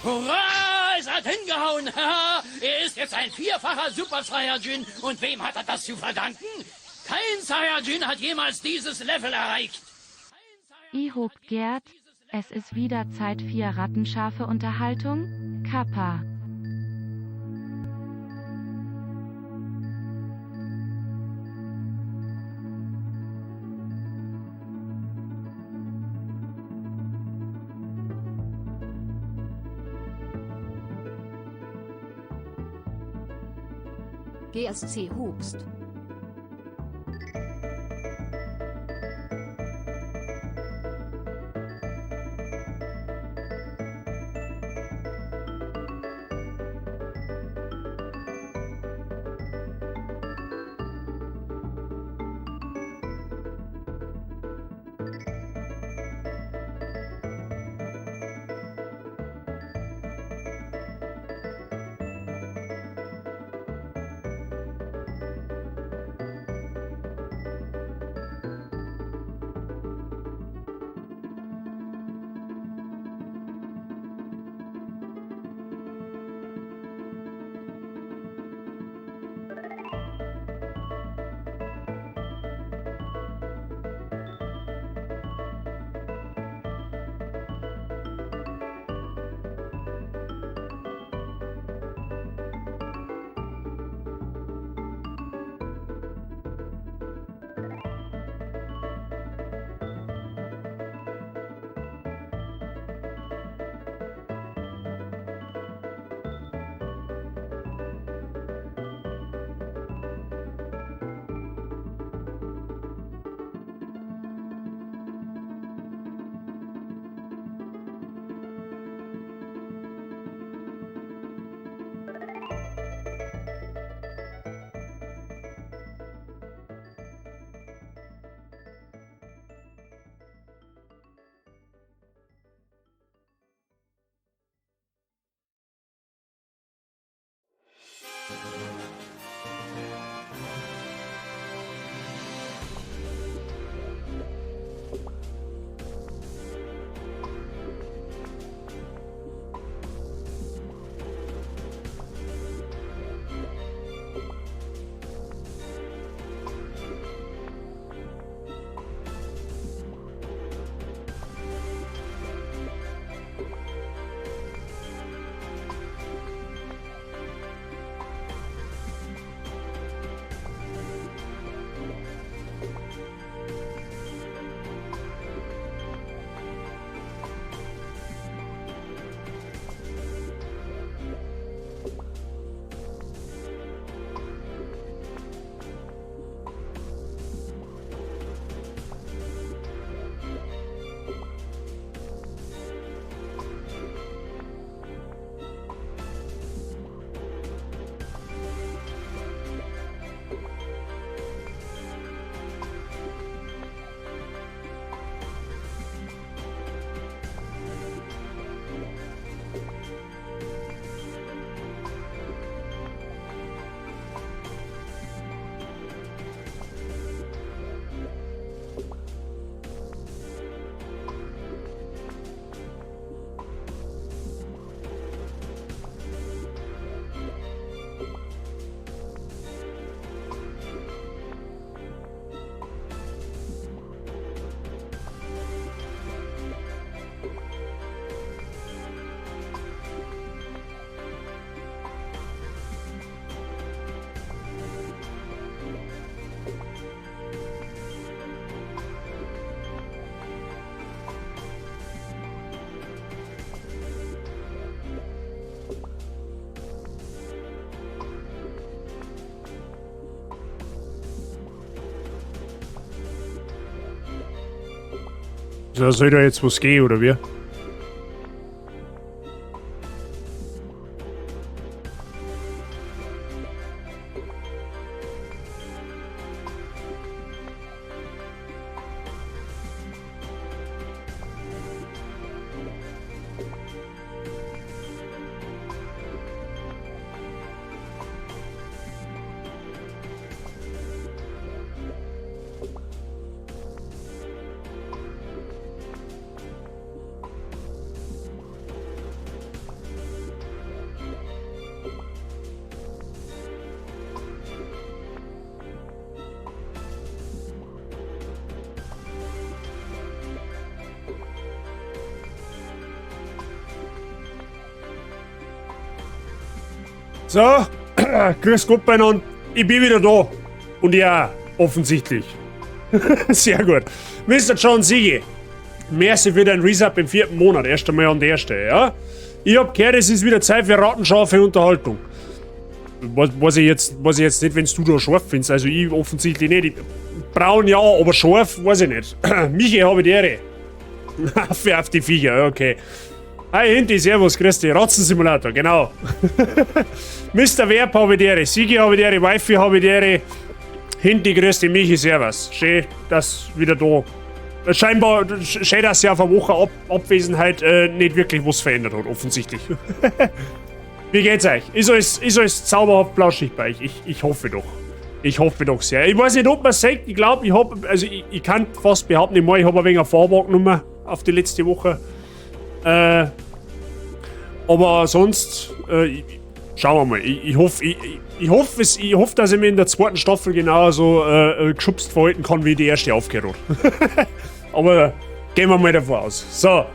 Hurra, es hat hingehauen. Er ist jetzt ein 4-facher Super Saiyajin. Und wem hat er das zu verdanken? Kein Saiyajin hat jemals dieses Level erreicht. Ihop Gerd, es ist wieder Zeit für rattenscharfe Unterhaltung. Kappa. GSC Hubst. Da soll da jetzt was gehen, oder wie? So, grüß Gott beieinander. Ich bin wieder da. Und ja, offensichtlich. Sehr gut. Mr. John Siege, merci für dein Resub im 4. Monat. Erst einmal an der erste, ja? Ich hab gehört, es ist wieder Zeit für rattenscharfe Unterhaltung. Was ich jetzt nicht, wenn du da scharf findest. Also ich offensichtlich nicht. Braun ja, aber scharf weiß ich nicht. Michi, habe ich die Ehre. Auf die Viecher, okay. Hi Hinti, servus, grüß dich. Ratzensimulator, genau. Mr. Werb habe ich die Ehre. Sigi habe ich die Ehre. Wifi habe ich die Ehre. Hinti, grüß dich, Michi, servus. Schön, dass wieder da. Scheinbar, schön, dass ja auf eine Woche Abwesenheit nicht wirklich was verändert hat, offensichtlich. Wie geht's euch? Ist alles zauberhaft flauschig bei euch? Ich hoffe doch. Ich hoffe doch sehr. Ich weiß nicht, ob man sagt, ich glaube, ich kann fast behaupten, ich habe ein wenig eine Vorwahl genommen auf die letzte Woche. Aber sonst, schauen wir mal. Ich hoffe, dass ich mir in der 2. Staffel genauso geschubst verhalten kann, wie die erste aufgehört hat. Aber gehen wir mal davon aus. So.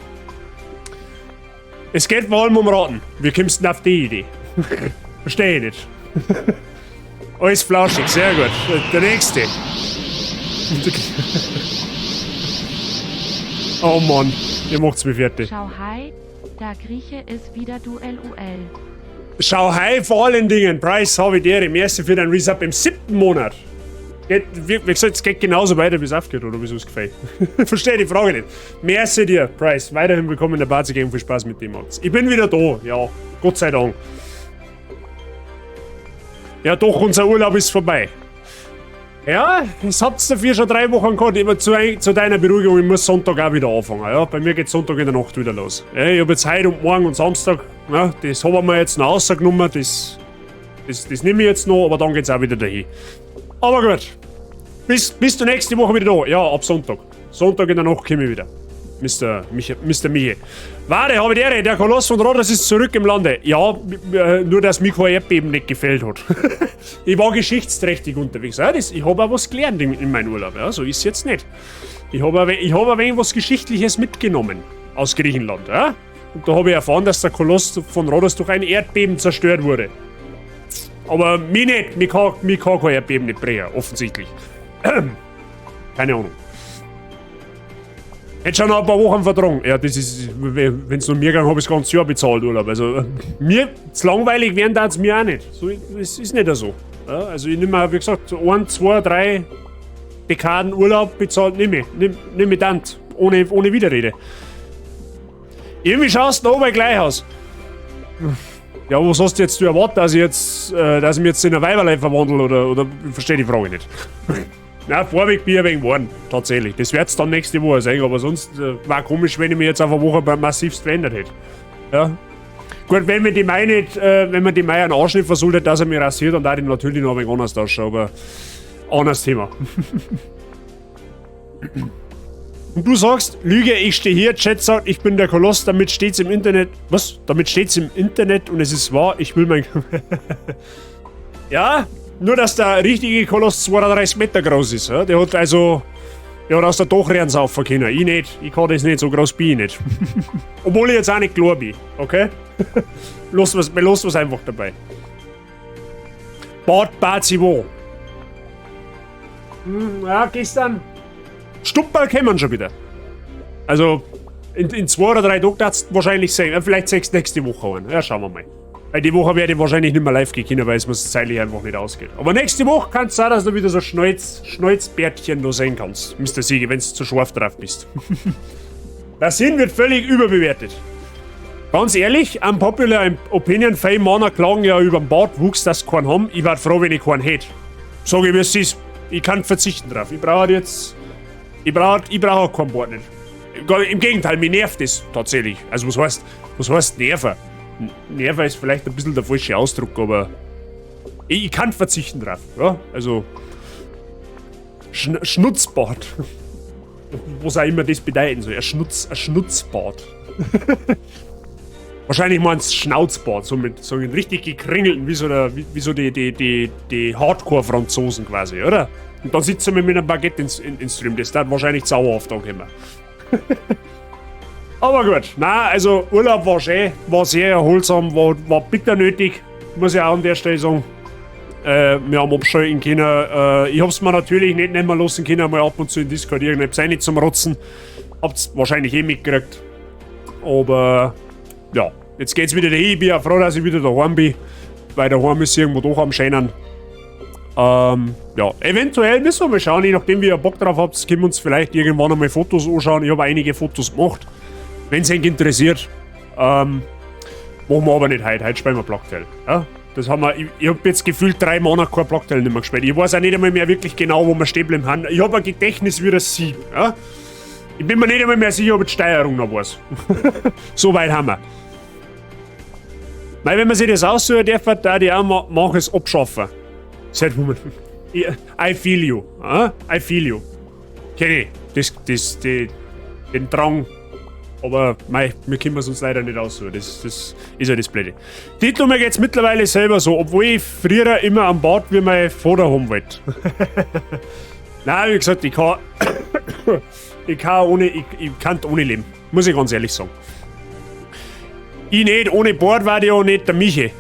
Es geht vor allem um Raten. Wie kommst du denn auf die Idee? Verstehe ich nicht. Alles flauschig, sehr gut. Der nächste. Oh Mann, ihr macht's mir fertig. Schau hi, der Grieche ist wieder Duell UL. Schau hi vor allen Dingen. Price, habe ich dir. Merci für deinen Resub im 7. Monat. Wie gesagt, es geht genauso weiter, wie es aufgeht, oder wie es gefällt. Verstehe die Frage nicht. Merci dir, Price. Weiterhin willkommen in der Bar zu geben. Viel Spaß mit dem, Max. Ich bin wieder da, ja. Gott sei Dank. Ja, doch, unser Urlaub ist vorbei. Ja, es habt dafür schon 3 Wochen gehabt. Immer zu deiner Beruhigung, ich muss Sonntag auch wieder anfangen. Ja, bei mir geht Sonntag in der Nacht wieder los. Ja, ich habe jetzt heute und morgen und Samstag, ja, das haben wir jetzt noch rausgenommen. Das nehme ich jetzt noch, aber dann geht's auch wieder dahin. Aber gut. Bist du nächste Woche wieder da? Ja, ab Sonntag. Sonntag in der Nacht komme ich wieder. Mr. Michi. Warte, habe ich die Ehre. Der Koloss von Rhodos ist zurück im Lande. Ja, nur dass mir kein Erdbeben nicht gefällt hat. Ich war geschichtsträchtig unterwegs. Ja, ich habe auch was gelernt in meinem Urlaub. Ja, so ist es jetzt nicht. Ich habe ein wenig was Geschichtliches mitgenommen aus Griechenland. Ja? Und da habe ich erfahren, dass der Koloss von Rhodos durch ein Erdbeben zerstört wurde. Aber mich nicht. Mich kann kein Erdbeben nicht brechen, offensichtlich. Keine Ahnung. Hätte schon noch ein paar Wochen vertragen. Ja, das ist, wenn es nur mir gegangen habe, ich das ganze Jahr bezahlt Urlaub. Also, mir zu langweilig werden darf es mir auch nicht. So, es ist nicht so. Ja, also, ich nehme, wie gesagt, 1, 2, 3 Dekaden Urlaub bezahlt, nehme ich dann. Ohne Widerrede. Irgendwie schaust du oben gleich aus. Ja, was hast du jetzt erwartet, dass ich mich jetzt in ein Weiberlein verwandle, oder ich verstehe die Frage nicht. Na, Vorweg bin ich ein wenig geworden, tatsächlich. Das wird's dann nächste Woche sein, aber sonst war komisch, wenn ich mich jetzt auf eine Woche massivst verändert hätte. Ja. Gut, wenn man die Mai einen Anschnitt versucht, dass er mich rasiert, dann darf ich natürlich noch ein wenig anders ausschauen, aber anderes Thema. Und du sagst, Lüge, ich stehe hier, Chat sagt, ich bin der Koloss, damit steht's im Internet. Was? Damit steht's im Internet und es ist wahr, ich will mein... Ja, nur dass der richtige Koloss 32 Meter groß ist. Ja? Der hat also... Ja, aus der Dachrehren saufen können. Ich nicht. Ich kann das nicht, so groß bin ich nicht. Obwohl ich jetzt auch nicht klar bin, okay? Lass was einfach dabei. Bad sie wo? Ja, gestern... Stuppball kämen schon wieder. Also, in 2 oder 3 Tagen darfst du wahrscheinlich sehen. Vielleicht 6 nächste Woche an. Ja, schauen wir mal. Weil die Woche werde ich wahrscheinlich nicht mehr live gehen können, weil es mir zeitlich einfach nicht ausgeht. Aber nächste Woche kann es sein, dass du wieder so Schnäuzbärtchen da sehen kannst, Mr. Siege, wenn du zu scharf drauf bist. Der Sinn wird völlig überbewertet. Ganz ehrlich, unpopular opinion, viele Männer klagen ja über den Bartwuchs, dass sie keinen haben. Ich wäre froh, wenn ich keinen hätte. Sag ich, wie es ist. Ich kann verzichten drauf. Ich brauche keinen Bart nicht. Im Gegenteil, mir nervt das tatsächlich. Also was heißt nerven? Nerven ist vielleicht ein bisschen der falsche Ausdruck, aber ich kann verzichten drauf. Ja? Also Schnutzbart. Was auch immer das bedeuten soll. Ein Schnutzbart. Wahrscheinlich meinst du Schnauzbart, so mit so einen richtig gekringelten, wie so die Hardcore-Franzosen quasi, oder? Und dann sitzen wir mit einem Baguette ins Stream. Das darf wahrscheinlich sauerhaft ankommen. Aber gut, na, also Urlaub war schön, war sehr erholsam, war bitter nötig. muss ich auch an der Stelle sagen. Wir haben abschalten können. Ich hab's mir natürlich nicht nehmen lassen können, mal ab und zu in Discord irgendetwas rein zum Rotzen. Habt's wahrscheinlich eh mitgekriegt. Aber ja, jetzt geht's wieder dahin. Ich bin ja froh, dass ich wieder daheim bin. Weil daheim ist irgendwo doch am Scheinen. Ja, eventuell müssen wir mal schauen, je nachdem wie ihr Bock drauf habt, können wir uns vielleicht irgendwann einmal Fotos anschauen. Ich habe einige Fotos gemacht. Wenn es euch interessiert, machen wir aber nicht heute. Heute spielen wir Blocktail. Ja? Das haben wir, ich habe jetzt gefühlt 3 Monate kein Blocktail nicht mehr gespielt. Ich weiß auch nicht einmal mehr wirklich genau, wo wir stehen bleiben haben. Ich habe ein Gedächtnis wie das Sieb. Ja? Ich bin mir nicht einmal mehr sicher, ob die Steuerung noch weiß. So weit haben wir. Weil wenn man sich das aussuchen darf, da die auch machen es abschaffen. I feel you. I feel you. Kenn ich. Den Drang. Aber mei, wir können es uns leider nicht aussuchen. Das ist ja das Blöde. Titel mir geht's mittlerweile selber so, obwohl ich früher immer am Bad wie mein Vater haben wollte. Nein, wie gesagt, ich kann ohne leben. Muss ich ganz ehrlich sagen. Ich nicht, ohne Bord war die auch nicht der Michi.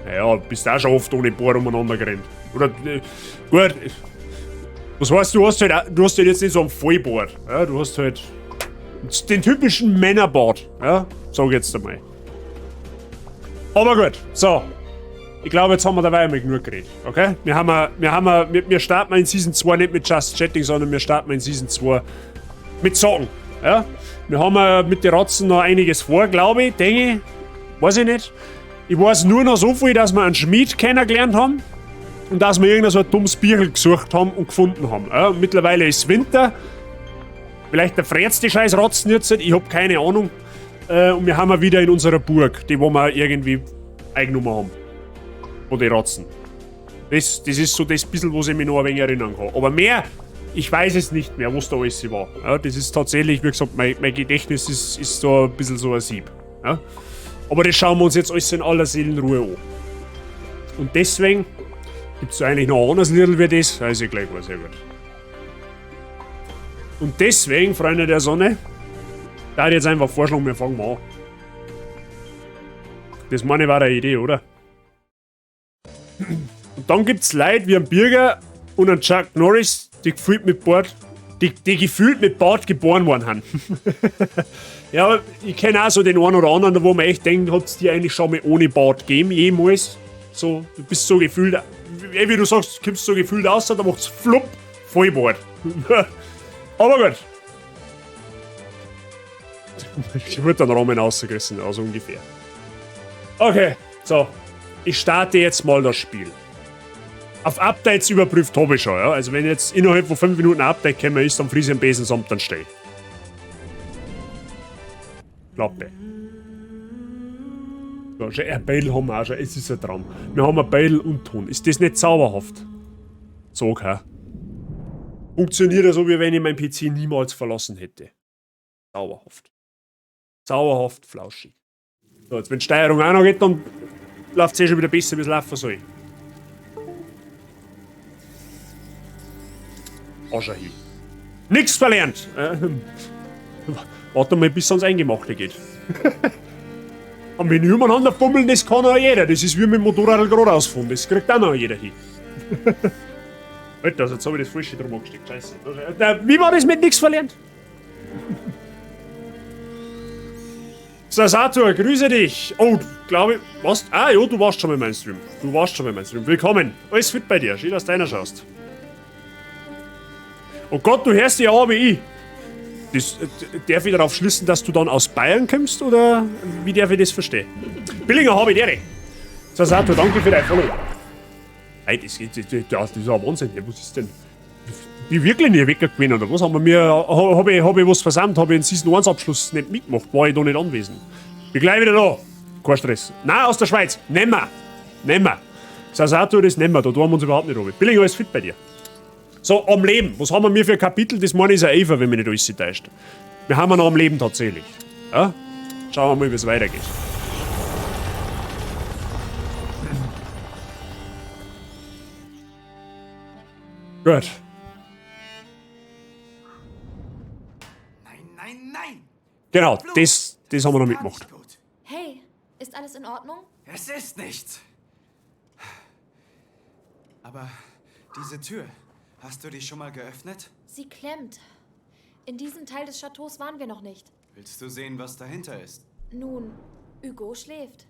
Naja, bist auch schon oft ohne Bohr umeinander gerannt. Oder, gut. Was heißt, du hast halt jetzt nicht so einen Vollbart. Ja, du hast halt den typischen Männerbart. Ja, sag ich jetzt einmal. Aber gut, so. Ich glaube, jetzt haben wir dabei einmal genug geredet. Okay? Wir starten in Season 2 nicht mit Just Chatting, sondern wir starten in Season 2 mit Sagen. Ja? Wir haben mit den Ratzen noch einiges vor, glaube ich, denke ich. Weiß ich nicht. Ich weiß nur noch so viel, dass wir einen Schmied kennengelernt haben und dass wir irgendein so ein dummes Bierl gesucht haben und gefunden haben. Ja, mittlerweile ist Winter. Vielleicht der frät's die scheiß Ratzen jetzt nicht, ich hab keine Ahnung. Und wir haben wieder in unserer Burg, die wo wir irgendwie eingenommen haben. Von den Ratzen. Das ist so das bisschen, was ich mich noch ein wenig erinnern kann. Aber mehr, ich weiß es nicht mehr, was da alles war. Ja, das ist tatsächlich, wie gesagt, mein Gedächtnis ist da ein bisschen so ein Sieb. Ja? Aber das schauen wir uns jetzt alles in aller Seelenruhe an. Und deswegen gibt es eigentlich noch ein anderes Lied wie das. Da ist ja gleich sehr gut. Und deswegen, Freunde der Sonne, da ich jetzt einfach vorschlagen, wir fangen mal an. Das meine war eine Idee, oder? Und dann gibt es Leute wie einen Birger und einen Chuck Norris, die gefühlt mit Bart, die gefühlt mit Bart geboren worden haben. Ja, aber ich kenne auch so den einen oder anderen, wo man echt denkt, hat es dir eigentlich schon mal ohne Bart gegeben, jemals. So, du bist so gefühlt, wie du sagst, du kommst so gefühlt aus, da macht's flupp, Vollbart. Aber gut. Ich würde den Rahmen rausgerissen, also ungefähr. Okay, so. Ich starte jetzt mal das Spiel. Auf Updates überprüft habe ich schon, ja. Also wenn jetzt innerhalb von 5 Minuten ein Update gekommen ist, dann friese ich am Besen samt, dann stehe ich. Klappe. Ja, schon ein Beidel haben wir auch schon, es ist ein Traum. Wir haben ein Beidel und Ton. Ist das nicht zauberhaft? So, okay. Funktioniert so, wie wenn ich meinen PC niemals verlassen hätte. Zauberhaft. Zauberhaft flauschig. So, jetzt wenn die Steuerung auch noch geht, dann läuft es eh schon wieder besser, wie es laufen soll. Ascher hin. Nix verlernt! Warte mal, bis es ans Eingemachte geht. Und wenn wir umeinander fummeln, das kann auch jeder. Das ist wie mit dem Motorrad gerade ausfahren. Das kriegt auch noch jeder hin. Alter, also jetzt habe ich das Falsche drum angesteckt. Scheiße. Wie war das mit nix verlernt? Sasator, grüße dich. Oh, glaube ich, was? Ah, ja, du warst schon mal in meinem Stream. Willkommen. Alles fit bei dir. Schön, dass du deiner schaust. Oh Gott, du hörst dich auch wie ich. Darf ich darauf schließen, dass du dann aus Bayern kommst, oder wie darf ich das verstehen? Billinger habe ich dir. Sasato, danke für dein Follow. Nein, das ist ein Wahnsinn. Was ist denn? Die wirklich nie weggewinnen, oder was? Hab ich was versammelt? Habe ich den Season 1 Abschluss nicht mitgemacht? War ich da nicht anwesend? Bin gleich wieder da. Kein Stress. Nein, aus der Schweiz. Nehmen wir. Sasato, das nehmen wir. Da tun wir uns überhaupt nicht runter. Billinger, alles fit bei dir. So, am Leben. Was haben wir für ein Kapitel? Das meine ich ist ein Eva, wenn mich nicht alles täuscht. Wir haben noch am Leben tatsächlich. Ja? Schauen wir mal, wie es weitergeht. Gut. Nein! Genau, das haben wir noch mitgemacht. Gut. Hey, ist alles in Ordnung? Ja, Es ist nichts. Aber diese Tür, hast du die schon mal geöffnet? Sie klemmt. In diesem Teil des Chateaus waren wir noch nicht. Willst du sehen, was dahinter ist? Nun, Hugo schläft.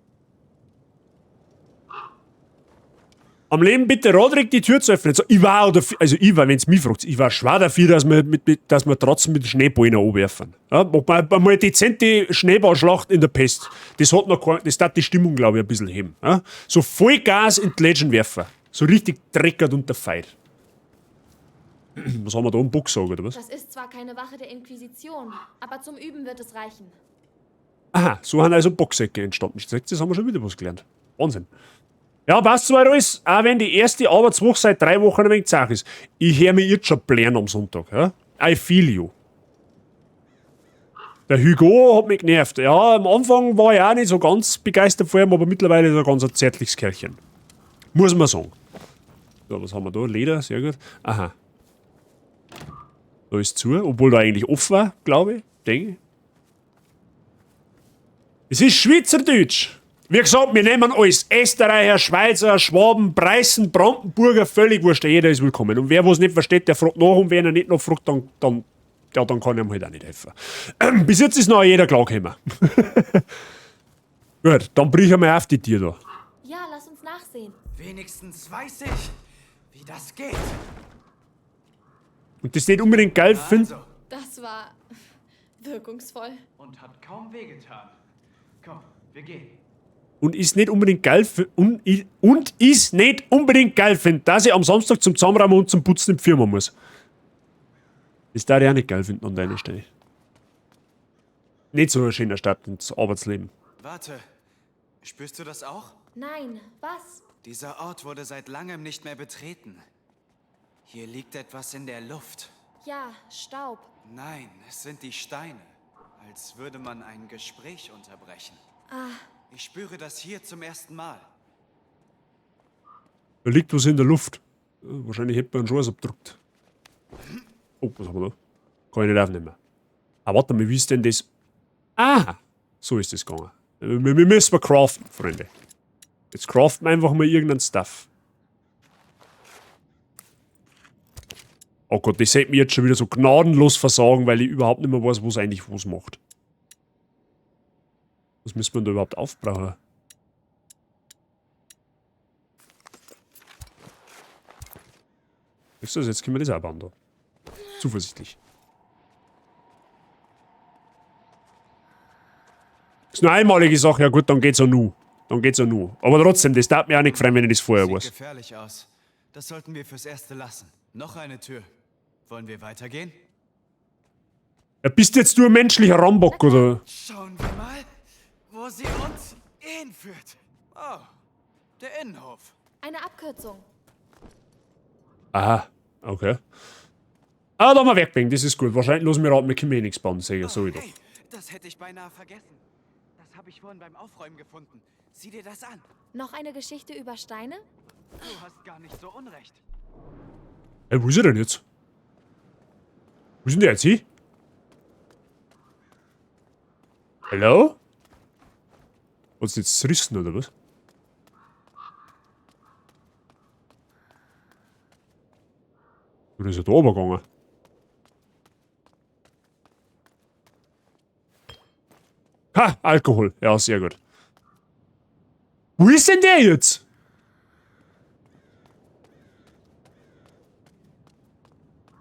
Am Leben bitte Roderick die Tür zu öffnen. So, ich war, wenn es mich fragt, ich war schwer dafür, dass wir trotzdem mit Schneeballen anwerfen. Ja, mal eine dezente Schneeballschlacht in der Pest. Das hat die Stimmung, glaube ich, ein bisschen heben. Ja? So voll Gas in die Legend werfen. So richtig dreckert unter Feind. Was haben wir da? Einen Boxsack, oder was? Das ist zwar keine Wache der Inquisition, aber zum Üben wird es reichen. Aha, so haben also Boxsäcke entstanden. Das haben wir schon wieder was gelernt. Wahnsinn. Ja, passt soweit alles. Auch wenn die erste Arbeitswoche seit 3 Wochen ein wenig zart ist. Ich höre mich jetzt schon blären am Sonntag. Ja? I feel you. Der Hugo hat mich genervt. Ja, am Anfang war ich auch nicht so ganz begeistert vor ihm, aber mittlerweile ist er ganz ein zärtliches Kerlchen. Muss man sagen. So, was haben wir da? Leder, sehr gut. Aha. Da ist zu, obwohl da eigentlich offen war, glaube ich. Denke ich. Es ist Schweizerdeutsch. Wie gesagt, wir nehmen alles. Österreicher, Schweizer, Schwaben, Preußen, Brandenburger, völlig wurscht. Jeder ist willkommen. Und wer was nicht versteht, der fragt nach. Und wer ihn nicht noch fragt, dann kann ich ihm halt auch nicht helfen. Bis jetzt ist noch jeder klargekommen. Gut, dann brechen wir auf die Tür da. Ja, lass uns nachsehen. Wenigstens weiß ich, wie das geht. Und das nicht unbedingt geil finden. Also. Das war wirkungsvoll. Und hat kaum wehgetan. Komm, wir gehen. Und ist nicht unbedingt geil und ist nicht unbedingt geil finden, dass ich am Samstag zum Zusammenräumen und zum Putzen in die Firma muss. Das darf ich auch nicht geil finden an deiner Stelle. Nicht so ein schöner Start ins Arbeitsleben. Warte, spürst du das auch? Nein, was? Dieser Ort wurde seit langem nicht mehr betreten. Hier liegt etwas in der Luft. Ja, Staub. Nein, es sind die Steine. Als würde man ein Gespräch unterbrechen. Ah, Ich spüre das hier zum ersten Mal. Da liegt was in der Luft. Wahrscheinlich hätte man einen Schuss abgedruckt. Oh, was haben wir da? Kann ich nicht aufnehmen. Ah, warte mal, wie ist denn das? Ah, so ist das gegangen. Wir müssen craften, Freunde. Jetzt craften wir einfach mal irgendeinen Stuff. Oh Gott, das hätte mir jetzt schon wieder so gnadenlos versagen, weil ich überhaupt nicht mehr weiß, was eigentlich was macht. Was müssen wir da überhaupt aufbrauchen? Ist das, jetzt können wir das auch bauen da. Zuversichtlich. Ist nur eine einmalige Sache, ja gut, dann geht's auch nur. Dann geht's auch nur. Aber trotzdem, das darf mir auch nicht gefallen, wenn ich das vorher Sieht weiß. gefährlich aus. Das sollten wir fürs Erste lassen. Noch eine Tür. Wollen wir weitergehen? Ja, bist jetzt du ein menschlicher Rambock, oder? Schauen wir mal, wo sie uns hinführt. Oh, der Innenhof. eine Abkürzung. Aha, okay. Ah, da haben wir Werkbank, das ist gut. Wahrscheinlich los wir raten, wir können eh nichts bauen, sag ich so wieder. Hey, das hätte ich beinahe vergessen. Das habe ich vorhin beim Aufräumen gefunden. Sieh dir das an. Noch eine Geschichte über Steine? Du hast gar nicht so unrecht. Hey, wo ist er denn jetzt? Wo ist denn der jetzt hin? Hallo? Hat's jetzt zerrissen, oder was? Oder ist er da runtergegangen? Ha! Alkohol. Ja, sehr gut. Wo ist denn der jetzt?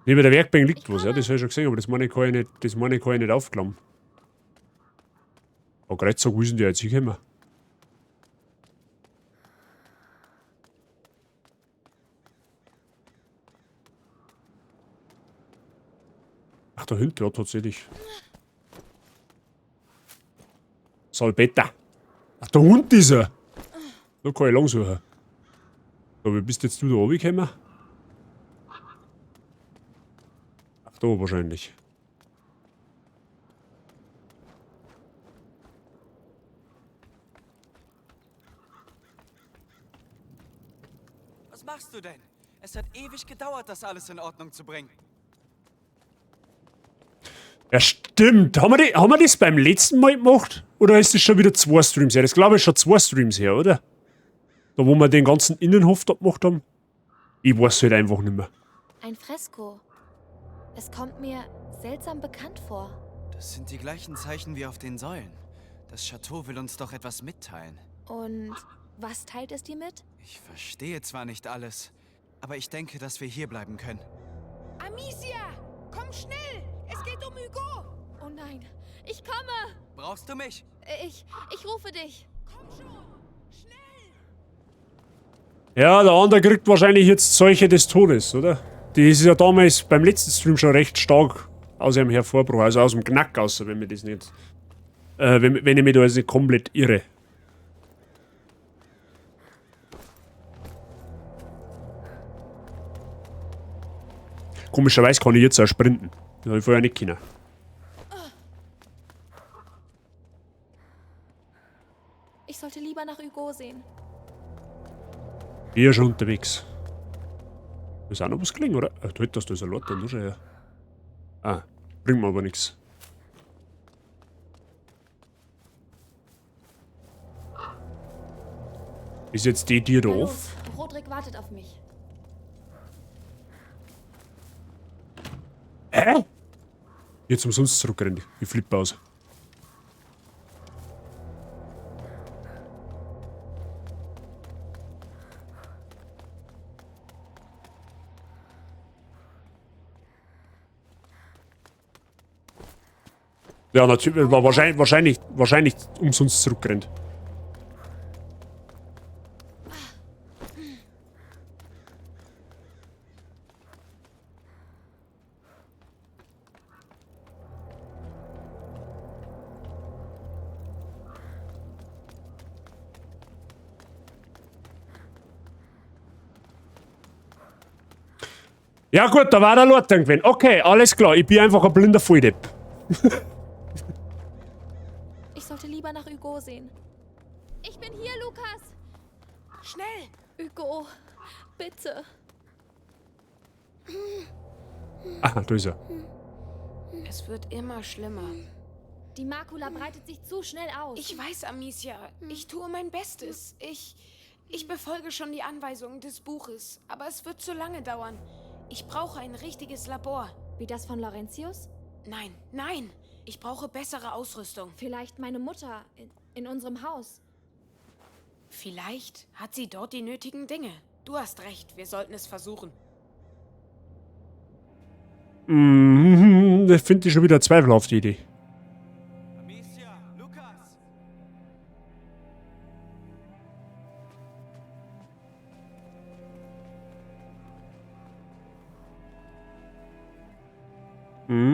Neben der Werkbank liegt was, ja, das habe ich schon gesehen, aber das meine ich kann ich nicht aufklappen. Aber gerade sag, wo ist denn der jetzt hingekommen? Ach, da hinten, ja, tatsächlich. Salbetta. Ach, da unten ist er. Da kann ich lang suchen. Aber wie bist jetzt du da runtergekommen? Ach, da wahrscheinlich. Was machst du denn? Es hat ewig gedauert, das alles in Ordnung zu bringen. Ja, stimmt. Haben wir das beim letzten Mal gemacht? Oder ist das schon wieder 2 Streams her? Das glaube ich schon 2 Streams her, oder? Da wo wir den ganzen Innenhof da gemacht haben. Ich weiß halt einfach nicht mehr. Ein Fresko. Es kommt mir seltsam bekannt vor. Das sind die gleichen Zeichen wie auf den Säulen. Das Chateau will uns doch etwas mitteilen. Und was teilt es dir mit? Ich verstehe zwar nicht alles, aber ich denke, dass wir hier bleiben können. Amicia, komm schnell! Es geht um Hugo! Oh nein, ich komme! Brauchst du mich? Ich rufe dich. Komm schon! Schnell! Ja, der andere kriegt wahrscheinlich jetzt Seuche des Todes, oder? Die ist ja damals beim letzten Stream schon recht stark aus ihrem Hervorbruch, also aus dem Knack aus, wenn mir das nicht... wenn ich mich da jetzt nicht komplett irre. Komischerweise kann ich jetzt auch sprinten. Das habe ich vorher nicht können. Ich sollte lieber nach Hugo sehen. Ich bin schon unterwegs. Ist auch noch was gelingen, oder? Ach, du hättest da so Leute und schon her. Ah, bringt mir aber nichts. Ist jetzt die Tür da Na auf? los, Rodrik wartet auf mich. Jetzt umsonst zurückrennen. Ich flippe aus. Ja, natürlich, war wahrscheinlich umsonst zurückrennt. Ja gut, da war der Lord irgendwann. Okay, alles klar, ich bin einfach ein blinder Volldepp. Ich sollte lieber nach Hugo sehen. Ich bin hier, Lukas. Schnell! Hugo, bitte. Aha, da ist er. Es wird immer schlimmer. Die Makula breitet sich zu schnell aus. Ich weiß, Amicia. Ich tue mein Bestes. Ich befolge schon die Anweisungen des Buches. Aber es wird zu lange dauern. Ich brauche ein richtiges Labor. Wie das von Laurentius? Nein, nein. Ich brauche bessere Ausrüstung. Vielleicht meine Mutter in unserem Haus. Vielleicht hat sie dort die nötigen Dinge. Du hast recht, wir sollten es versuchen. Da finde ich schon wieder Zweifel auf die Idee. Amicia, Lukas!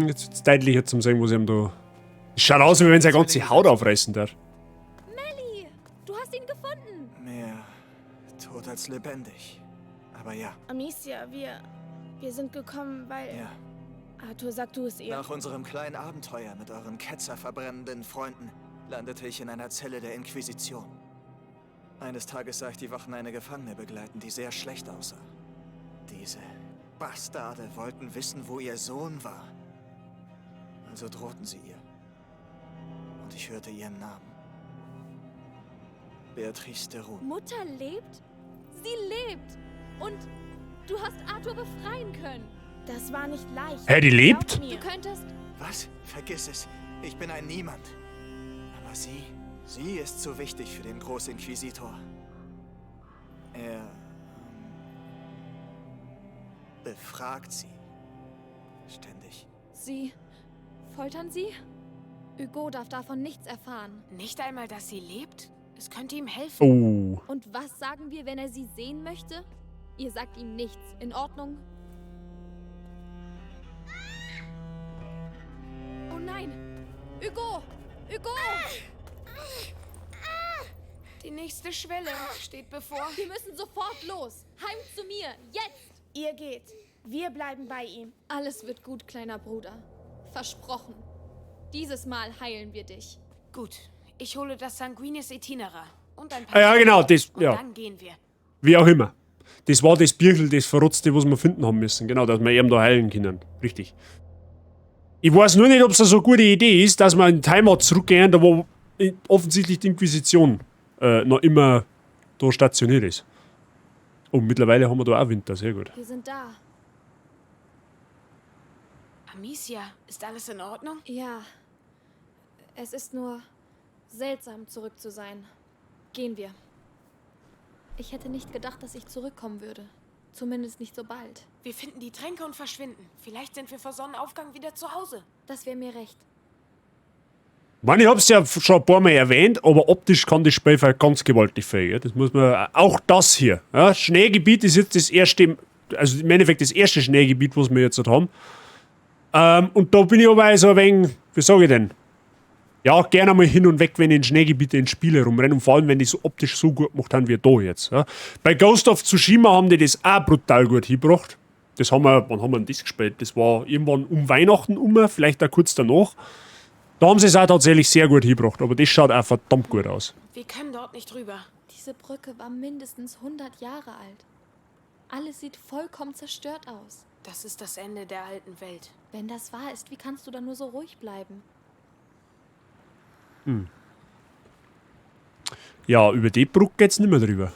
Jetzt wird es deutlicher zum sehen, wo sie ihm da... Es schaut aus, wie wenn seine ganze Haut aufreißen darf. Melly, du hast ihn gefunden. Mehr tot als lebendig. Aber ja, Amicia, wir sind gekommen, weil ja. Arthur sagt, du es ihr. Nach unserem kleinen Abenteuer mit euren ketzerverbrennenden Freunden landete ich in einer Zelle der Inquisition. Eines Tages sah ich die Wachen eine Gefangene begleiten, die sehr schlecht aussah. Diese Bastarde wollten wissen, wo ihr Sohn war. Also drohten sie ihr. Und ich hörte ihren Namen. Beatrice de Rune. Mutter lebt? Sie lebt. Und du hast Arthur befreien können. Das war nicht leicht. Hä, die lebt? Glaub mir. Du könntest... Was? Vergiss es. Ich bin ein Niemand. Aber sie ist zu wichtig für den Großinquisitor. Er befragt sie. Ständig. Sie... Foltern sie? Hugo darf davon nichts erfahren. Nicht einmal, dass sie lebt? Es könnte ihm helfen. Oh. Und was sagen wir, wenn er sie sehen möchte? Ihr sagt ihm nichts. In Ordnung? Oh nein! Hugo! Hugo! Die nächste Schwelle steht bevor. Wir müssen sofort los! Heim zu mir! Jetzt! Ihr geht. Wir bleiben bei ihm. Alles wird gut, kleiner Bruder. Versprochen. Dieses Mal heilen wir dich. Gut, ich hole das Sanguinis Itinera und ein Ah, paar... ja, genau, das... Und Ja, dann gehen wir. wie auch immer. Das war das Birkel, das Verrotzte, was wir finden haben müssen. Genau, dass wir eben da heilen können. Richtig. Ich weiß nur nicht, ob es eine so gute Idee ist, dass wir in die Heimat zurückgehen, da wo offensichtlich die Inquisition noch immer da stationiert ist. Oh, mittlerweile haben wir da auch Winter, sehr gut. Wir sind da. Amicia, ist alles in Ordnung? Ja. Es ist nur seltsam, zurück zu sein. Gehen wir. Ich hätte nicht gedacht, dass ich zurückkommen würde. Zumindest nicht so bald. Wir finden die Tränke und verschwinden. Vielleicht sind wir vor Sonnenaufgang wieder zu Hause. Das wäre mir recht. Mann, ich hab's ja schon ein paar Mal erwähnt, aber optisch kann das Spiel ganz gewaltig fehlen. Das muss man, auch das hier. Ja, Schneegebiet ist jetzt das erste, also im Endeffekt das erste Schneegebiet, was wir jetzt haben. Und da bin ich aber so ein wenig, wie sage ich denn? Ja, gerne mal hin und weg, wenn ich in Schneegebiete in Spiele rumrenne und vor allem, wenn die so optisch so gut gemacht haben wie da jetzt. Ja. Bei Ghost of Tsushima haben die das auch brutal gut hingebracht. Das haben wir, wann haben wir das gespielt? Das war irgendwann um Weihnachten vielleicht auch kurz danach. Da haben sie es auch tatsächlich sehr gut hingebracht, aber das schaut auch verdammt gut aus. Wir können dort nicht rüber. Diese Brücke war mindestens 100 Jahre alt. Alles sieht vollkommen zerstört aus. Das ist das Ende der alten Welt. Wenn das wahr ist, wie kannst du dann nur so ruhig bleiben? Ja, über die Brücke geht's nicht mehr drüber.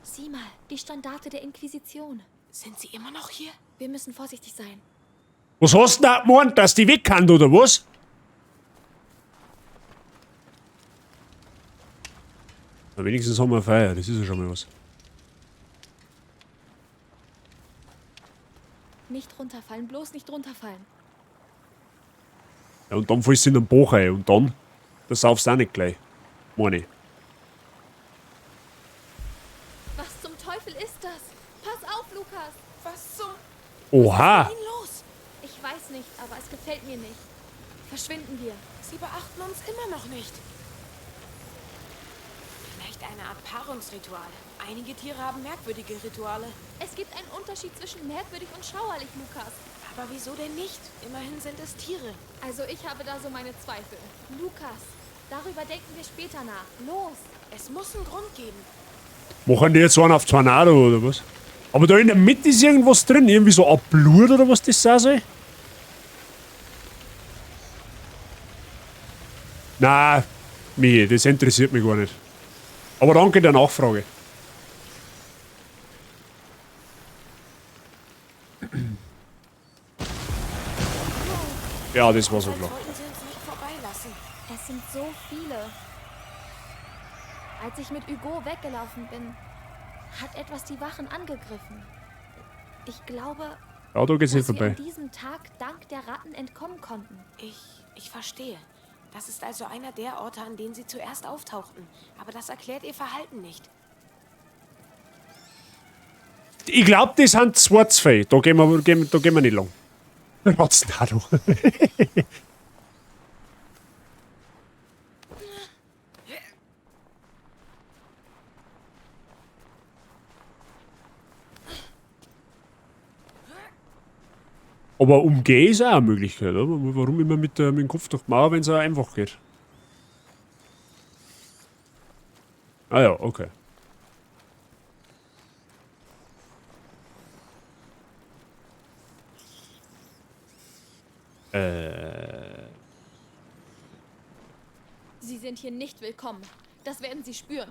Sieh mal, die Standarte der Inquisition. Sind sie immer noch hier? Wir müssen vorsichtig sein. Was hast du da gemeint, dass die weg kann, oder was? Na, wenigstens haben wir eine Feier, das ist ja schon mal was. Nicht runterfallen, bloß nicht runterfallen. Ja, und dann fällst du in den Bach rein und dann, da saufst du auch nicht gleich. Meine ich. Was zum Teufel ist das? Pass auf, Lukas! Was zum... Oha! Was ist denn los? Ich weiß nicht, aber es gefällt mir nicht. Verschwinden wir. Sie beachten uns immer noch nicht. Vielleicht eine Art Paarungsritual. Einige Tiere haben merkwürdige Rituale. Es gibt einen Unterschied zwischen merkwürdig und schauerlich, Lukas. Aber wieso denn nicht? Immerhin sind es Tiere. Also ich habe da so meine Zweifel. Lukas, darüber denken wir später nach. Los! Es muss einen Grund geben. Machen die jetzt einen auf Tornado oder was? Aber da in der Mitte ist irgendwas drin, irgendwie so ein Blut oder was das sein soll? Na, mir, das interessiert mich gar nicht. Aber danke der Nachfrage. Ja, das war so Als klar. wollten sie uns nicht vorbeilassen. Es sind so viele. Als ich mit Hugo weggelaufen bin, hat etwas die Wachen angegriffen. Ich glaube, Ja, da geht's nicht dass wir vorbei. an diesem Tag dank der Ratten entkommen konnten. Ich verstehe. Das ist also einer der Orte, an denen sie zuerst auftauchten. Aber das erklärt ihr Verhalten nicht. Ich glaube, das sind Schwarzfee. Da gehen wir nicht lang. Ratznado. Aber umgehen ist auch eine Möglichkeit, oder? Warum immer mit dem Kopf durch die Mauer, wenn es auch einfach geht? Ah ja, okay. Sie sind hier nicht willkommen. Das werden sie spüren.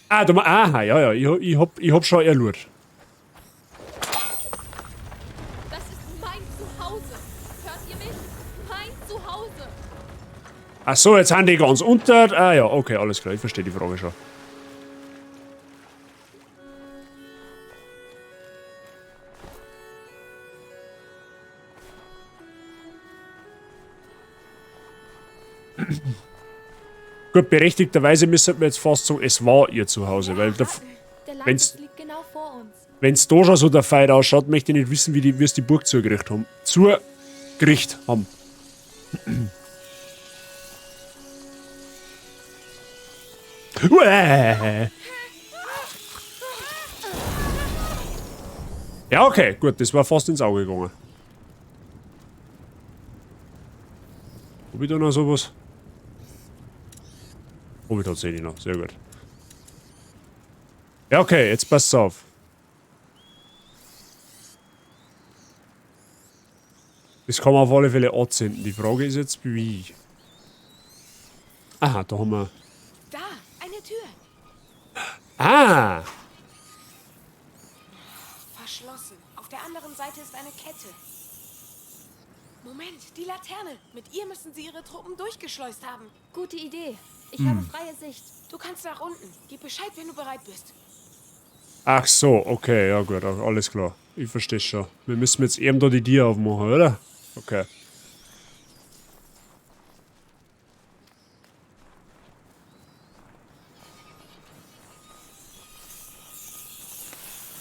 Ah, aha, ja, ich hab schon erlurt. Das ist mein Zuhause. Hört ihr mich? Mein Zuhause. Ach so, jetzt haben die ganz unter. Ah ja, okay, alles klar, ich verstehe die Frage schon. Gut, berechtigterweise müssen wir jetzt fast sagen, es war ihr Zuhause, weil Der wenn's- Landwirt liegt genau vor uns. wenn es da schon so der Fight ausschaut, möchte ich nicht wissen, wie es die Burg zugerichtet haben. Zugerichtet haben. Uäh. Ja, okay, gut, das war fast ins Auge gegangen. Hab ich da noch sowas? Hab ich tatsächlich noch, sehr gut. Ja, okay, jetzt passt auf. Das kann man auf alle Fälle anzünden. Die Frage ist jetzt, wie. Aha, da haben wir... Da, eine Tür. Ah! Verschlossen. Auf der anderen Seite ist eine Kette. Moment, die Laterne. Mit ihr müssen sie ihre Truppen durchgeschleust haben. Gute Idee. Ich habe freie Sicht. Du kannst nach unten. Gib Bescheid, wenn du bereit bist. Ach so, okay, ja gut, alles klar. Ich verstehe schon. Wir müssen jetzt eben da die Tür aufmachen, oder? Okay.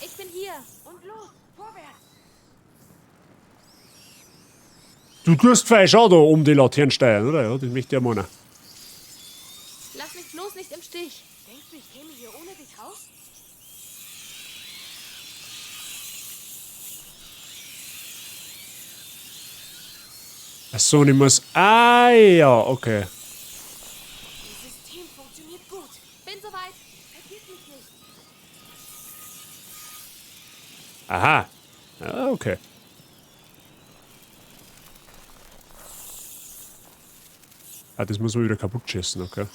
Ich bin hier. Und los, vorwärts. Du tust falsch auch da um die Laternen steuern, oder? Ja, das möchte ich ja meinen. Lass mich bloß nicht im Stich. Denkst du, ich käme hier ohne dich raus? Ach so, und ich muss... Ah, ja, okay. Dieses Team funktioniert gut. Bin soweit. Vergiss mich nicht. Aha. Ja, okay. Ah, das muss man wieder kaputt schießen, okay.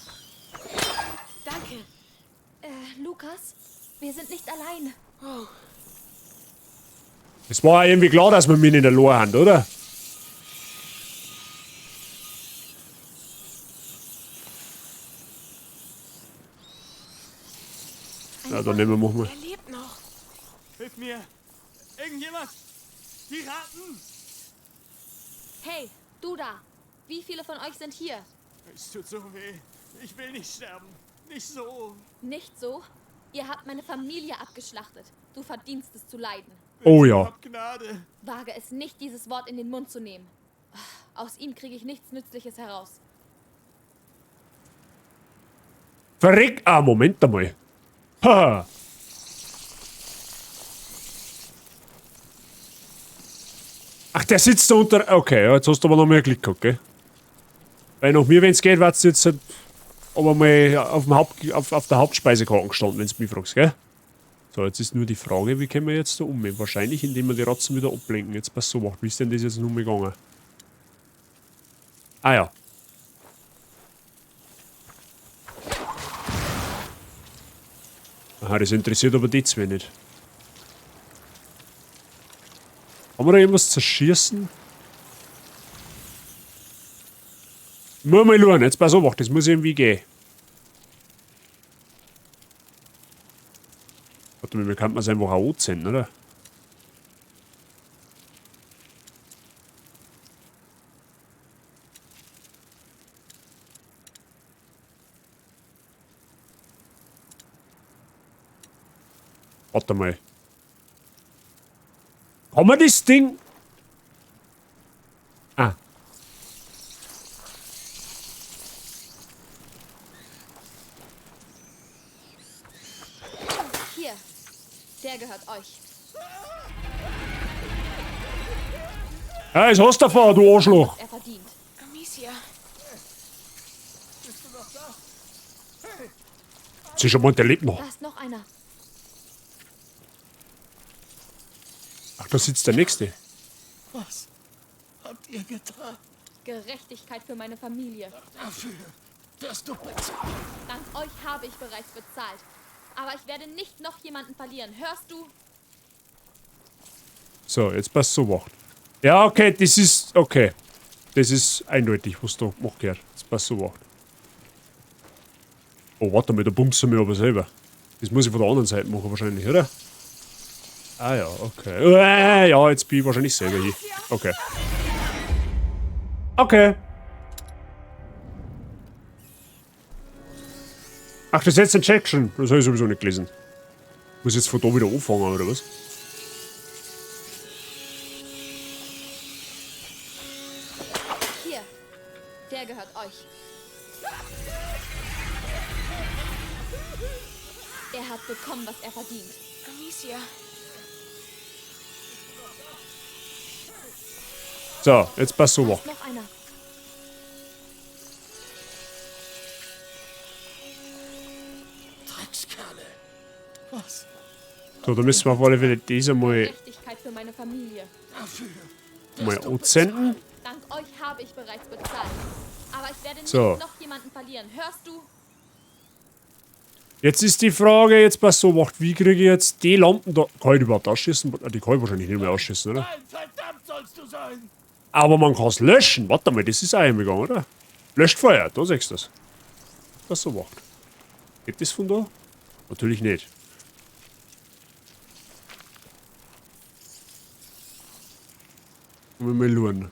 Danke. Lukas, wir sind nicht allein. Es war irgendwie klar, dass wir mich in der Lohr haben, oder? Ja, dann nehmen wir mal. Er lebt noch. Hilf mir! Irgendjemand! Piraten! Hey, du da. Wie viele von euch sind hier? Es tut so weh. Ich will nicht sterben. Nicht so. Nicht so? Ihr habt meine Familie abgeschlachtet. Du verdienst es zu leiden. Oh ja. Hab Gnade. Wage es nicht, dieses Wort in den Mund zu nehmen. Aus ihm kriege ich nichts Nützliches heraus. Verreck! Ah, Moment einmal. Ha! Ach, der sitzt da unter... Okay, ja, jetzt hast du aber noch mehr Glück gehabt, gell? Weil nach mir, wenn es geht, wird es jetzt halt aber mal auf der Hauptspeisekarte gestanden, wenn du mich fragst, gell? So, jetzt ist nur die Frage, wie können wir jetzt da umgehen? Wahrscheinlich, indem wir die Ratzen wieder ablenken. Jetzt passt so, wie ist denn das jetzt nun gegangen? Ah ja. Aha, das interessiert aber die zwei nicht. Haben wir da irgendwas zu schießen? Muss mal schauen, jetzt pass auf, das muss irgendwie gehen. Warte mal, wir könnten es einfach auch anzünden, oder? Warte mal. Haben wir das Ding? Ah. Hier. Der gehört euch. Ja, jetzt hast du davon, du Arschloch. Er verdient. Amicia. Sie schon mal, der lebt noch. Da ist noch einer. Ach, da sitzt der Nächste. Was habt ihr getan? Gerechtigkeit für meine Familie. Dafür, dass du bezahlst. Dank euch habe ich bereits bezahlt. Aber ich werde nicht noch jemanden verlieren. Hörst du? So, jetzt passt so wacht. Ja, okay, das ist... Okay. Das ist eindeutig, was da gemacht gehört. Jetzt passt so wacht. Oh, warte mal, da bummst du mir aber selber. Das muss ich von der anderen Seite machen wahrscheinlich, oder? Ah ja, okay. Ja, jetzt bin ich wahrscheinlich selber hier. Okay. Okay. Ach, das ist jetzt ein Jackson. Das habe ich sowieso nicht gelesen. Muss jetzt von da wieder anfangen, oder was? Hier. Der gehört euch. Er hat bekommen, was er verdient. Amicia. So, jetzt passt so wacht. Noch einer. Dreckskerle. Was? So, da müssen wir auf alle Fälle diese mal... Gerechtigkeit für meine Familie. Dafür, Mal anzünden. Dank euch habe ich bereits bezahlt. Aber ich werde nicht So. noch jemanden verlieren. Hörst du? Jetzt ist die Frage, jetzt pass so, macht, wie kriege ich jetzt die Lampen da... Kann ich die überhaupt ausschießen? Die kann ich wahrscheinlich nicht mehr ausschießen, oder? Nein, verdammt sollst du sein! Aber man kann es löschen. Warte mal, das ist auch eingegangen, oder? Löscht Feuer, da siehst du das. Was so macht. Geht das von da? Natürlich nicht. Und wir mal schauen.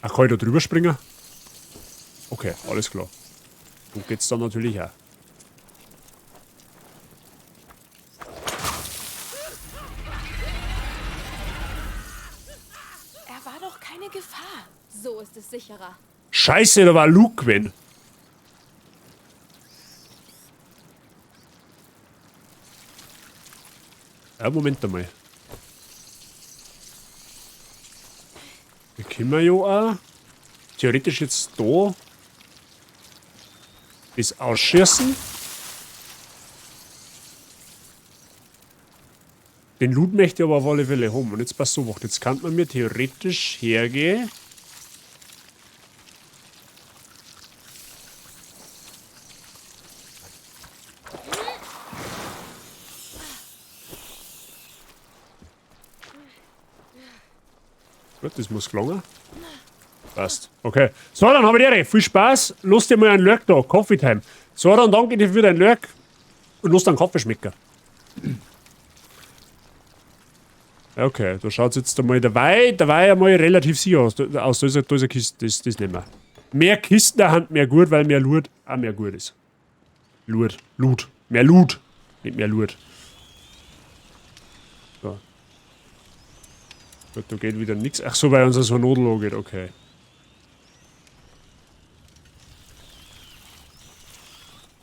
Ach, kann ich da drüber springen? Okay, alles klar. Und geht's dann natürlich auch. Er war doch keine Gefahr. So ist es sicherer. Scheiße, da war Luke, wenn. Ja, Moment einmal. Wir können ja auch theoretisch jetzt da das ausschießen. Den Loot möchte ich aber auf alle Fälle haben. Und jetzt passt so, jetzt kann man mir theoretisch hergehen. Gut, das muss gelingen. Passt. Okay. So, dann habe ich dir. Viel Spaß. Lass dir mal einen Lurk da. Coffee Time. So, dann danke dir für deinen Lurk. Und lass dir einen Kaffee schmecken. Okay, da schaut es jetzt einmal dabei einmal relativ sicher aus. Da ist eine Kiste. Das nehmen wir. Mehr Kisten der Hand, mehr gut, weil mehr Loot auch mehr gut ist. Loot. Mehr Loot. Nicht mehr Loot. So. Gut, da geht wieder nichts. Ach so, weil unser so Notlo geht, okay.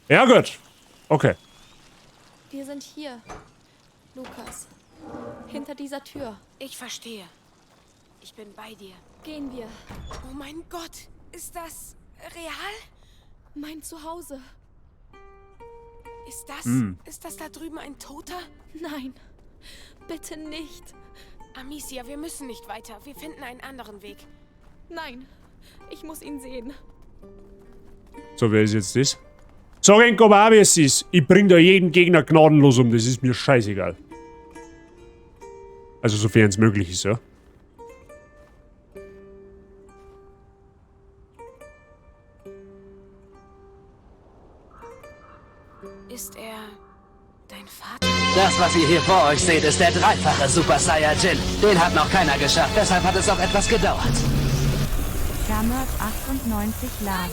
Ja, gut. Okay. Wir sind hier, Lukas. Hinter dieser Tür. Ich verstehe. Ich bin bei dir. Gehen wir. Oh mein Gott, ist das real? Mein Zuhause. Ist das da drüben ein Toter? Nein, bitte nicht. Amicia, wir müssen nicht weiter. Wir finden einen anderen Weg. Nein, ich muss ihn sehen. So, wer ist jetzt das? Sag Enko mal, wie es ist. Ich bring da jeden Gegner gnadenlos um. Das ist mir scheißegal. Also, sofern es möglich ist, ja. Ist er dein Vater? Das, was ihr hier vor euch seht, ist der dreifache Super Saiyajin. Den hat noch keiner geschafft, deshalb hat es auch etwas gedauert. Gamert 98 lag.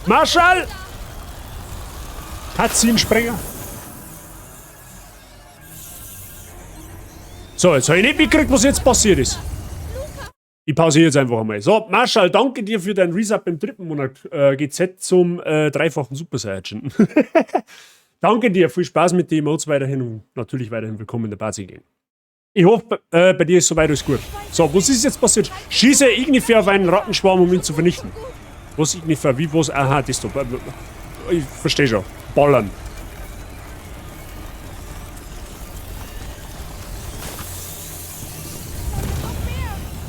Marschall! Cutscene-Sprenger. So, jetzt habe ich nicht mitgekriegt, was jetzt passiert ist. Ich pausiere jetzt einfach einmal. So, Marschall, danke dir für deinen Resub im 3. Monat GZ zum dreifachen Super Saiyajin. Danke dir, viel Spaß mit den Emotes weiterhin und natürlich weiterhin willkommen in der Basis gehen. Ich hoffe, bei dir ist soweit alles gut. So, was ist jetzt passiert? Schieße Ignifer auf einen Rattenschwarm, um ihn zu vernichten. Was Ignifer? Wie, was? Aha, das da. Ich verstehe schon. Ballern.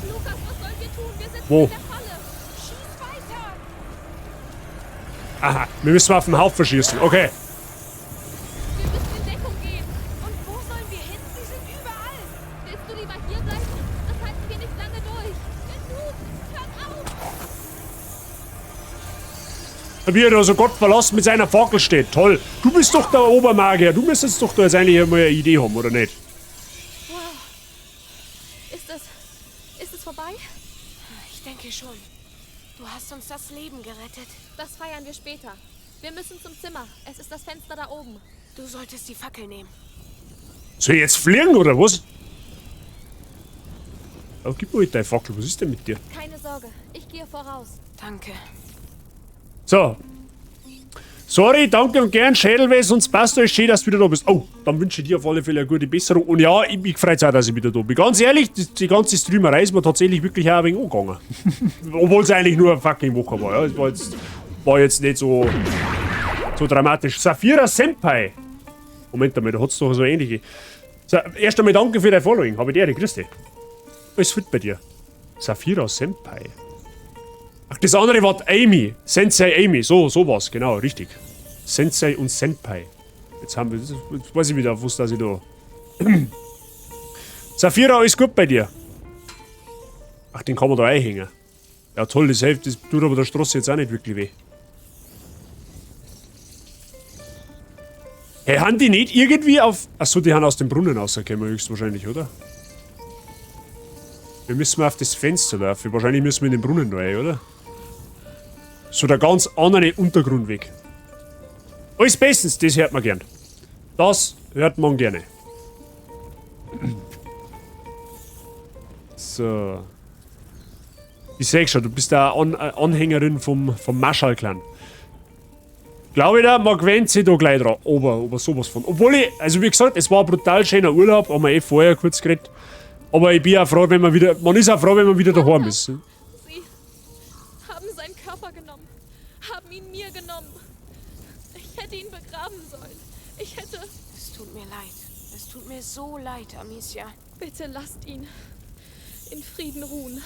Lukas, was sollen wir tun? Wir sind Wo? in der Falle. Schieß weiter. Aha, wir müssen auf den Haufen schießen. Okay. Wir müssen in Deckung gehen. Und wo sollen wir hin? Sie sind überall. Willst du lieber hier bleiben? Das halten wir nicht lange durch. Genug. Hört auf. Wie er da so Gott verlassen mit seiner Fackel steht. Toll. Du bist doch der Obermagier. Du müsstest doch da jetzt eigentlich mal eine Idee haben, oder nicht? Wow. Ist es vorbei? Ich denke schon. Du hast uns das Leben gerettet. Das feiern wir später. Wir müssen zum Zimmer. Es ist das Fenster da oben. Du solltest die Fackel nehmen. Soll ich jetzt fliegen, oder was? Aber gib mir deine Fackel. Was ist denn mit dir? Keine Sorge. Ich gehe voraus. Danke. So. Sorry, danke und gern, Schädelwesen, sonst passt euch schön, dass du wieder da bist. Oh, dann wünsche ich dir auf alle Fälle eine gute Besserung. Und ja, ich freue mich auch, dass ich wieder da bin. Ganz ehrlich, die ganze Streamerei ist mir tatsächlich wirklich auch ein wenig angegangen. Obwohl es eigentlich nur eine fucking Woche war. Ja. Es war jetzt nicht so dramatisch. Saphira Senpai. Moment einmal, da hat es doch so ähnliche. So, erst einmal danke für dein Following. Habe ich dir, grüß dich. Alles fit bei dir. Saphira Senpai. Ach, das andere war Amy. Sensei Amy. So was, genau, richtig. Sensei und Senpai. Jetzt haben wir, jetzt weiß ich wieder, was das ich da. Saphira, alles gut bei dir? Ach, den kann man da einhängen. Ja toll, das hilft, das tut aber der Straße jetzt auch nicht wirklich weh. Hey, haben die nicht irgendwie auf... Achso, die haben aus dem Brunnen rausgekommen, höchstwahrscheinlich, oder? Wir müssen mal auf das Fenster laufen. Wahrscheinlich müssen wir in den Brunnen rein, oder? So der ganz andere Untergrundweg. Alles bestens, das hört man gern. Das hört man gerne. So. Ich seh schon, du bist eine Anhängerin vom Marshall-Clan. Glaube ich, da mag Wenzi da gleich dran. Aber sowas von. Obwohl ich, also wie gesagt, es war ein brutal schöner Urlaub, haben wir eh vorher kurz geredet. Aber ich bin auch froh, wenn man wieder. Man ist auch froh, wenn man wieder daheim ist. Sie haben seinen Körper genommen. Haben ihn mir genommen. Ich hätte ihn begraben sollen. Ich hätte... Es tut mir leid. Es tut mir so leid, Amicia. Bitte lasst ihn in Frieden ruhen.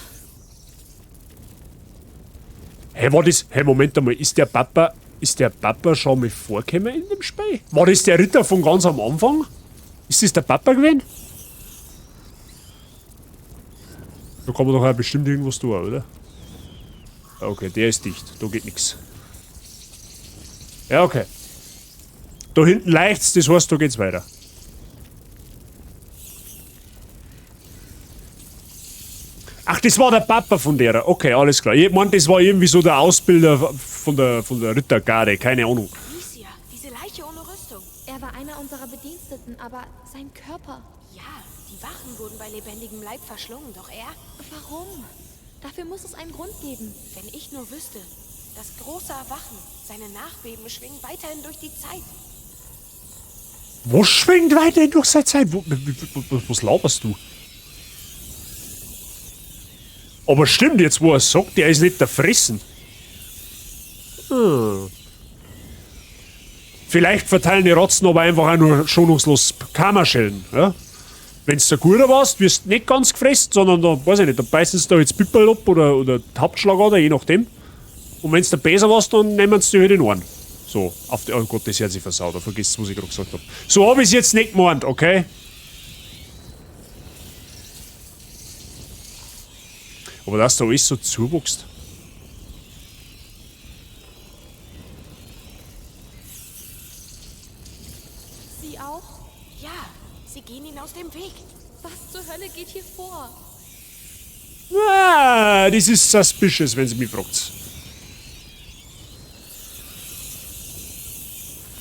Hey, war das. Hey, Moment einmal, ist der Papa schon mal vorgekommen in dem Spiel? War das der Ritter von ganz am Anfang? Ist das der Papa gewesen? Da kann man doch auch bestimmt irgendwas tun, oder? Okay, der ist dicht. Da geht nichts. Ja, okay. Da hinten leicht's, das heißt, da geht's weiter. Ach, das war der Papa von der. Okay, alles klar. Ich meine, das war irgendwie so der Ausbilder von der Rittergarde. Keine Ahnung. Amicia, diese Leiche ohne Rüstung. Er war einer unserer Bediensteten, aber sein Körper... Ja, die Wachen wurden bei lebendigem Leib verschlungen, doch er... Warum? Dafür muss es einen Grund geben. Wenn ich nur wüsste, das große Erwachen, seine Nachbeben schwingen weiterhin durch die Zeit. Was schwingt weiterhin durch seine Zeit? Was laberst du? Aber stimmt jetzt, wo er sagt, der ist nicht der Fressen. Vielleicht verteilen die Rotzen aber einfach auch nur schonungslos Kammerschellen. Ja? Wenn du der Guter warst, wirst du nicht ganz gefressen, sondern da, weiß ich nicht, da beißen sie da jetzt Pipperl ab oder Hauptschlagader, je nachdem. Und wenn du der Besser warst, dann nehmen sie dich halt in den Ohren. So, auf die, oh Gott, das hat sich versaut, da vergisst was ich gerade gesagt habe. So habe ich es jetzt nicht gemeint, okay? Aber dass da alles so zuwächst. Sie auch? Ja, sie gehen ihn aus dem Weg. Was zur Hölle geht hier vor? Ah, das ist suspicious, wenn sie mich fragt.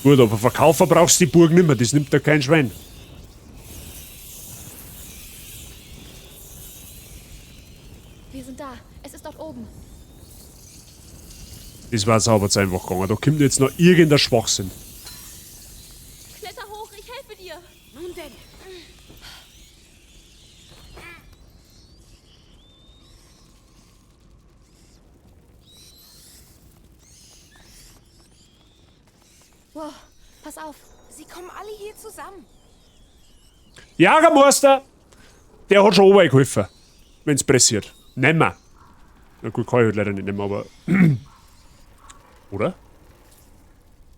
Gut, aber verkaufen brauchst du die Burg nicht mehr, das nimmt da kein Schwein. Wir sind da. Es ist dort oben. Das war sauber jetzt einfach gegangen. Da kommt jetzt noch irgendein Schwachsinn. Kletter hoch, ich helfe dir. Nun denn. Wow, pass auf. Sie kommen alle hier zusammen. Jagermeister! Der hat schon oben geholfen. Wenn's pressiert. Nehmen wir. Na gut, kann ich halt leider nicht nehmen, aber. Oder?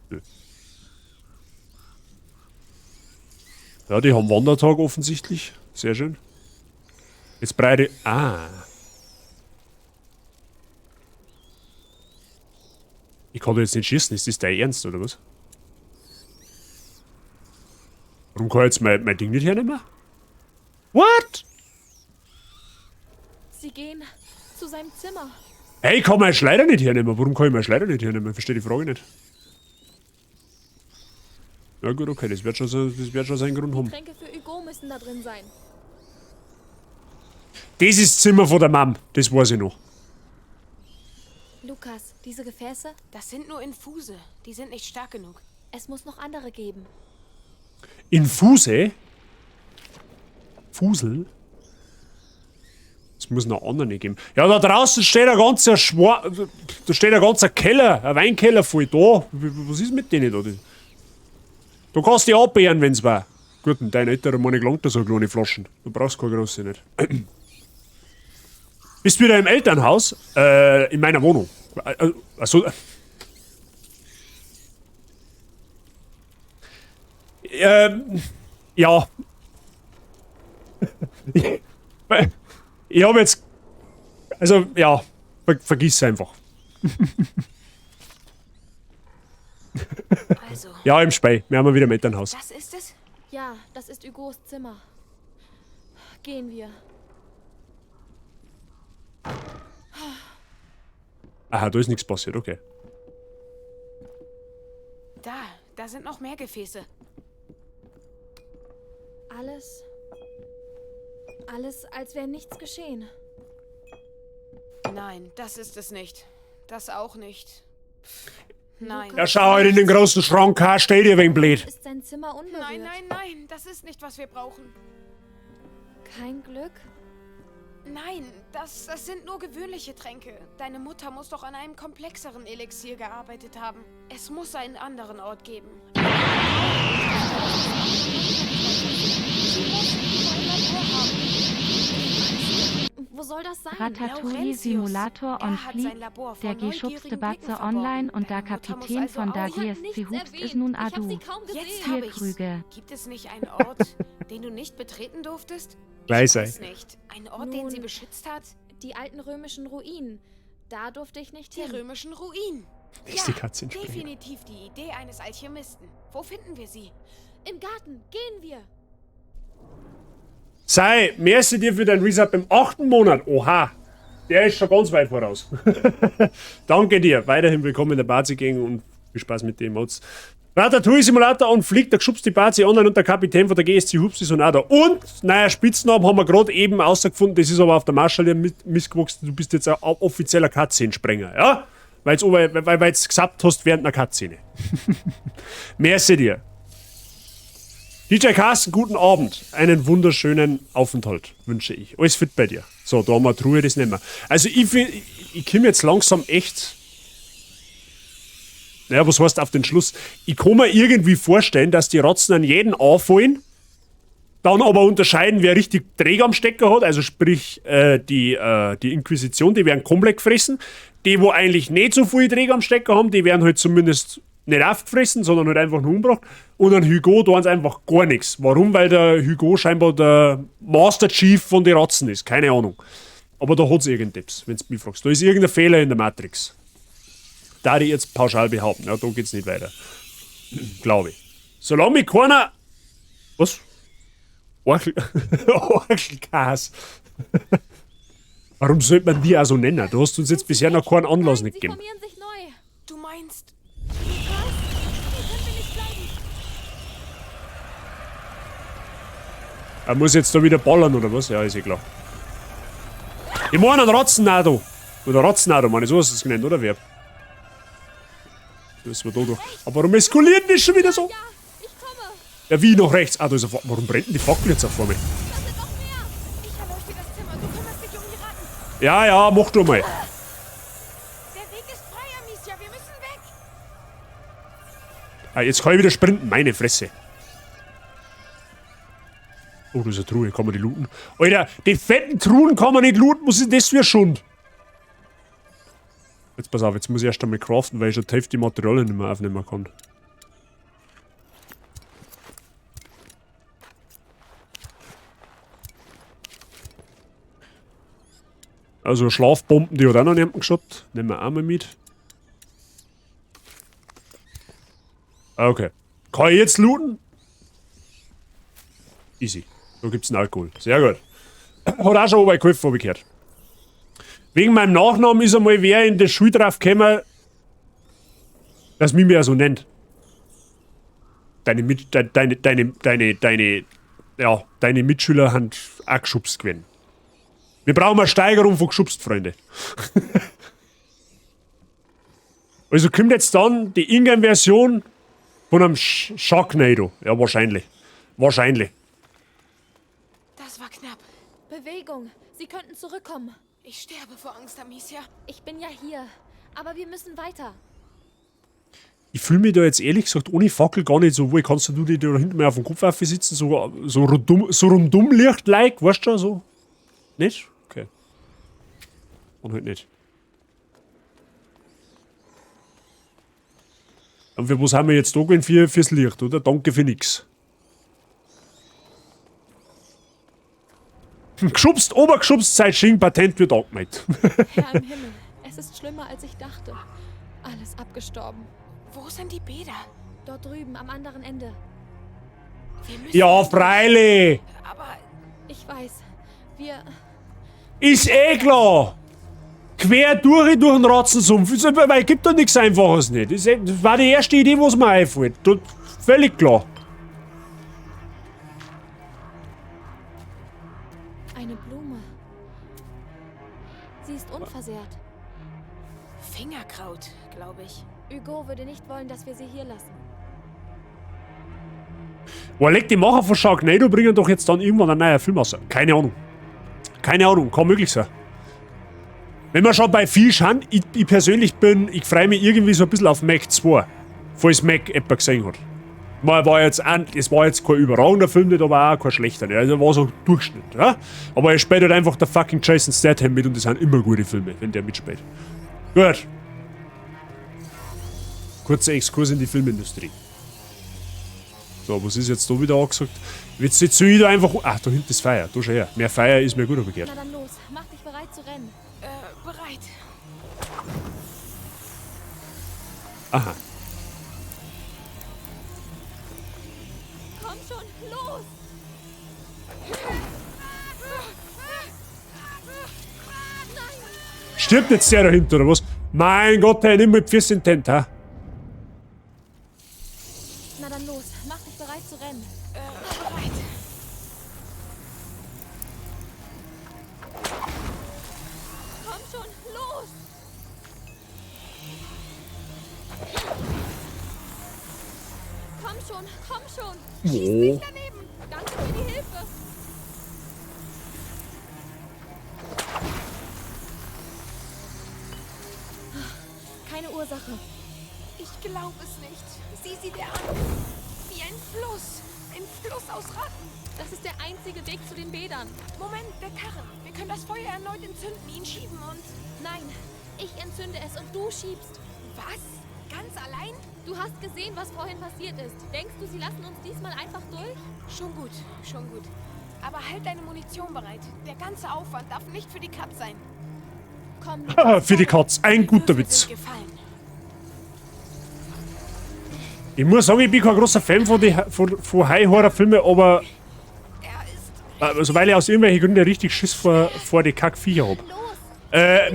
Nö. Ja, die haben Wandertag offensichtlich. Sehr schön. Jetzt breite ich. Ah. Ich kann da jetzt nicht schießen. Ist das dein Ernst, oder was? Warum kann ich jetzt mein Ding nicht hernehmen? What? Sie gehen zu seinem Zimmer. Hey, ich kann meinen Schleider nicht hernehmen. Warum kann ich meinen Schleider nicht hernehmen? Ich verstehe die Frage nicht. Na gut, okay, das wird schon seinen Grund haben. Tränke für Hugo müssen da drin sein. Das ist das Zimmer von der Mom, das weiß ich noch. Lukas, diese Gefäße? Das sind nur Infuse. Die sind nicht stark genug. Es muss noch andere geben. Infuse? Fusel? Es muss noch andere geben. Ja, da draußen steht ein ganzer da steht ein ganzer Keller, ein Weinkeller voll da. Was ist mit denen da? Du kannst die abbeeren, wenn's war. Gut, in deinen Eltern meine gelangt da so kleine Flaschen. Du brauchst keine große nicht. Bist wieder im Elternhaus? In meiner Wohnung. Achso. Ja. Ich habe jetzt... Also, ja. Vergiss einfach. Also, Ja, im Spey. Wir haben wieder im Elternhaus. das ist es? Ja, das ist Hugos Zimmer. Gehen wir. Aha, da ist nichts passiert, okay. Da sind noch mehr Gefäße. Alles, als wäre nichts geschehen. Nein, das ist es nicht. Das auch nicht. Nein. Ja, schau halt in den großen Schrank, stell dir wegen blöd. Ist sein Zimmer unberührt? Nein, nein, nein, das ist nicht, was wir brauchen. Kein Glück? Nein, das sind nur gewöhnliche Tränke. Deine Mutter muss doch an einem komplexeren Elixier gearbeitet haben. Es muss einen anderen Ort geben. Wo soll das sein? Ratatouille Simulator on Er hat sein Fleek, Labor vor der neugierigen geschubste Blicken Batze verborgen. online und der Deine Mutter muss Kapitän also von auch- da Ich hab GSC nichts Hubst erwähnt. ist nun Ich hab sie Adu. kaum gesehen. Jetzt Vier hab ich's. Krüge. Gibt es nicht einen Ort, den du nicht betreten durftest? Weiß Ich er. weiß nicht. Ein Ort, den Nun- sie beschützt hat? Die alten römischen Ruinen. Da durfte ich nicht Die hin. römischen Ruinen. Ist die Katze in Springen. definitiv die Idee eines Alchemisten. Wo finden wir sie? Im Garten. Gehen wir. Sei, merci dir für dein Resub im 8. Monat. Oha, der ist schon ganz weit voraus. Danke dir. Weiterhin willkommen in der Bazi-Gang und viel Spaß mit den Mods. Ratatouille Simulator und fliegt der geschubste Bazi online und der Kapitän von der GSC Hubs ist und auch da. Und, naja, Spitznamen haben wir gerade eben ausgefunden, das ist aber auf der Marschall missgewachsen, du bist jetzt ein offizieller Cutscene-Sprenger, ja? Weil du gesagt hast während einer Cutscene. Merci dir. DJ Carsten, guten Abend. Einen wunderschönen Aufenthalt wünsche ich. Alles fit bei dir. So, da haben wir Truhe das nicht mehr. Also ich komme jetzt langsam echt... Naja, was heißt auf den Schluss? Ich kann mir irgendwie vorstellen, dass die Rotzen an jeden anfallen, dann aber unterscheiden, wer richtig Träger am Stecker hat, also sprich die Inquisition, die werden komplett gefressen. Die, wo eigentlich nicht so viele Träger am Stecker haben, die werden halt zumindest nicht aufgefressen, sondern halt einfach nur umgebracht. Und an Hugo tun sie einfach gar nichts. Warum? Weil der Hugo scheinbar der Master Chief von den Rotzen ist. Keine Ahnung. Aber da hat es irgendetwas, wenn du mich fragst. Da ist irgendein Fehler in der Matrix. Da die jetzt pauschal behaupten. Ja, da geht's nicht weiter. Glaube ich. Solange mich keiner... Was? Orgelkas. Warum sollte man die auch so nennen? Du hast uns jetzt bisher noch keinen Anlass nicht Sie gegeben. formieren sich neu. Du meinst... Hier können wir nicht bleiben. Er muss jetzt da wieder ballern, oder was? Ja, ist eh klar. Ich meine einen Rotznado. Oder Rotznado, meine ich. So hast du es genannt, oder wer? Das war da doch. Aber warum eskaliert das schon wieder so? Ja, ich komme. Ja, wie nach rechts? Ah, da ist eine Warum brennt denn die Fackel jetzt auf vor mir? Da sind noch mehr. Ich erleuchte das Zimmer. Du kümmerst dich um die Ratten. Ja, ja, mach du mal. Der Weg ist frei, Amicia. Wir müssen weg. Ah, jetzt kann ich wieder sprinten. Meine Fresse. Oh, das ist eine Truhe. Kann man die looten? Alter, die fetten Truhen kann man nicht looten. Was ist das für ein Schund? Jetzt pass auf, jetzt muss ich erst einmal craften, weil ich schon die Hälfte der Materialien nicht mehr aufnehmen kann. Also Schlafbomben, die hat auch noch niemand geschaut. Nehmen wir auch mal mit. Okay. Kann ich jetzt looten? Easy. Da gibt's einen Alkohol. Sehr gut. Hat auch schon bei geholfen, habe ich gehört. Wegen meinem Nachnamen ist einmal wer in der Schule drauf gekommen, dass mich mehr so nennt. Deine Mitschüler haben auch geschubst gewesen. Wir brauchen eine Steigerung von geschubst, Freunde. Also kommt jetzt dann die Ingame-Version von einem Sharknado. Ja, wahrscheinlich. Wahrscheinlich. Das war knapp. Bewegung. Sie könnten zurückkommen. Ich sterbe vor Angst, Amicia. Ich bin ja hier. Aber wir müssen weiter. Ich fühle mich da jetzt ehrlich gesagt ohne Fackel gar nicht so wohl. Kannst du dich da hinten mal auf dem Kopf sitzen, so rundum Licht-like, weißt du, so? Nicht? Okay. Und halt nicht. Und für was haben wir jetzt da gewesen? Fürs Licht, oder? Danke für nix. Geschubst, obergeschubst, Zeit Xing, Patent wird angemeldet. Herr im Himmel, es ist schlimmer, als ich dachte. Alles abgestorben. Wo sind die Bäder? Dort drüben, am anderen Ende. Wir müssen Ja, freilich! Aber Ich weiß. Wir... Ist eh klar! Quer durch den Ratzensumpf. Weil gibt doch nichts Einfaches nicht. Das war die erste Idee, was mir einfällt. Völlig klar. Eine Blume. Sie ist unversehrt. Fingerkraut, glaube ich. Hugo würde nicht wollen, dass wir sie hier lassen. Boah, leg die Macher von Sharknado bringen doch jetzt dann irgendwann einen neuen Film raus. Keine Ahnung. Keine Ahnung, kann möglich sein. Wenn wir schon bei viel schauen, ich persönlich ich freue mich irgendwie so ein bisschen auf Mac 2. Falls Mac jemand gesehen hat. Es war jetzt kein überragender Film, nicht, aber auch kein schlechter. Ne? Also war so Durchschnitt. Ja? Aber er spielt halt einfach der fucking Jason Statham mit und das sind immer gute Filme, wenn der mitspielt. Gut. Kurzer Exkurs in die Filmindustrie. So, was ist jetzt da wieder angesagt? Jetzt soll ich da einfach... Ach, da hinten ist Feuer. Da schau her. Mehr Feuer ist mir gut begehrt. Na dann los, mach dich bereit zu rennen. Bereit. Aha. Komm schon, los! Stirbt jetzt der dahinter, oder was? Mein Gott, der nimmt mit Füßen intent, ha? Na dann los, mach dich bereit zu rennen. Bereit. Komm schon, los! Komm schon! Oh. Daneben! Danke für die Hilfe! Keine Ursache. Ich glaube es nicht. Sieh sie dir an. Wie ein Fluss. Ein Fluss aus Ratten. Das ist der einzige Weg zu den Bädern. Moment, der Karren. Wir können das Feuer erneut entzünden, ihn schieben und... Nein, ich entzünde es und du schiebst. Was? Ganz allein? Du hast gesehen, was vorhin passiert ist. Denkst du, sie lassen uns diesmal einfach durch? Schon gut, schon gut. Aber halt deine Munition bereit. Der ganze Aufwand darf nicht für die Katz sein. Komm, Für die Katz. Ein guter Witz. Ich muss sagen, ich bin kein großer Fan von High-Horror-Filmen, aber... Also, weil ich aus irgendwelchen Gründen richtig Schiss vor die Kackviecher hab.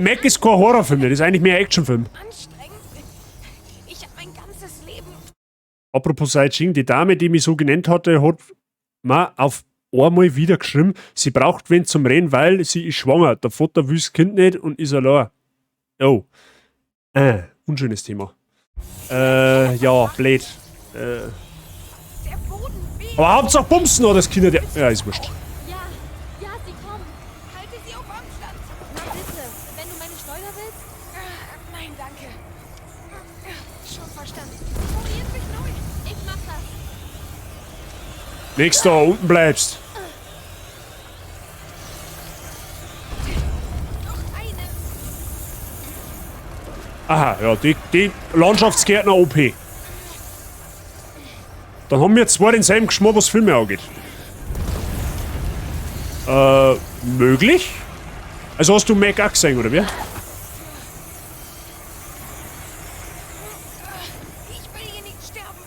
Mac ist kein Horrorfilm, das ist eigentlich mehr ein Actionfilm. Anstrengend. Ich hab mein ganzes Leben... Apropos Saijing, die Dame, die mich so genannt hatte, hat mir auf einmal wieder geschrieben, sie braucht wen zum Rennen, weil sie ist schwanger. Der Vater will das Kind nicht und ist allein. Oh. Unschönes Thema. Ja, blöd. Der Boden weht. Aber Hauptsache bumsen oder das Kinder... Ja, ist wurscht. Ja, sie kommen. Halte sie auf Abstand. Na bitte, wenn du meine Schleuder willst. Nein, danke. Schon verstanden. Orientiert sich neu. Ich mach das. Nix da, unten bleibst. Noch eine. Aha, ja, die Landschaftsgärtner OP. Dann haben wir zwar denselben Geschmack, was Filme angeht. Möglich? Also hast du Mac auch gesehen, oder wie? Ich will hier nicht sterben.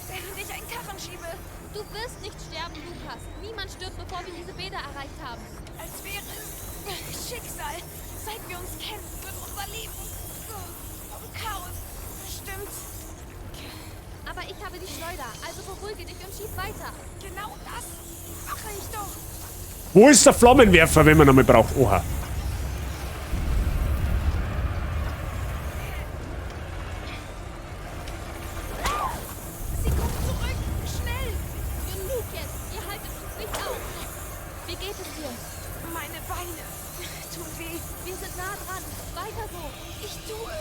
Während ich einen Karren schiebe. Du wirst nicht sterben, Lukas. Niemand stirbt, bevor wir diese Bäder erreicht haben. Als wäre es Schicksal. Seit wir uns kennen, wird unser Leben vom Chaos bestimmt. Aber ich habe die Schleuder, also beruhige dich und schieß weiter. Genau das mache ich doch. Wo ist der Flammenwerfer, wenn man ihn mal braucht? Oha. Sie kommt zurück. Schnell. Genug jetzt. Ihr haltet uns nicht auf. Wie geht es dir? Meine Beine tun weh. Wir sind nah dran. Weiter so. Ich tue.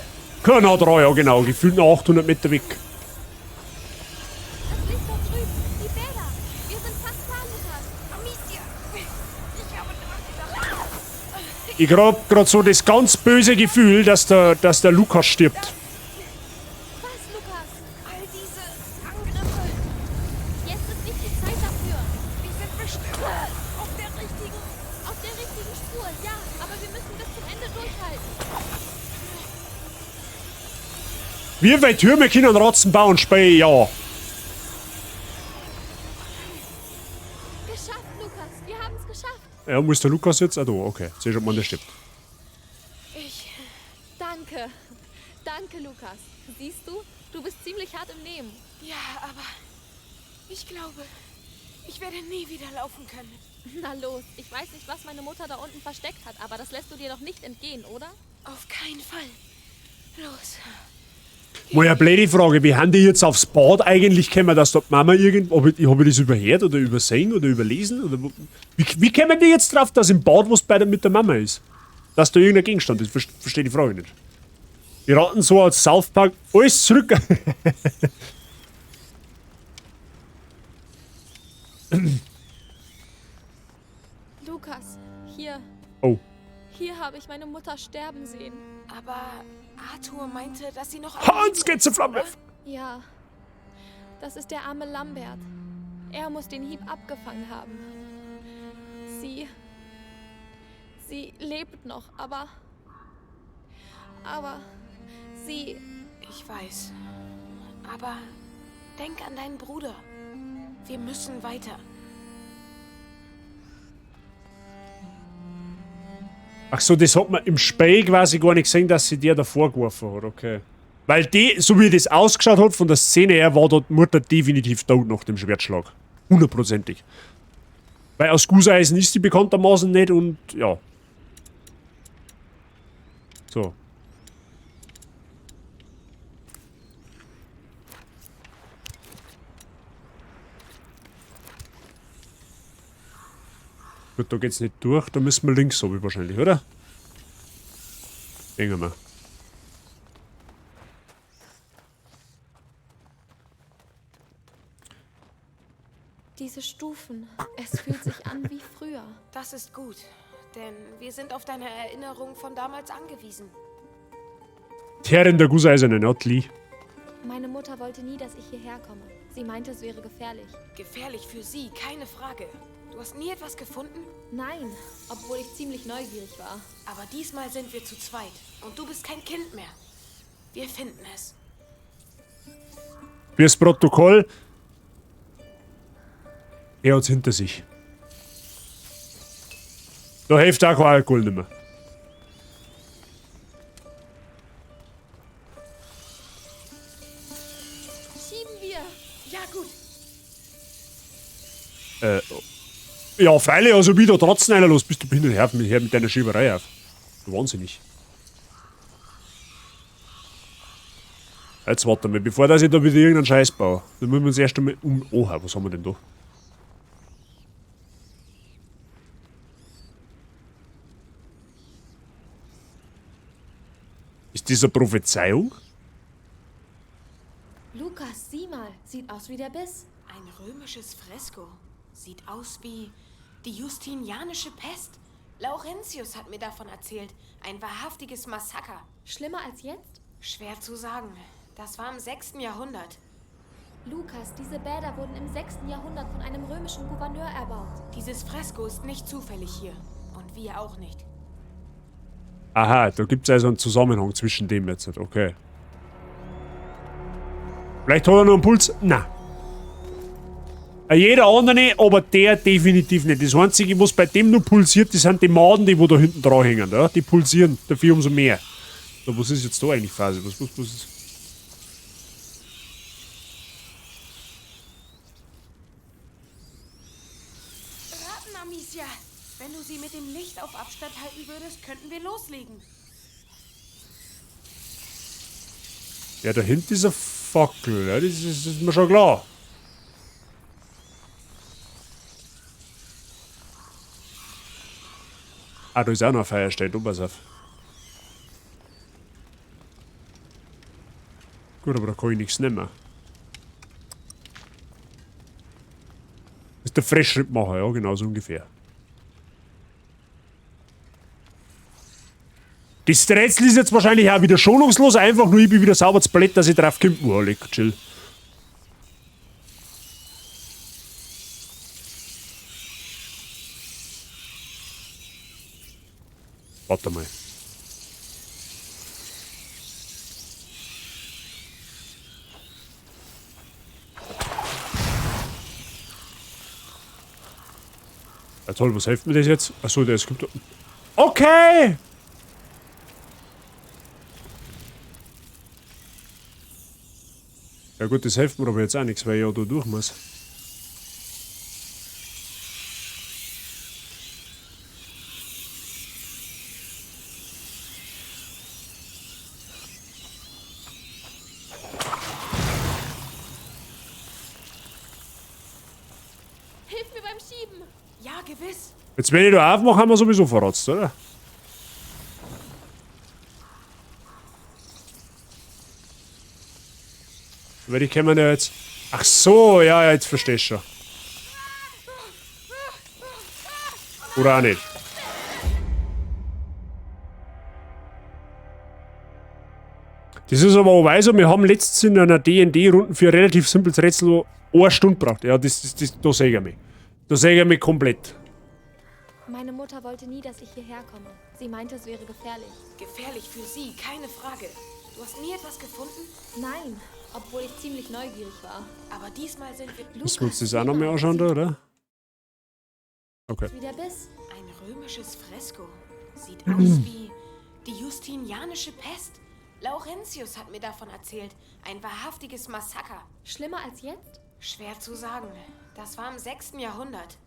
Na, 3, ja genau. Gefühlt noch 800 Meter weg. Das Licht dort drüben. Die Bäder. Wir sind fast da, Lukas. Amicia, ich habe dran gedacht. Ich hab grad so das ganz böse Gefühl, dass der Lukas stirbt. Was, Lukas? All diese Angriffe, Jetzt ist nicht die Zeit dafür. wir sind bestimmt auf der richtigen... Auf der richtigen Spur, ja. Aber wir müssen bis zum Ende durchhalten. Wie weit Türme können Ratzen bauen, Spey, ja. Geschafft, Lukas. Wir haben es geschafft. Ja, muss der Lukas jetzt? Ah, da, okay. Sieh schon mal, der stirbt. Danke. Danke, Lukas. Siehst du? Du bist ziemlich hart im Nehmen. Ja, aber ich glaube, ich werde nie wieder laufen können. Na los. Ich weiß nicht, was meine Mutter da unten versteckt hat, aber das lässt du dir doch nicht entgehen, oder? Auf keinen Fall. Los. Mal eine blöde Frage, wie haben die jetzt aufs Bad eigentlich gekommen, dass dort Mama hab ich das überhört oder übersehen oder überlesen? Oder wie kommen die jetzt drauf, dass im Bad was mit der Mama ist? Dass da irgendein Gegenstand ist? Verstehe die Frage nicht. Wir raten so als South Park alles zurück. Lukas, hier. Oh. Hier habe ich meine Mutter sterben sehen. Aber Arthur meinte, dass sie noch... Hans, geht's zur Flamme! Ja. Das ist der arme Lambert. Er muss den Hieb abgefangen haben. Sie lebt noch, aber sie... Ich weiß. Aber denk an deinen Bruder. Wir müssen weiter. Ach so, das hat man im Spiel quasi gar nicht gesehen, dass sie dir davor geworfen hat, okay. Weil die, so wie das ausgeschaut hat, von der Szene her, war dort Mutter definitiv tot nach dem Schwertschlag. 100%. Weil aus Gusseisen ist die bekanntermaßen nicht und ja. So. Gut, da geht's nicht durch, da müssen wir links so wahrscheinlich, oder? Gehen wir. Diese Stufen, es fühlt sich an wie früher. Das ist gut, denn wir sind auf deine Erinnerung von damals angewiesen. Die Herrin der Gusseisernen, ja, Lee. Meine Mutter wollte nie, dass ich hierher komme. Sie meinte, es wäre gefährlich. Gefährlich für sie, keine Frage. Du hast nie etwas gefunden? Nein, obwohl ich ziemlich neugierig war. Aber diesmal sind wir zu zweit und du bist kein Kind mehr. Wir finden es. Fürs Protokoll. Er hat's hinter sich. Da hilft auch kein Alkohol nicht mehr. Schieben wir! Ja, gut. Ja, freilich, also wieder trotzdem einer los. Bist du behindert? Hör mit deiner Schieberei auf. Du wahnsinnig. Jetzt warte mal, bevor dass ich da wieder irgendeinen Scheiß baue. Dann müssen wir uns erst einmal Oha, was haben wir denn da? Ist das eine Prophezeiung? Lukas, sieh mal. Sieht aus wie der Biss. Ein römisches Fresko. Sieht aus wie die Justinianische Pest. Laurentius hat mir davon erzählt. Ein wahrhaftiges Massaker. Schlimmer als jetzt? Schwer zu sagen. Das war im 6. Jahrhundert. Lukas, diese Bäder wurden im 6. Jahrhundert von einem römischen Gouverneur erbaut. Dieses Fresko ist nicht zufällig hier. Und wir auch nicht. Aha, da gibt es also einen Zusammenhang zwischen dem jetzt. Okay. Vielleicht hat er noch einen Puls? Nein. Jeder andere, aber der definitiv nicht. Das Einzige, was bei dem nur pulsiert, das sind die Maden, die wo da hinten dran hängen. Ja? Die pulsieren dafür umso mehr. So, was ist jetzt da eigentlich Phase? Was ist? Raten, Amicia! Wenn du sie mit dem Licht auf Abstand halten würdest, könnten wir loslegen. Ja, da hinten ist eine Fackel. Ja? Das ist mir schon klar. Ah, da ist auch noch ein Feuerstein, du pass auf. Gut, aber da kann ich nichts nehmen. Das ist der Fressschrittmacher, ja, genau so ungefähr. Das Rätsel ist jetzt wahrscheinlich auch wieder schonungslos, einfach nur ich bin wieder sauber zu Palett, dass ich drauf komme. Oh, leck, chill. Warte mal. Ja, toll, was hilft mir das jetzt? Achso, der ist... Okay! Ja gut, das hilft mir aber jetzt auch nichts, weil ich ja da durch muss. Hilf mir beim Schieben. Ja, gewiss. Jetzt, wenn ich da aufmache, haben wir sowieso verrotzt, oder? Weil die können ja jetzt... Ach so, ja, ja, jetzt verstehst du schon. Oder auch nicht. Das ist aber auch weiser, wir haben letztens in einer D&D-Runde für ein relativ simples Rätsel 1 Stunde gebraucht. Ja, da sehe ich mich. Da sehe ich mich komplett. Meine Mutter wollte nie, dass ich hierher komme. Sie meinte, es wäre gefährlich. Gefährlich für sie, keine Frage. Du hast nie etwas gefunden? Nein, obwohl ich ziemlich neugierig war. Aber diesmal sind wir... Müssen wir uns das auch noch mal anschauen, da, oder? Okay. Wie der Biss. Ein römisches Fresko. Sieht aus wie die Justinianische Pest. Laurentius hat mir davon erzählt. Ein wahrhaftiges Massaker. Schlimmer als jetzt? Schwer zu sagen. Das war im 6. Jahrhundert.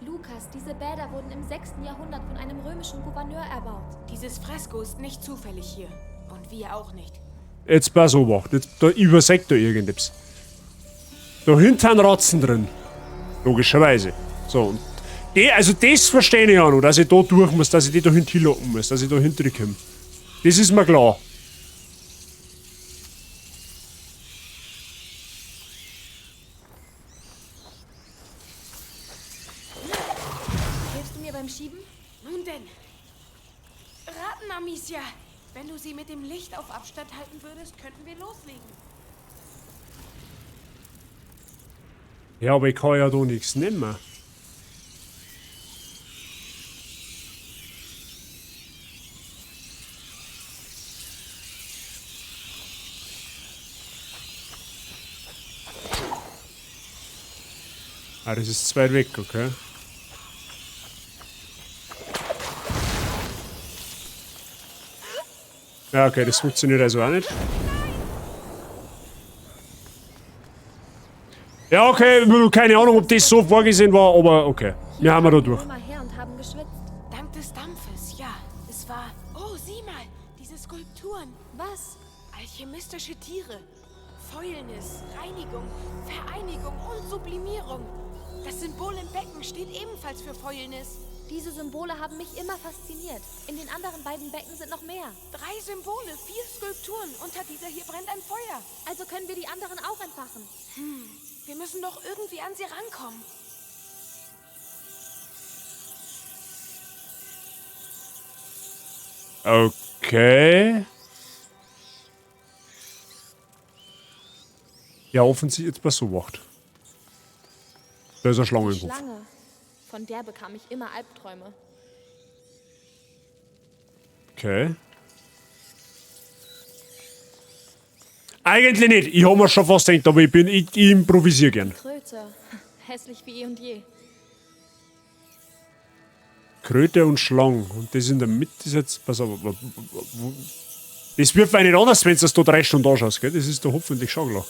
Lukas, diese Bäder wurden im 6. Jahrhundert von einem römischen Gouverneur erbaut. Dieses Fresko ist nicht zufällig hier. Und wir auch nicht. Jetzt pass auf, jetzt, da überseckt da irgendetwas. Da hinten ein Ratzen drin. Logischerweise. So, und also das verstehe ich auch noch, dass ich da durch muss, dass ich die da hinten locken muss, dass ich da hinten komme. Das ist mir klar. Hilfst du mir beim Schieben? Nun denn. Raten, Amicia. Wenn du sie mit dem Licht auf Abstand halten würdest, könnten wir loslegen. Ja, aber ich kann ja da nichts nehmen. Ah, das ist zu weit weg, okay. Ja, okay, das funktioniert also auch nicht. Ja, okay, keine Ahnung, ob das so vorgesehen war, aber okay. Wir haben da durch. Her und haben geschwitzt. Dank des Dampfes, ja. Es war... Oh, sieh mal, diese Skulpturen. Was? Alchemistische Tiere. Fäulnis, Reinigung, Vereinigung und Sublimierung. Das Symbol im Becken steht ebenfalls für Fäulnis. Diese Symbole haben mich immer fasziniert. In den anderen beiden Becken sind noch mehr. 3 Symbole, 4 Skulpturen. Unter dieser hier brennt ein Feuer. Also können wir die anderen auch entfachen. Wir müssen doch irgendwie an sie rankommen. Okay. Ja, offensichtlich jetzt was so macht. Da ist eine Schlange im Kopf. Schlange. Von der bekam ich immer Albträume. Okay. Eigentlich nicht. Ich habe mir schon fast gedacht, aber ich improvisiere gern. Kröte. Hässlich wie eh und je. Kröte und Schlangen. Und das in der Mitte ist jetzt... Pass auf. Das wird nicht anders, wenn du das da 3 Stunden anschaust, gell? Das ist doch hoffentlich schon klar.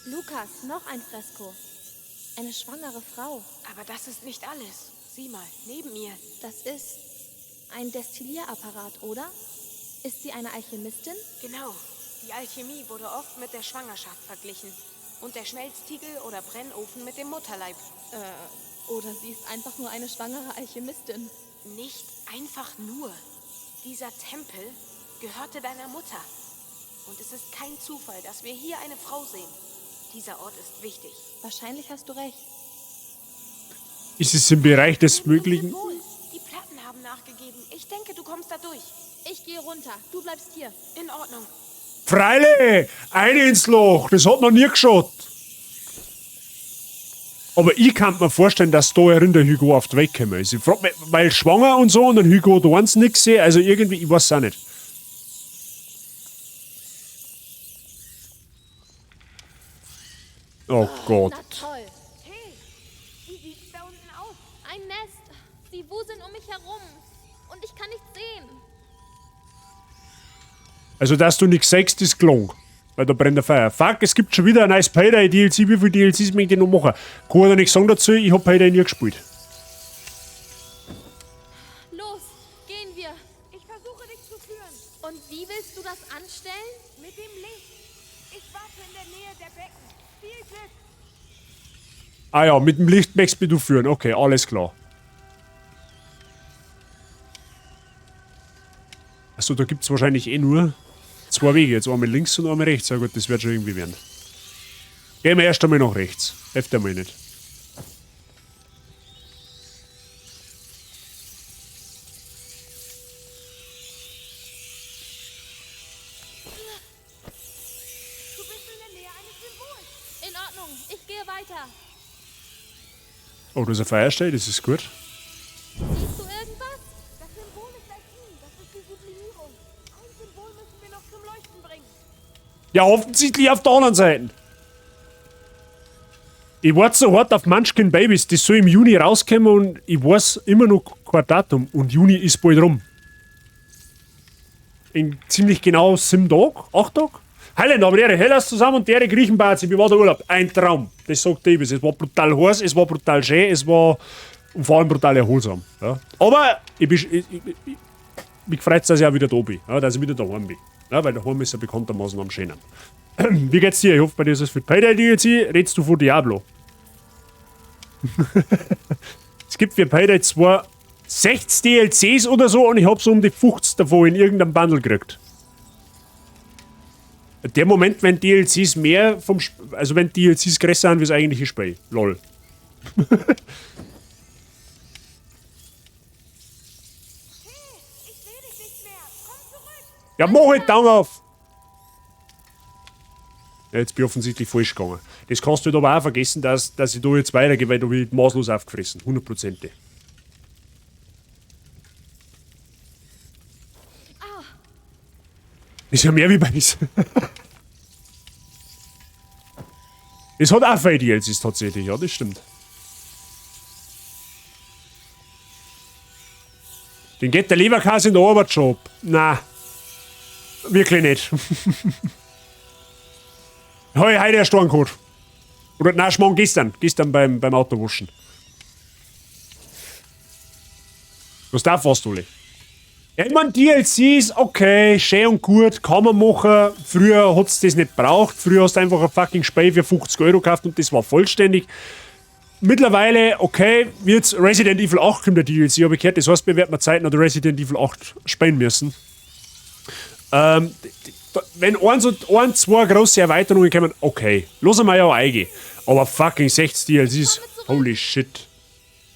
Lukas, noch ein Fresko. Eine schwangere Frau. Aber das ist nicht alles. Sieh mal, neben mir. Das ist ein Destillierapparat, oder? Ist sie eine Alchemistin? Genau. Die Alchemie wurde oft mit der Schwangerschaft verglichen. Und der Schmelztiegel oder Brennofen mit dem Mutterleib. Oder sie ist einfach nur eine schwangere Alchemistin. Nicht Einfach nur. Dieser Tempel gehörte deiner Mutter. Und es ist kein Zufall, dass wir hier eine Frau sehen. Dieser Ort ist wichtig. Wahrscheinlich hast du recht. Ist es im Bereich des Möglichen? Die Platten haben nachgegeben. Ich denke, du kommst da durch. Ich gehe runter. Du bleibst hier. In Ordnung. Freile! Eine ins Loch! Das hat noch nie geschaut. Aber ich kann mir vorstellen, dass da herin der Hugo auf die Weg gekommen ist. Ich frage mich, weil schwanger und so und dann Hugo da eins nicht gesehen. Also irgendwie, ich weiß es auch nicht. Oh Gott. Na toll. Hey, wie sieht's da unten aus? Ein Nest. Sie wuseln um mich herum. Und ich kann nichts sehen. Also, dass du nichts sagst, ist gelungen. Weil da brennt der Feuer. Fuck, es gibt schon wieder ein neues Payday DLC. Wie viele DLCs möchte ich noch machen? Kann ich da nichts sagen dazu? Ich hab Payday nie gespielt. Los, gehen wir. Ich versuche dich zu führen. Und wie willst du das anstellen? Mit dem Licht. Ich warte in der Nähe der Becken. Viel Glück. Ah ja, mit dem Licht möchtest du führen. Okay, alles klar. Achso, da gibt es wahrscheinlich eh nur zwei Wege. Jetzt einmal links und einmal rechts. Ja gut, das wird schon irgendwie werden. Gehen wir erst einmal nach rechts. Öfter mal nicht. Du bist in der Nähe eines Symbols. In Ordnung, ich gehe weiter. Oh, da ist ein Feuerstein, das ist gut. Siehst du irgendwas? Das Symbol ist ein I. Das ist die Sublimierung. Ein Symbol müssen wir noch zum Leuchten bringen. Ja, offensichtlich auf der anderen Seite. Ich warte so hart auf Munchkin Babies. Das soll im Juni rauskommen und ich weiß immer noch kein Datum. Und Juni ist bald rum. In ziemlich genau 7 Tagen, 8 Tage. Heiland, aber der Hellas zusammen und der Griechenbazi. Wie war der Urlaub? Ein Traum. Das sagt Davis. Es war brutal heiß, es war brutal schön, es war vor allem brutal erholsam. Ja. Aber mich freut es, dass ich auch wieder da bin. Ja, dass ich wieder daheim bin. Ja, weil daheim ist ja bekanntermaßen am schönen. Wie geht's dir? Ich hoffe, bei dir ist es für Payday DLC. Redst du von Diablo? Es gibt für Payday zwar 60 DLCs oder so und ich hab so um die 50 davon in irgendeinem Bundle gekriegt. Der Moment, wenn DLCs mehr vom also wenn DLCs größer sind wie das eigentliche Spiel. Lol. Ich sehe dich nicht mehr. Komm zurück. Ja, mach halt Daumen auf! Ja, jetzt bin ich offensichtlich falsch gegangen. Das kannst du halt aber auch vergessen, dass ich da jetzt weitergehe, weil du wird maßlos aufgefressen. 100%. Ist ja mehr wie bei uns. Es hat auch viele DLCs tatsächlich, ja, das stimmt. Den geht der Leberkäse in den Arbeitsjob. Nein. Wirklich nicht. Habe ich heute erst gehabt. Oder nein, Schmarrn gestern. Gestern beim Autowaschen. Was darf was, Uli? Ja, ich meine, DLCs, okay, schön und gut, kann man machen. Früher hat es das nicht gebraucht. Früher hast du einfach ein fucking Spiel für 50 € gekauft und das war vollständig. Mittlerweile, okay, wird Resident Evil 8 kommt der DLC, habe ich gehört. Das heißt, wir werden Zeit nach Resident Evil 8 spielen müssen. Wenn ein, zwei große Erweiterungen kommen, okay, lassen wir ja eingehen. Aber fucking 60 DLCs, holy shit.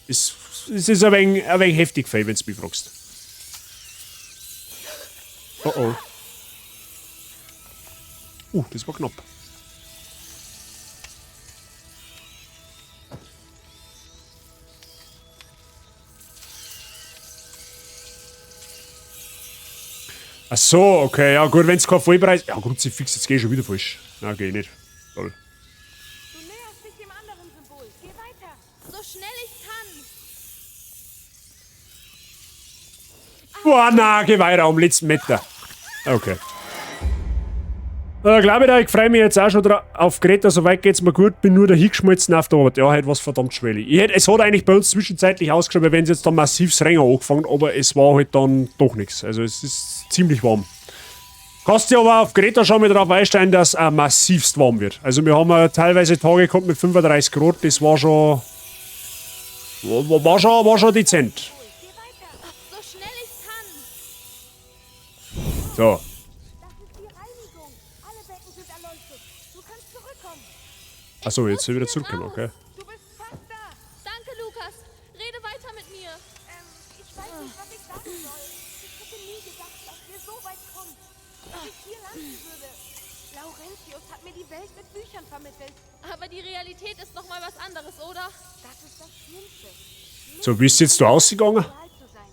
Es ist ein wenig heftig, wenn du mich fragst. Oh oh. Das war knapp. Ach so, okay, ja gut, wenn es kein Vollpreis... Ja, Kruzifix, jetzt geh ich schon wieder falsch. Nein, geh ich nicht. Toll. Du näherst dich dem anderen Symbol. Geh weiter. So schnell ich kann. Boah, na, geh weiter, am letzten Meter. Okay. Glaube ich freue mich jetzt auch schon auf Greta, soweit geht's mir gut, bin nur da hingeschmolzen auf der Arbeit. Ja, halt was verdammt schwierig. Es hat eigentlich bei uns zwischenzeitlich ausgeschaut, weil wenn es jetzt dann massiv Renger angefangen, aber es war halt dann doch nichts. Also es ist ziemlich warm. Kannst dir aber auf Greta schon mal darauf einstellen, dass es massivst warm wird. Also wir haben teilweise Tage gehabt mit 35 Grad, das war schon... War schon dezent. So schnell So. Das ist die Reinigung. Alle Becken sind erleuchtet. Du kannst zurückkommen. Achso, jetzt sind wir wieder zurückgekommen, okay. Du bist fast da. Danke, Lukas. Rede weiter mit mir. Ich weiß nicht, was ich sagen soll. Ich hätte nie gedacht, dass wir so weit kommen. Dass ich hier landen würde. Laurentius hat mir die Welt mit Büchern vermittelt. Aber die Realität ist noch mal was anderes, oder? Das ist das Schlimmste. So, wie ist jetzt da ausgegangen? Real zu sein.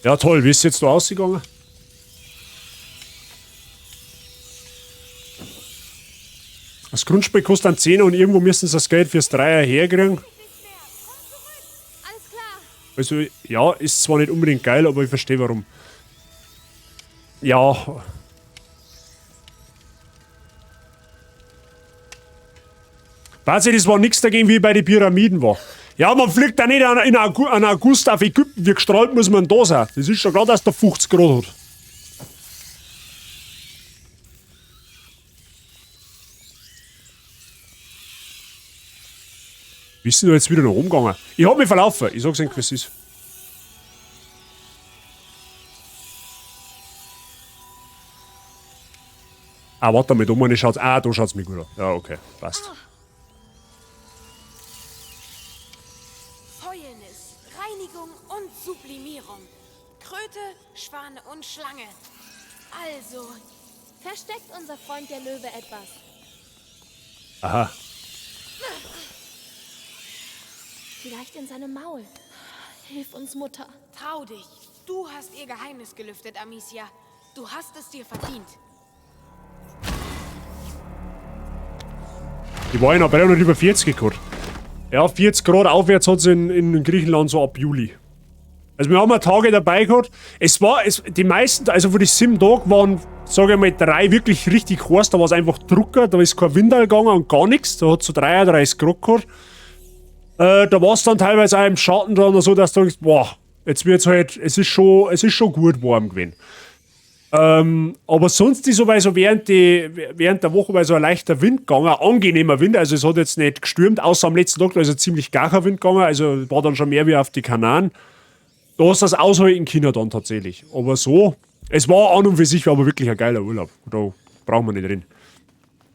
Ja, toll, wie ist jetzt da ausgegangen? Das Grundspiel kostet einen 10er und irgendwo müssen sie das Geld fürs Dreier herkriegen. Alles klar. Also, ja, ist zwar nicht unbedingt geil, aber ich verstehe warum. Ja. Quasi, das war nichts dagegen, wie bei den Pyramiden war. Ja, man fliegt da nicht an August auf Ägypten, wie gestrahlt muss man da sein. Das ist schon gerade, dass der 50 Grad hat. Wie ist denn da jetzt wieder nach oben gegangen? Ich hab mich verlaufen, ich sag's euch, was ist. Ah, warte mal, da meine schaut's. Ah, da schaut's mir gut an. Ja, okay, passt. Fäulnis, Reinigung und Sublimierung. Kröte, Schwane und Schlange. Also, Versteckt unser Freund der Löwe etwas? Aha. Vielleicht in seinem Maul. Hilf uns, Mutter. trau dich. Du hast ihr Geheimnis gelüftet, Amicia. Du hast es dir verdient. Die waren aber auch noch über 40 gehabt. Ja, 40 Grad aufwärts hat es in Griechenland so ab Juli. Also wir haben ja Tage dabei gehabt. Die meisten, also von den 7 Tagen waren, sage ich mal, 3 wirklich richtig heiß. Da war es einfach Drucker, da ist kein Wind gegangen und gar nichts. Da hat es so 33 Grad gehabt. Da war es dann teilweise auch im Schatten dran, so dass du denkst, boah, jetzt wird's halt, es ist schon gut warm gewesen. Aber sonst ist so, weil so während der Woche weil so ein leichter Wind gegangen, ein angenehmer Wind, also es hat jetzt nicht gestürmt, außer am letzten Tag, da ist ja ziemlich gar kein Wind gegangen, also war dann schon mehr wie auf die Kanaren. Da hast du das aushalten können dann tatsächlich. Aber so, es war an und für sich aber wirklich ein geiler Urlaub. Da brauchen wir nicht reden.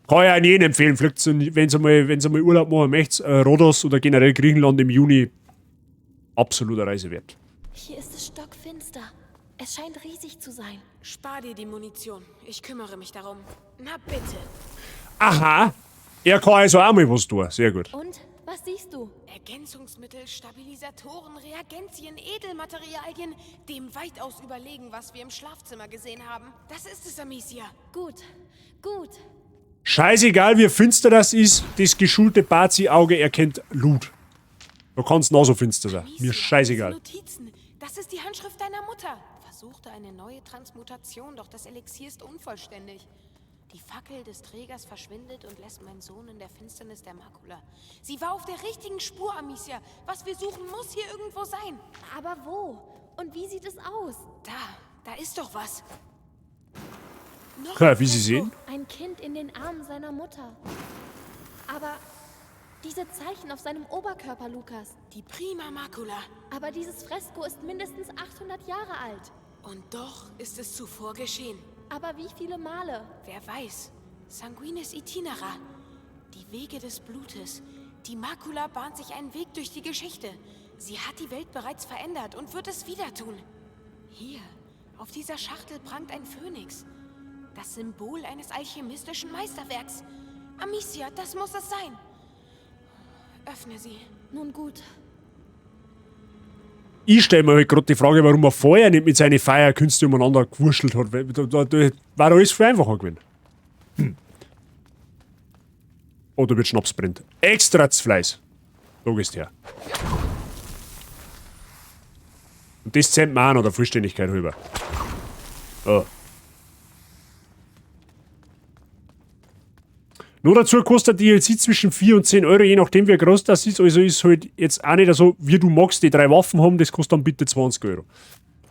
Kann ich auch jedem empfehlen, vielleicht, wenn ihr mal Urlaub machen möchtet, Rhodos oder generell Griechenland im Juni, absoluter Reise wert. Hier ist es stockfinster. Es scheint riesig zu sein. Spar dir die Munition. Ich kümmere mich darum. Na bitte. Aha, er kann also auch mal was tun, sehr gut. Und? Was siehst du? Ergänzungsmittel, Stabilisatoren, Reagenzien, Edelmaterialien, dem weitaus überlegen, was wir im Schlafzimmer gesehen haben. Das ist es, Amicia. Gut, gut. Scheißegal, wie finster das ist, das geschulte Bazi-Auge erkennt Loot. Da kann's noch so finster sein. Mir scheißegal. Notizen. Das ist die Handschrift deiner Mutter. Versuchte eine neue Transmutation, doch das Elixier ist unvollständig. Die Fackel des Trägers verschwindet und lässt meinen Sohn in der Finsternis der Makula. Sie war auf der richtigen Spur, Amicia. Was wir suchen, muss hier irgendwo sein. Aber wo? Und wie sieht es aus? Da ist doch was. Ja, wie Sie sehen. Ein Kind in den Armen seiner Mutter. Aber diese Zeichen auf seinem Oberkörper, Lukas. Die Prima Makula. Aber dieses Fresko ist mindestens 800 Jahre alt. Und doch ist es zuvor geschehen. Aber wie viele Male? Wer weiß. Sanguinis Itinera. Die Wege des Blutes. Die Makula bahnt sich einen Weg durch die Geschichte. Sie hat die Welt bereits verändert und wird es wieder tun. Hier, auf dieser Schachtel prangt ein Phönix. Das Symbol eines alchemistischen Meisterwerks. Amicia, das muss es sein. Öffne sie. Nun gut. Ich stelle mir halt gerade die Frage, warum er vorher nicht mit seinen Feierkünsten umeinander gewurschtelt hat. Da war alles viel einfacher gewesen. Oh, da wird Schnaps brennt. Extra Fleiß. Da gehst her. Und das zählt mir auch noch der Vollständigkeit halber. Oh. Nur dazu kostet die DLC zwischen 4 und 10 Euro, je nachdem wie groß das ist. Also ist halt jetzt auch nicht so, wie du magst, die 3 Waffen haben, das kostet dann bitte 20 Euro.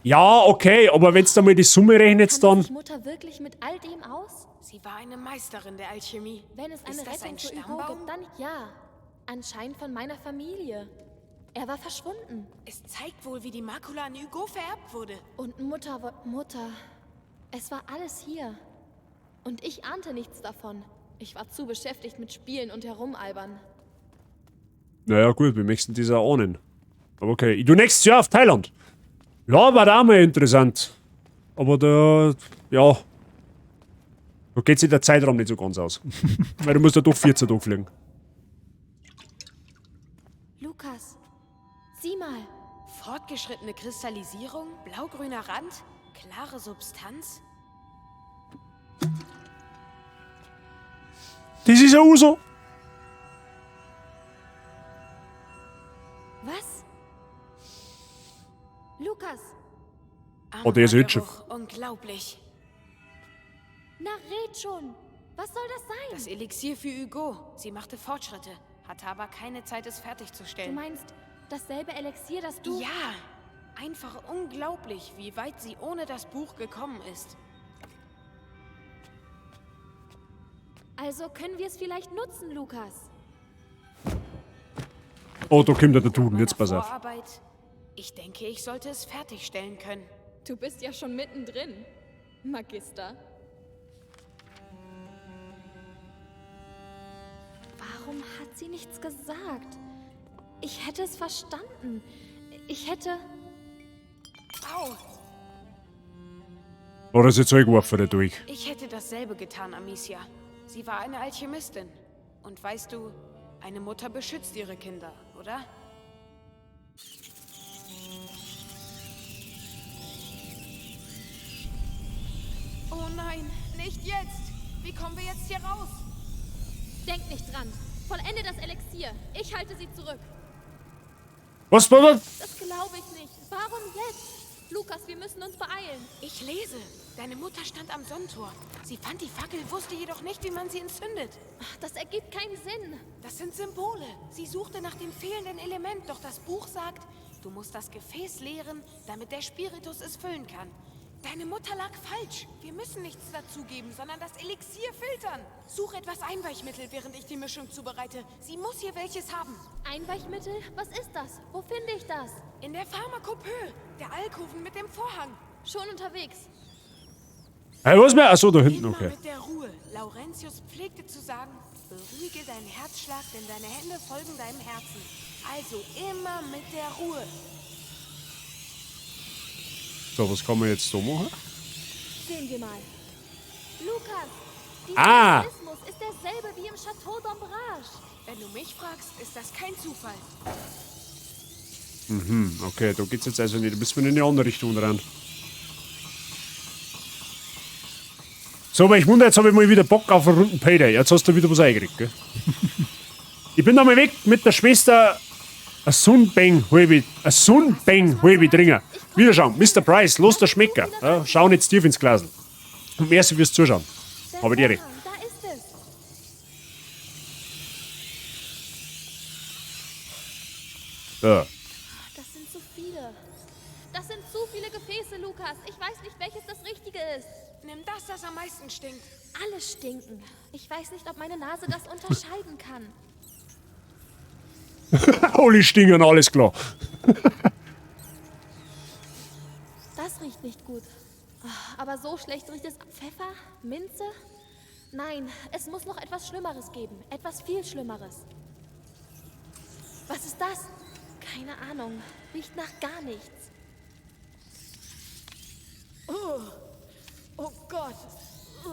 Ja, okay, aber wenn du mal die Summe rechnest, dann... Kann sich Mutter wirklich mit all dem aus? Sie war eine Meisterin der Alchemie. Wenn es eine Ist das Rettung ein zur Übung Stammbaum? gibt, dann ja. Anscheinend von meiner Familie. Er war verschwunden. Es zeigt wohl, wie die Makula an Hugo vererbt wurde. Und Mutter. Es war alles hier. Und ich ahnte nichts davon. Ich war zu beschäftigt mit Spielen und Herumalbern. Naja, gut, wir möchten dieser ahnen. Aber okay, ich tu nächstes Jahr auf Thailand. Ja, war da auch mal interessant. Aber da, ja. Da geht sich der Zeitraum nicht so ganz aus. Weil du musst ja doch 14 Tage fliegen. Lukas, sieh mal. Fortgeschrittene Kristallisierung, blaugrüner Rand, klare Substanz. Das ist ja Uso. Was? Lukas! Oh, der ist hübsch. Unglaublich. Na, red schon! Was soll das sein? Das Elixier für Hugo. Sie machte Fortschritte, hatte aber keine Zeit, es fertigzustellen. Du meinst dasselbe Elixier, das du... Ja! Einfach unglaublich, wie weit sie ohne das Buch gekommen ist. Also können wir es vielleicht nutzen, Lukas. Oh, da kommt der Duden, jetzt pass auf. Vorarbeit. Ich denke, ich sollte es fertigstellen können. Du bist ja schon mittendrin, Magister. Warum hat sie nichts gesagt? Ich hätte es verstanden. Ich hätte... Au! Oder ist jetzt eingeworfen durch? Ich hätte dasselbe getan, Amicia. Sie war eine Alchemistin. Und weißt du, eine Mutter beschützt ihre Kinder, oder? Oh nein, nicht jetzt! Wie kommen wir jetzt hier raus? Denk nicht dran. Vollende das Elixier. Ich halte sie zurück. Was war das? Das glaube ich nicht. Warum jetzt? Lukas, wir müssen uns beeilen. Ich lese. Deine Mutter stand am Sonnentor. Sie fand die Fackel, wusste jedoch nicht, wie man sie entzündet. Das ergibt keinen Sinn. Das sind Symbole. Sie suchte nach dem fehlenden Element, doch das Buch sagt, du musst das Gefäß leeren, damit der Spiritus es füllen kann. Deine Mutter lag falsch. Wir müssen nichts dazugeben, sondern das Elixier filtern. Such etwas Einweichmittel, während ich die Mischung zubereite. Sie muss hier welches haben. Einweichmittel? Was ist das? Wo finde ich das? In der Pharmakopöe, der Alkoven mit dem Vorhang. Schon unterwegs. Hey, was mehr? Achso, da hinten, Immer okay. mit der Ruhe. Laurentius pflegte zu sagen, beruhige deinen Herzschlag, denn deine Hände folgen deinem Herzen. Also immer mit der Ruhe. So, was kann man jetzt so machen? Sehen wir mal. Lukas, dieser Mechanismus ist derselbe wie im Chateau d'Ombrage. Wenn du mich fragst, ist das kein Zufall. Mhm, okay, da geht's jetzt also nicht. Da müssen wir in eine andere Richtung ran. So, aber ich wundere, jetzt habe ich mal wieder Bock auf einen runden Payday. Jetzt hast du wieder was eingekriegt, gell? Ich bin da mal weg mit der Schwester. Ein Sunbang Huebi trinken. Wiederschauen, Mr. Price, los der Schmecker. Ja, schauen jetzt tief ins Glas. Und merci fürs Zuschauen. Habe die Ehre. Da ist es. So. Das sind zu viele. Das sind zu viele Gefäße, Lukas. Ich weiß nicht, welches das Richtige ist. Nimm das, das am meisten stinkt. Alle stinken. Ich weiß nicht, ob meine Nase das unterscheiden kann. Alle stinken, alles klar. Das riecht nicht gut. Aber so schlecht riecht es. Pfeffer? Minze? Nein, es muss noch etwas Schlimmeres geben. Etwas viel Schlimmeres. Was ist das? Keine Ahnung. Riecht nach gar nichts. Oh Gott.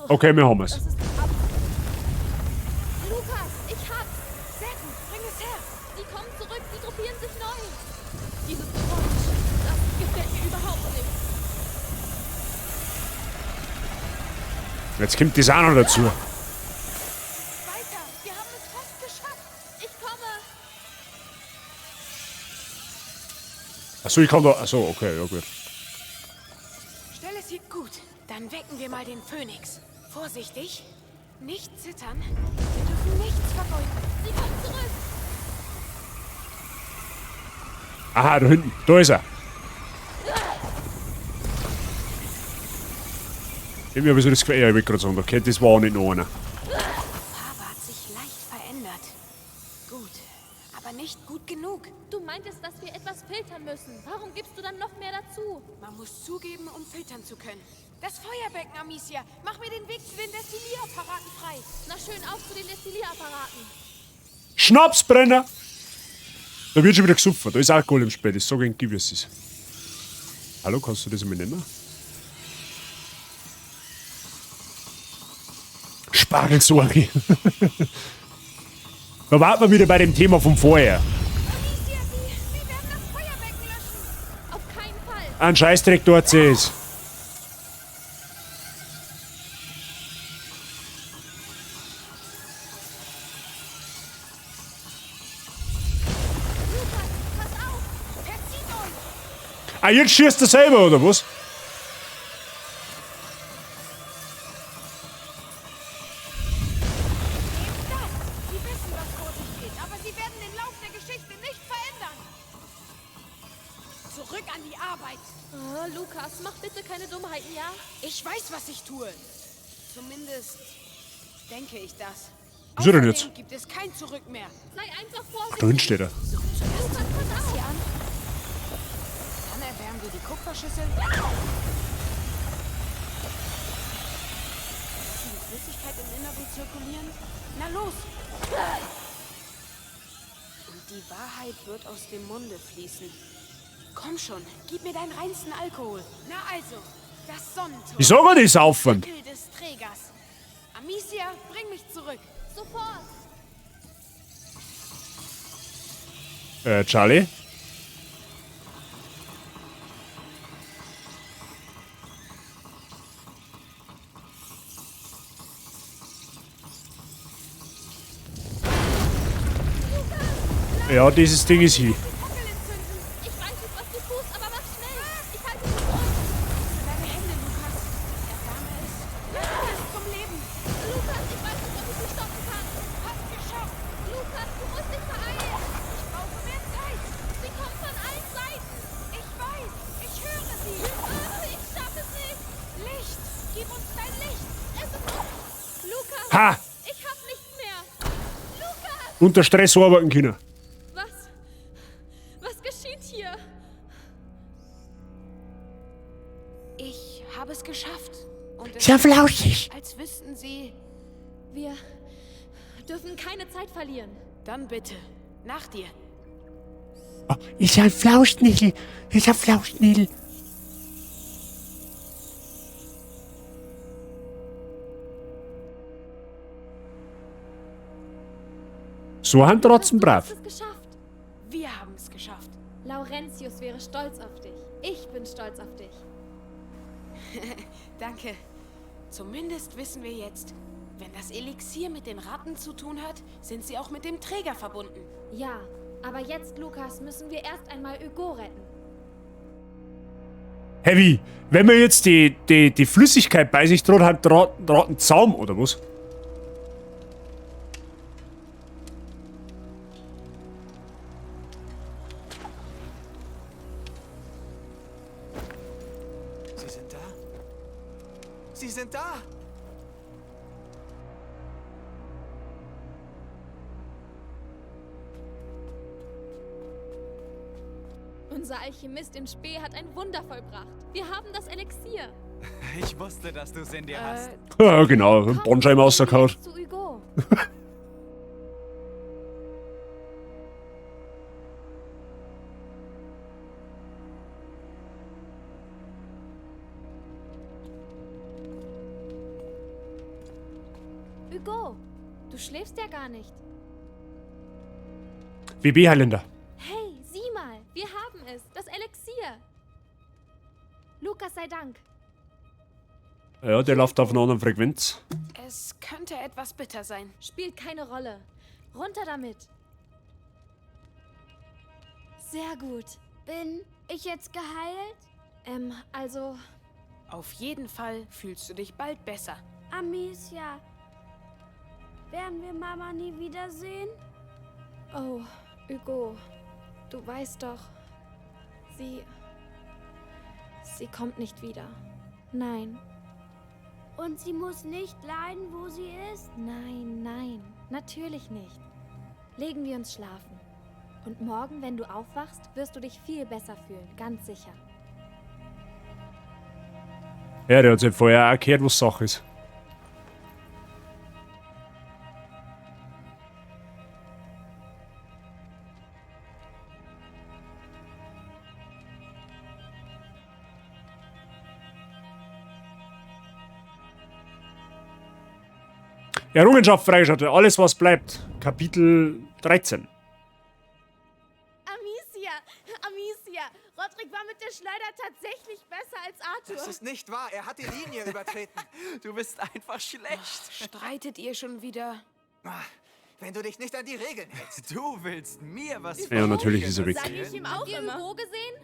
Okay, wir haben es. Das ist Lukas, ich hab's. Sehr gut, bring es her. Sie kommen zurück, sie gruppieren sich neu. Dieses Geräusch, das gefällt mir überhaupt nicht. Jetzt kommt die Sahne dazu. Weiter, wir haben es fast geschafft. Ich komme. Achso, ich kann da. Achso, okay, ja gut. Stell es hier gut. Dann wecken wir mal den Phönix. Vorsichtig. Nicht zittern. Wir dürfen nichts verbeugen. Sie kommen zurück. Aha, da hinten. Da ist er. Ich habe so das Gefühl, ich will gerade sagen, okay, das war auch nicht noch einer. Die Farbe hat sich leicht verändert. Gut, aber nicht gut genug. Du meintest, dass warum gibst du dann noch mehr dazu? Man muss zugeben, um filtern zu können. Das Feuerbecken, Amicia. Mach mir den Weg zu den Destillierapparaten frei. Na schön, auf zu den Destilliererapparaten. Schnapsbrenner! Da wird schon wieder gesupft. Da ist Alkohol im Spiel. Das sage ich wie es ist. Hallo, kannst du das einmal nehmen? Spargelsorge. Da warten wir wieder bei dem Thema vom Vorher. Amicia, Sie werden das Feuerbecken löschen. Auf keinen Fall. Ein Scheißdreck dort sie ist. Lukas, pass auf. Verzieht euch. Ah, jetzt schießt er selber, oder was? Eben das. Sie wissen, was vor sich geht, aber sie werden den Lauf der Geschichte nicht verändern. Zurück an die Arbeit. Oh, Lukas, mach bitte keine Dummheiten, ja? Ich weiß, was ich tue. Zumindest denke ich das. Wieso denn jetzt? Außerdem gibt es kein Zurück mehr. Sei einfach vorsichtig. Da hinten steht er. Lukas, pass auf. Hier an. Dann erwärmen wir die Kupferschüssel. Ist die Flüssigkeit im Inneren zirkulieren? Na los! Und die Wahrheit wird aus dem Munde fließen. Komm schon, gib mir deinen reinsten Alkohol. Na also, das Sonnentor. Ich sag dir, das Aufwand. Deckel des Trägers. Amicia, bring mich zurück. Sofort. Charlie? Ja, dieses Ding ist hier. Fackel entzünden. Ich weiß nicht, was du tust, aber mach schnell. Ich halte dich zurück. Deine Hände, Lukas. Erwärme es. Bis zum Leben. Lukas, ich weiß nicht, ob ich sie stoppen kann. Fast geschafft. Lukas, du musst dich beeilen. Ich brauche mehr Zeit. Sie kommt von allen Seiten. Ich weiß. Ich höre sie. Oh, ich schaffe es nicht. Licht. Gib uns dein Licht. Es ist uns. Lukas, Ha! ich hab nichts mehr. Lukas, Unter Stress arbeiten können. was geschieht hier? Ich habe es geschafft. Und es Sehr flauschig. als wüssten sie. Wir dürfen keine Zeit verlieren. Dann bitte. Nach dir. Oh, ist ein Flauschnägel. Ist ein Flauschnägel. So haben trotzdem Du brav. hast es geschafft. Wir haben es geschafft. Laurentius wäre stolz auf dich. Ich bin stolz auf dich. Danke. Zumindest wissen wir jetzt, wenn das Elixier mit den Ratten zu tun hat, sind sie auch mit dem Träger verbunden. Ja, aber jetzt, Lukas, müssen wir erst einmal Hugo retten. Heavy, wenn man jetzt die Flüssigkeit bei sich trägt, hat einen Zaum, oder was? Sie sind da? Sie sind da! Unser Alchemist in Spee hat ein Wunder vollbracht. Wir haben das Elixier. Ich wusste, dass du es in dir hast. Ja, genau. Ein Komm, Bonscheimer rausgehauen. zu Hugo. Hugo, du schläfst ja gar nicht. WB Highlander. Hey, sieh mal, wir haben es, das Elixier. Lukas sei Dank. Ja, der läuft auf einer anderen Frequenz. Es könnte etwas bitter sein. Spielt keine Rolle. Runter damit. Sehr gut. Bin ich jetzt geheilt? Also, Auf jeden Fall fühlst du dich bald besser. Amicia, werden wir Mama nie wiedersehen? oh, Hugo, du weißt doch, sie kommt nicht wieder. Nein, Und sie muss nicht leiden, wo sie ist? nein, nein, natürlich nicht. Legen wir uns schlafen. Und morgen, wenn du aufwachst, wirst du dich viel besser fühlen, ganz sicher. Ja, der hat sich vorher auch gehört, was Sache ist. Errungenschaft freigeschaltet. Alles, was bleibt. Kapitel 13. Amicia! Rodrik war mit der Schleuder tatsächlich besser als Arthur. Das ist nicht wahr. Er hat die Linie übertreten. Du bist einfach schlecht. Streitet ihr schon wieder? Wenn du dich nicht an die Regeln hältst. Du willst mir was Ja, natürlich ist er weg. Sag ich ihm auch immer. Hugo gesehen?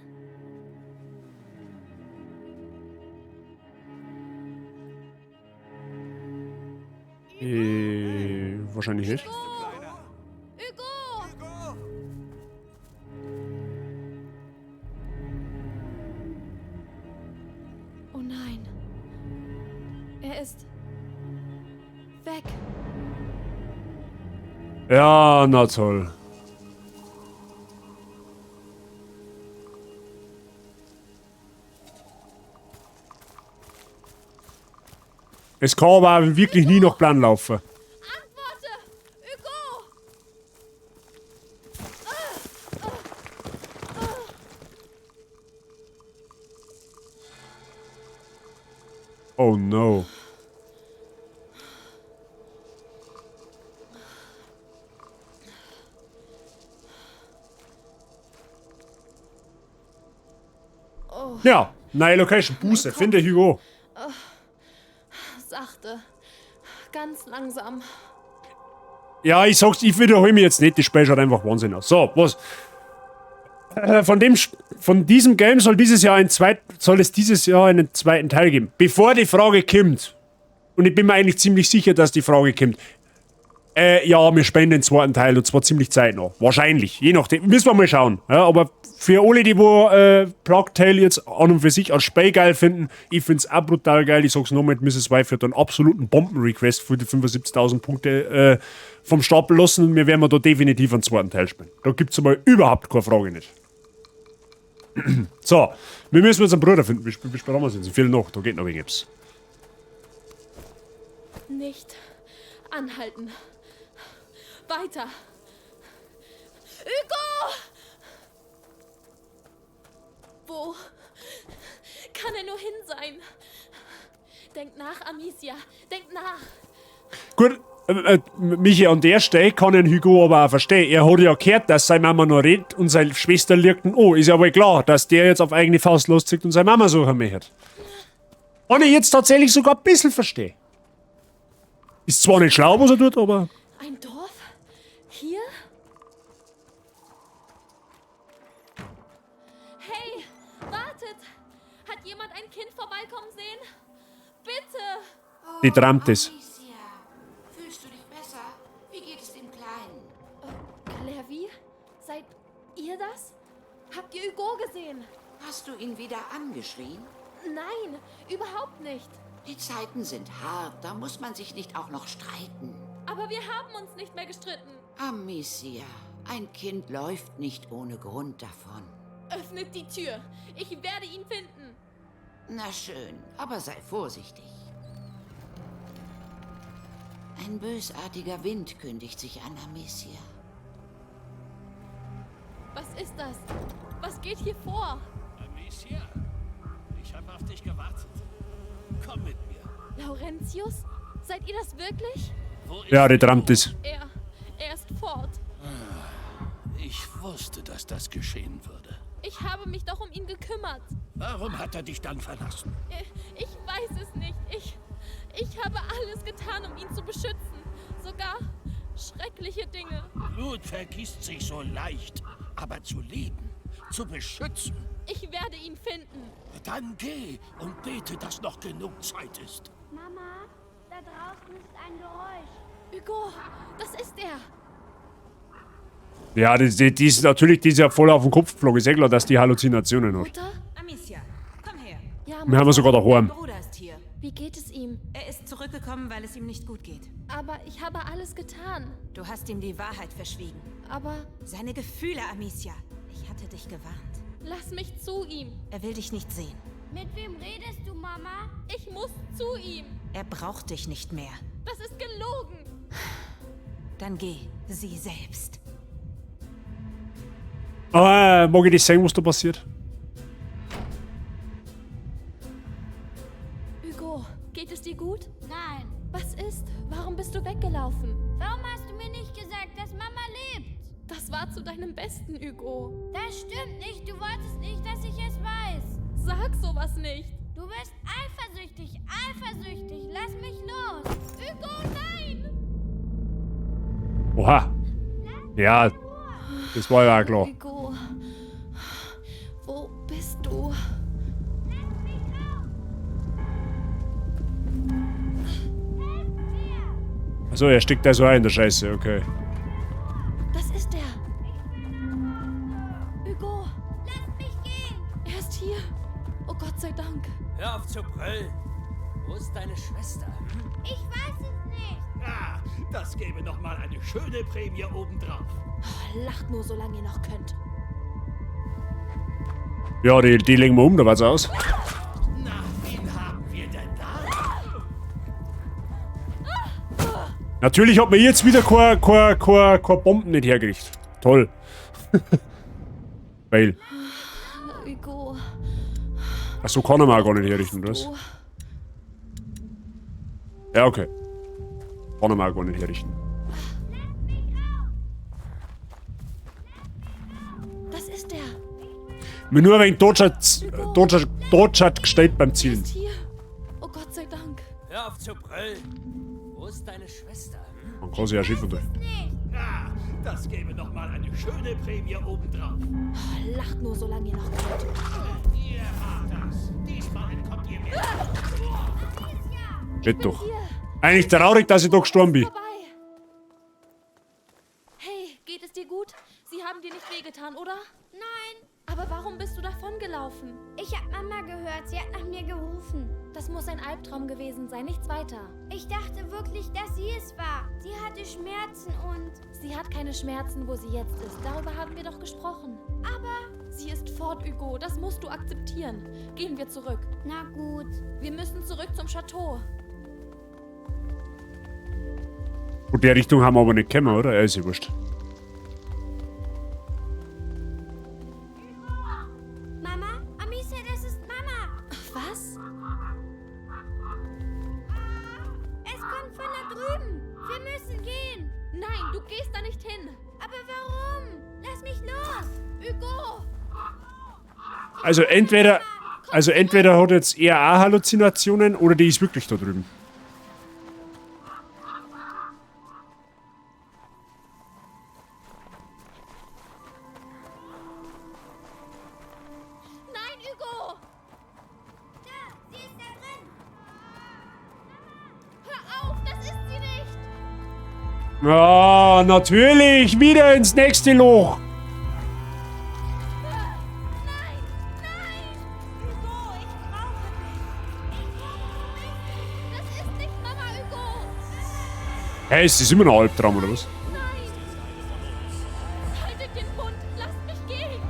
Wahrscheinlich nicht. Hugo! Oh nein. Er ist weg. Ja, na toll. Es kann aber wirklich nie nach Plan laufen. Antworte! Hugo! Oh no. Ja, neue Location, Buße, finde Hugo. Sachte. Ganz langsam. Ja, ich sag's, ich wiederhole mich jetzt nicht, das Spiel schaut einfach Wahnsinn aus. So, was? Von diesem Game soll es dieses Jahr einen zweiten Teil geben. Bevor die Frage kommt, und ich bin mir eigentlich ziemlich sicher, dass die Frage kommt, ja, wir spielen den zweiten Teil und zwar ziemlich zeitnah. Wahrscheinlich, je nachdem. Müssen wir mal schauen. Ja, aber für alle, die Plague Tale jetzt an und für sich als Spiel geil finden, ich find's auch brutal geil. Ich sag's nochmal, Mrs. Wife hat einen absoluten Bomben-Request für die 75.000 Punkte vom Stapel lassen und wir werden da definitiv einen zweiten Teil spielen. Da gibt's mal überhaupt keine Frage nicht. So, wir müssen jetzt einen Bruder finden. Wie spät haben wir es jetzt? Viel noch, da geht noch wenig. Nicht anhalten. Weiter. Hugo! Wo kann er nur hin sein? Denk nach, Amicia. Denk nach. Gut, Michi, an der Stelle kann ich Hugo aber auch verstehen. Er hat ja gehört, dass seine Mama noch redet und seine Schwester liegt oh, ist ja wohl klar, dass der jetzt auf eigene Faust loszieht und seine Mama suchen möchte. Und ich jetzt tatsächlich sogar ein bisschen verstehe. Ist zwar nicht schlau, was er tut, aber... Ein Dorf? Hier? Hey, wartet! Hat jemand ein Kind vorbeikommen sehen? Bitte! Die trampt es. Amicia, fühlst du dich besser? Wie geht es dem Kleinen? Clairvy? Seid ihr das? Habt ihr Hugo gesehen? Hast du ihn wieder angeschrien? Nein, überhaupt nicht. Die Zeiten sind hart, da muss man sich nicht auch noch streiten. Aber wir haben uns nicht mehr gestritten. Amicia, ein Kind läuft nicht ohne Grund davon. Öffnet die Tür. Ich werde ihn finden. Na schön, aber sei vorsichtig. Ein bösartiger Wind kündigt sich an, Amicia. Was ist das? Was geht hier vor? Amicia, ich habe auf dich gewartet. Komm mit mir. Laurentius? Seid ihr das wirklich? Wo ist Ja, die trampt es. Er ist fort. Ich wusste, dass das geschehen würde. Ich habe mich doch um ihn gekümmert. Warum hat er dich dann verlassen? Ich weiß es nicht. Ich habe alles getan, um ihn zu beschützen. Sogar schreckliche Dinge. Blut vergießt sich so leicht. Aber zu lieben, zu beschützen. Ich werde ihn finden. Dann geh und bete, dass noch genug Zeit ist. Mama, da draußen ist ein Geräusch. Hugo, das ist er. Ja, die ist natürlich, die ist ja voll auf den Kopf geflogen. Ist ja klar, dass die Halluzinationen hat. Mutter? Amicia, komm her. Ja, Wir haben sogar daheim. Bruder ist hier. Wie geht es ihm? Er ist zurückgekommen, weil es ihm nicht gut geht. Aber ich habe alles getan. Du hast ihm die Wahrheit verschwiegen. Aber Seine Gefühle, Amicia. Ich hatte dich gewarnt. lass mich zu ihm. Er will dich nicht sehen. Mit wem redest du, Mama? Ich muss zu ihm. Er braucht dich nicht mehr. Das ist gelogen. Dann geh, sie selbst. Mag ich das sehen, was da passiert? Hugo, geht es dir gut? Nein. Was ist? Warum bist du weggelaufen? Warum hast du mir nicht gesagt, dass Mama lebt? Das war zu deinem Besten, Hugo. Das stimmt nicht. Du wolltest nicht, dass ich es weiß. Sag sowas nicht. Du bist eifersüchtig. Eifersüchtig. Lass mich los. Hugo, nein! Oha. Ja, das war ja auch klar. Hugo, wo bist du? Lass mich raus! Achso, er steckt da so ein in der Scheiße, okay. Das ist er. Hugo, Lass mich gehen! er ist hier. Oh Gott sei Dank. Hör auf zu brüllen. Wo ist deine Schwester? Ich weiß es nicht. Ah, das gäbe noch mal eine schöne Prämie obendrauf. Oh, lacht nur, solange ihr noch könnt. Ja, die legen wir um, da war's aus. Na, wen haben wir denn da? Natürlich hat man jetzt wieder keine Bomben nicht hergekriegt. Toll. Weil. Hugo, Achso, kann er mal gar nicht herrichten, oder was? du. Ja, okay. Kann er mal gar nicht herrichten. Das ist er. Mir nur ein Totschat gestellt beim Er Zielen. ist hier. Oh Gott sei Dank. Hör auf zu brüllen. Wo ist deine Schwester? Man kann sich ja schiffen. Ah, das gäbe noch mal eine schöne Prämie obendrauf. Oh, lacht nur, solange ihr noch könnt. Ihr habt das. Diesmal entkommt ihr mir. Geht doch. Eigentlich traurig, dass ich doch gestorben bin. Vorbei. Hey, geht es dir gut? Sie haben dir nicht wehgetan, oder? Nein. Aber warum bist du davongelaufen? Ich hab Mama gehört. Sie hat nach mir gerufen. Das muss ein Albtraum gewesen sein, nichts weiter. Ich dachte wirklich, dass sie es war. Sie hatte Schmerzen und... Sie hat keine Schmerzen, wo sie jetzt ist. Darüber haben wir doch gesprochen. Aber... Sie ist fort, Hugo. Das musst du akzeptieren. Gehen wir zurück. Na gut. Wir müssen zurück zum Chateau. Gut, der Richtung haben wir aber nicht gekommen, oder? Ja, ist ja wurscht. Mama? Amicia, das ist Mama. Was? Es kommt von da drüben. Wir müssen gehen. Nein, du gehst da nicht hin. Aber warum? Lass mich los. Hugo! Also entweder hat jetzt er auch Halluzinationen oder die ist wirklich da drüben. Nein, Hugo! Da, sie ist da drin. Hör auf, das ist sie nicht! Ah, natürlich! Wieder ins nächste Loch! Nein! Nein! Hugo, ich brauche dich. Das ist nicht Mama, Hugo! Hä, ist das immer noch ein Albtraum, oder was? Nein! Haltet den Mund! Lasst mich gehen!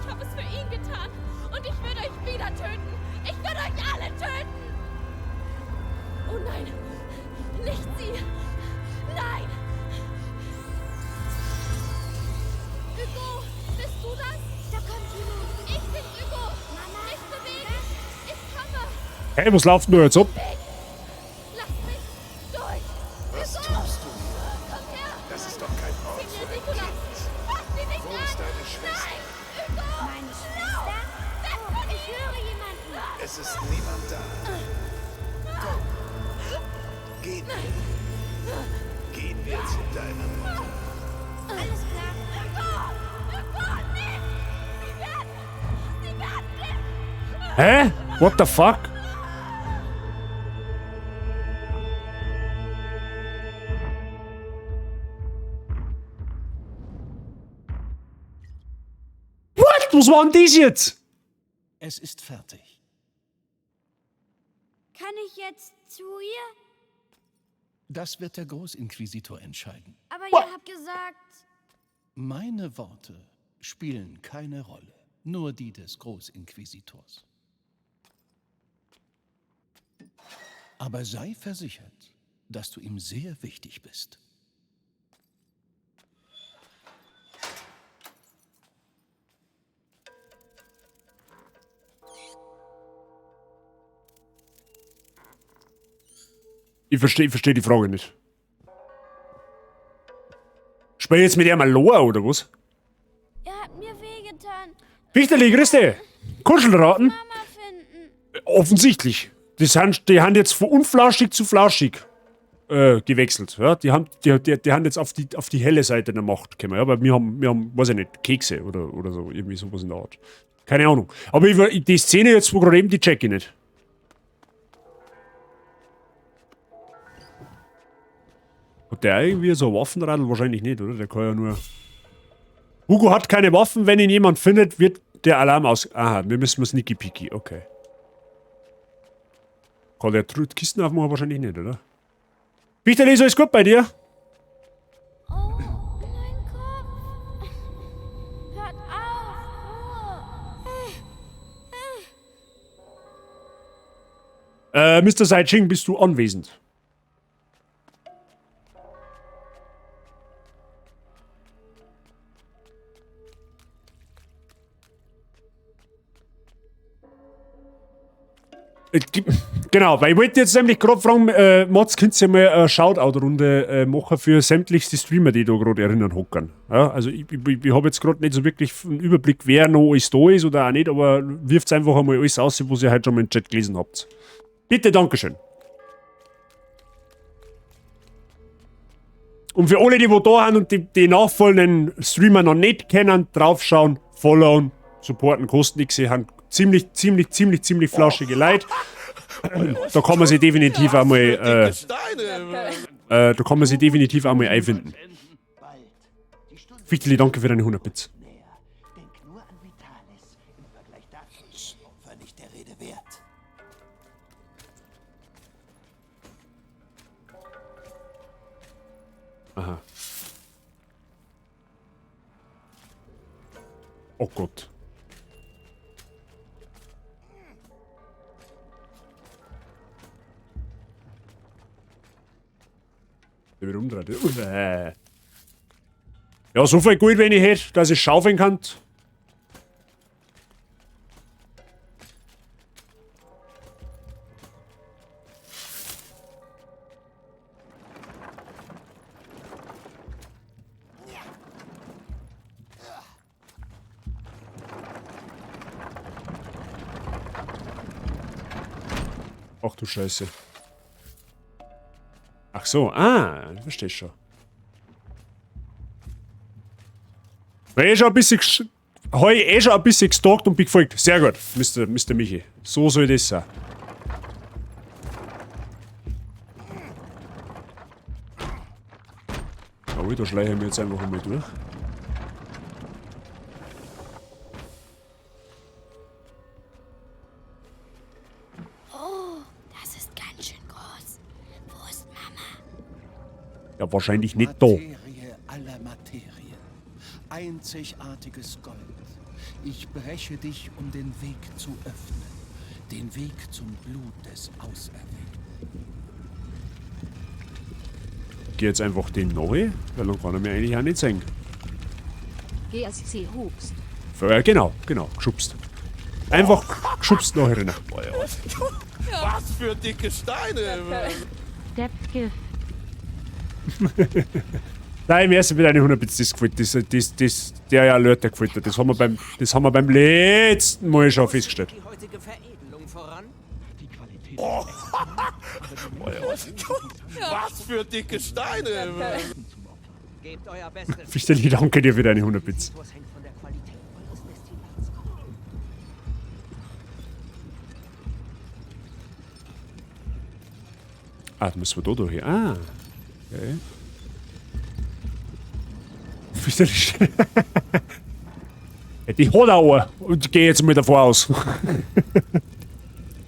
Ich habe es für ihn getan und ich würde euch wieder töten! Ich würde euch alle töten! Oh nein! Nicht sie! Nein! Hugo! Bist du das? Da kommt jemand. Ich bin Hugo! Mama? Nicht bewegen! Ich komme! Hä, was läuft denn da jetzt ab? Lass mich durch! Was Hugo! tust du? Komm her! Das ist doch kein Ort Signor für ein Nicolas! Kind. Fass sie nicht Wo an! ist deine Schwester? Nein! Hugo! Meine Schwester? Oh, ich höre jemanden. Es ist niemand da. Komm. Gehen wir. Gehen wir zu deiner Mutter. Alles klar. Hugo! Hugo, nicht! Sie werden nicht! Hä? What the fuck? What? Was war denn das jetzt? Es ist fertig. Kann ich jetzt zu ihr? Das wird der Großinquisitor entscheiden. Aber ihr habt gesagt... Meine Worte spielen keine Rolle. Nur die des Großinquisitors. Aber sei versichert, dass du ihm sehr wichtig bist. Ich verstehe die Frage nicht. Spiel jetzt mit ihm mal Loa, oder was? Ihr habt mir wehgetan. Wichterli, grüß dich. Kuschelraten? Mama finden. Offensichtlich. Die haben jetzt von unflauschig zu flauschig gewechselt. Ja? Die haben jetzt auf die helle Seite der Macht gekommen. Ja? Weil wir haben, weiß ich nicht, Kekse oder so. Irgendwie sowas in der Art. Keine Ahnung. Aber die Szene jetzt, wo gerade eben, die check ich nicht. Hat der irgendwie so ein Waffenradl? Wahrscheinlich nicht, oder? Der kann ja nur... Hugo hat keine Waffen. Wenn ihn jemand findet, wird der Alarm aus... Aha, wir müssen sneaky peaky. Okay. Kann der Kisten aufmachen? Wahrscheinlich nicht, oder? Wichterli, ist alles gut bei dir? Oh, mein Kopf. Hört auf. Mr. Saiching, bist du anwesend? Genau, weil ich wollte jetzt nämlich gerade fragen, Mats, könnt ihr mal eine Shoutout-Runde machen für sämtlichste Streamer, die da gerade erinnern hockern. Ja, also ich habe jetzt gerade nicht so wirklich einen Überblick, wer noch alles da ist oder auch nicht, aber wirft einfach einmal alles aus, was ihr heute schon mal im Chat gelesen habt. Bitte, Dankeschön. Und für alle, die da sind und die nachfolgenden Streamer noch nicht kennen, draufschauen, followen, supporten, kosten nichts. Sie haben ziemlich flauschige Leute. Da kann man sich definitiv einmal einfinden. Wichterli, danke für deine 100 Bits. Aha. Oh Gott. Wieder umdreht. Ja, so viel gut, wenn ich hätte, dass ich schaufeln kann. Ach du Scheiße. Ach so, ich verstehe schon. Habe ich schon ein bisschen gestalkt und bin gefolgt. Sehr gut, Mr. Michi. So soll das sein. Oh, da schleichen wir jetzt einfach einmal durch. Ja, wahrscheinlich nicht da. Materie aller Materien. Einzigartiges Gold. Ich breche dich, um den Weg zu öffnen. Den Weg zum Blut des Auserwählten. Ich geh jetzt einfach den neu, weil dann kann er mir eigentlich auch nicht sehen. GSC Hubst. Genau, geschubst. Einfach geschubst nachher rein. Was für dicke Steine! Deppgift. Nein, im ersten wird eine 100 Bits, das gefällt. Der Alert, der gefällt. Das haben wir beim letzten Mal schon festgestellt. Die heutige Veredelung voran? Die Qualität. Oh. Was für dicke Steine! Gebt euer Bestes. Wichterli, danke dir für deine 100 Bits. Das hängt von der Qualität eures Destillats ab. Ah, müssen wir da durch. Ah. Okay. Die hat auch und geh jetzt mal davor aus.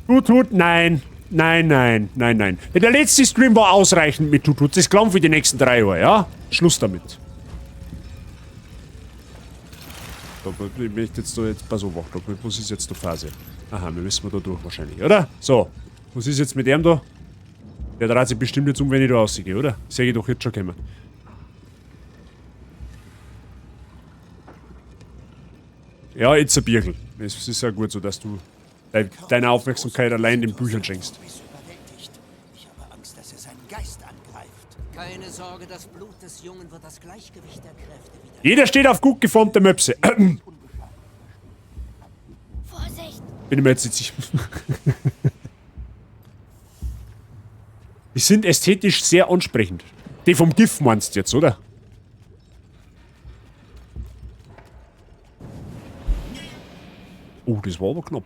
Tut, nein. Nein. Der letzte Stream war ausreichend mit Tut. Das klang für die nächsten 3 Jahre, ja? Schluss damit. Ich möchte jetzt da jetzt. Pass auf, was ist jetzt die Phase? Aha, wir müssen da durch wahrscheinlich, oder? So, was ist jetzt mit dem da? Der dreht sich bestimmt jetzt um, wenn ich da rausgehe, oder? Sehe ich doch jetzt schon kommen. Ja, jetzt ein Bierchen. Es ist ja gut so, dass du deine Aufmerksamkeit allein den Büchern schenkst. Ich habe Angst, dass er seinen Geist angreift. Keine Sorge, das Blut des Jungen wird das Gleichgewicht der Kräfte wieder. Jeder steht auf gut geformte Möpse. Vorsicht! Bin ich mir jetzt nicht sicher. Die sind ästhetisch sehr ansprechend. Die vom GIF meinst du jetzt, oder? Oh, das war aber knapp.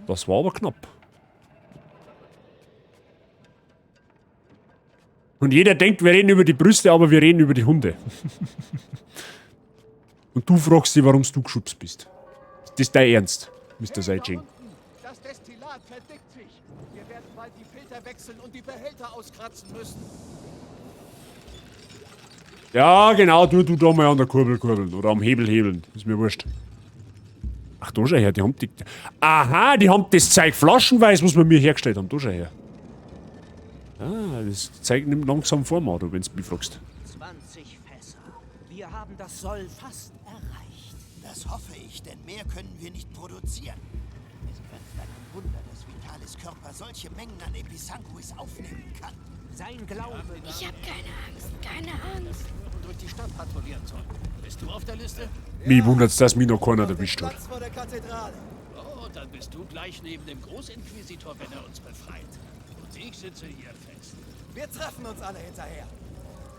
Das war aber knapp. Und jeder denkt, wir reden über die Brüste, aber wir reden über die Hunde. Und du fragst dich, warum du geschubst bist. Das ist dein Ernst, Mr. Seijing. Das Destillat verdickt sich. Wir werden bald die Filter wechseln und die Behälter auskratzen müssen. Ja, genau, du da mal an der Kurbel kurbeln oder am Hebel hebeln. Ist mir wurscht. Ach, da schau her, die haben die. Aha, die haben das Zeug flaschenweise, was wir mir hergestellt haben. Da schau her. Ah, das Zeug nimmt langsam Form an, wenn du mich fragst. 20 Fässer. Wir haben das Soll fast erreicht. Das hoffe ich, denn mehr können wir nicht produzieren. Es grenzt an ein Wunder, dass Vitalis Körper solche Mengen an Episanguis aufnehmen kann. Sein Glaube. Ich habe keine Angst. Durch die Stadt patrouillieren soll. Bist du auf der Liste? Mich wundert's, dass mich noch keiner erwischt hat. Platz vor der Kathedrale. Oh, dann bist du gleich neben dem Großinquisitor, wenn er uns befreit. Und ich sitze hier fest. Wir treffen uns alle hinterher.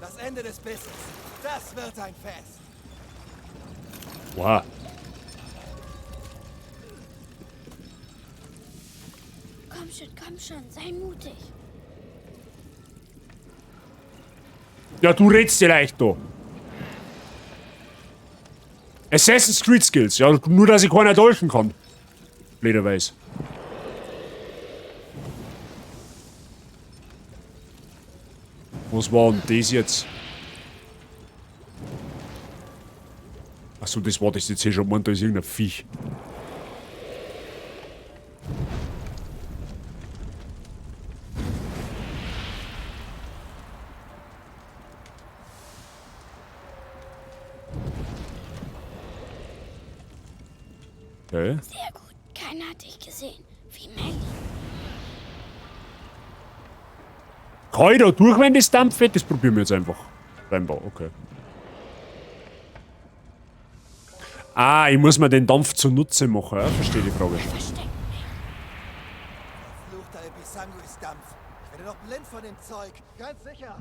Das Ende des Bisses. Das wird ein Fest. Wow. Komm schon, sei mutig. Ja, du redst dir leicht da. Assassin's Creed Skills, ja, nur dass ich keiner dolchen kann. Blöderweise. Was war denn das jetzt? Achso, das war das jetzt hier schon mal, da ist irgendein Viech. Okay. Sehr gut. Keiner hat dich gesehen. Wie Melly. Kann ich da durch, wenn das dampft? Das probieren wir jetzt einfach. Scheinbar, okay. Ah, ich muss mir den Dampf zunutze machen, ja? Verstehe die Frage schon. Verfluchter Episanguis-Dampf. Ich werde doch blind von dem Zeug. Ganz sicher.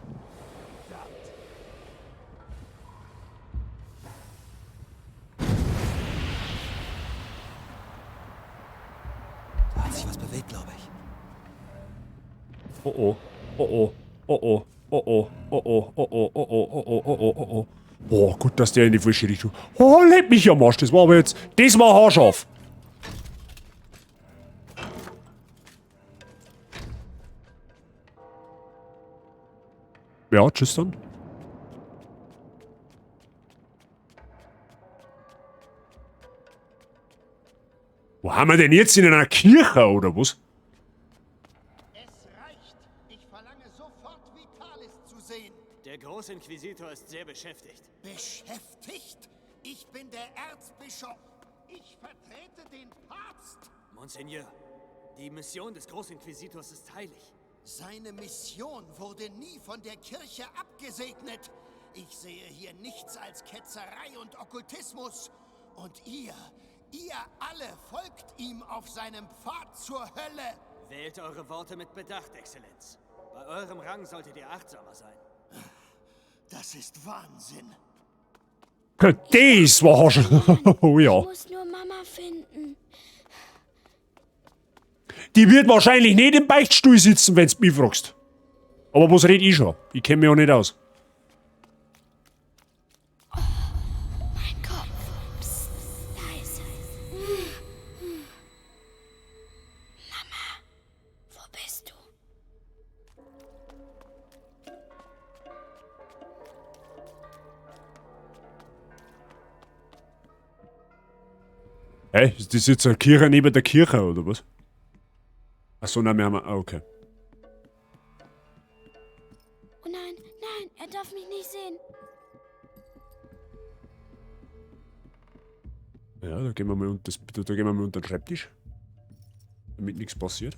Da hat sich was bewegt, glaube ich. Oh oh. Oh oh. Oh oh. Oh oh. Oh oh. Oh oh. Oh oh. Oh oh. Oh oh. Oh oh. Oh, gut, dass der in die falsche Richtung. Oh, lebt mich am Arsch. Das war aber jetzt. Das war haarscharf. Ja, tschüss dann. Wo haben wir denn jetzt in einer Kirche oder was? Der Großinquisitor ist sehr beschäftigt. Beschäftigt? Ich bin der Erzbischof. Ich vertrete den Papst. Monseigneur, die Mission des Großinquisitors ist heilig. Seine Mission wurde nie von der Kirche abgesegnet. Ich sehe hier nichts als Ketzerei und Okkultismus. Und ihr alle folgt ihm auf seinem Pfad zur Hölle. Wählt eure Worte mit Bedacht, Exzellenz. Bei eurem Rang solltet ihr achtsamer sein. Das ist Wahnsinn. Das war schon. Oh ja. Ich muss nur Mama finden. Die wird wahrscheinlich nicht im Beichtstuhl sitzen, wenn du mich fragst. Aber was red ich schon? Ich kenne mich auch nicht aus. Meine Hä? Ist das jetzt eine Kirche neben der Kirche, oder was? Achso, nein, wir haben... Ah, okay. Oh nein, nein, er darf mich nicht sehen. Ja, da gehen wir mal unter, da gehen wir mal unter den Schreibtisch. Damit nichts passiert.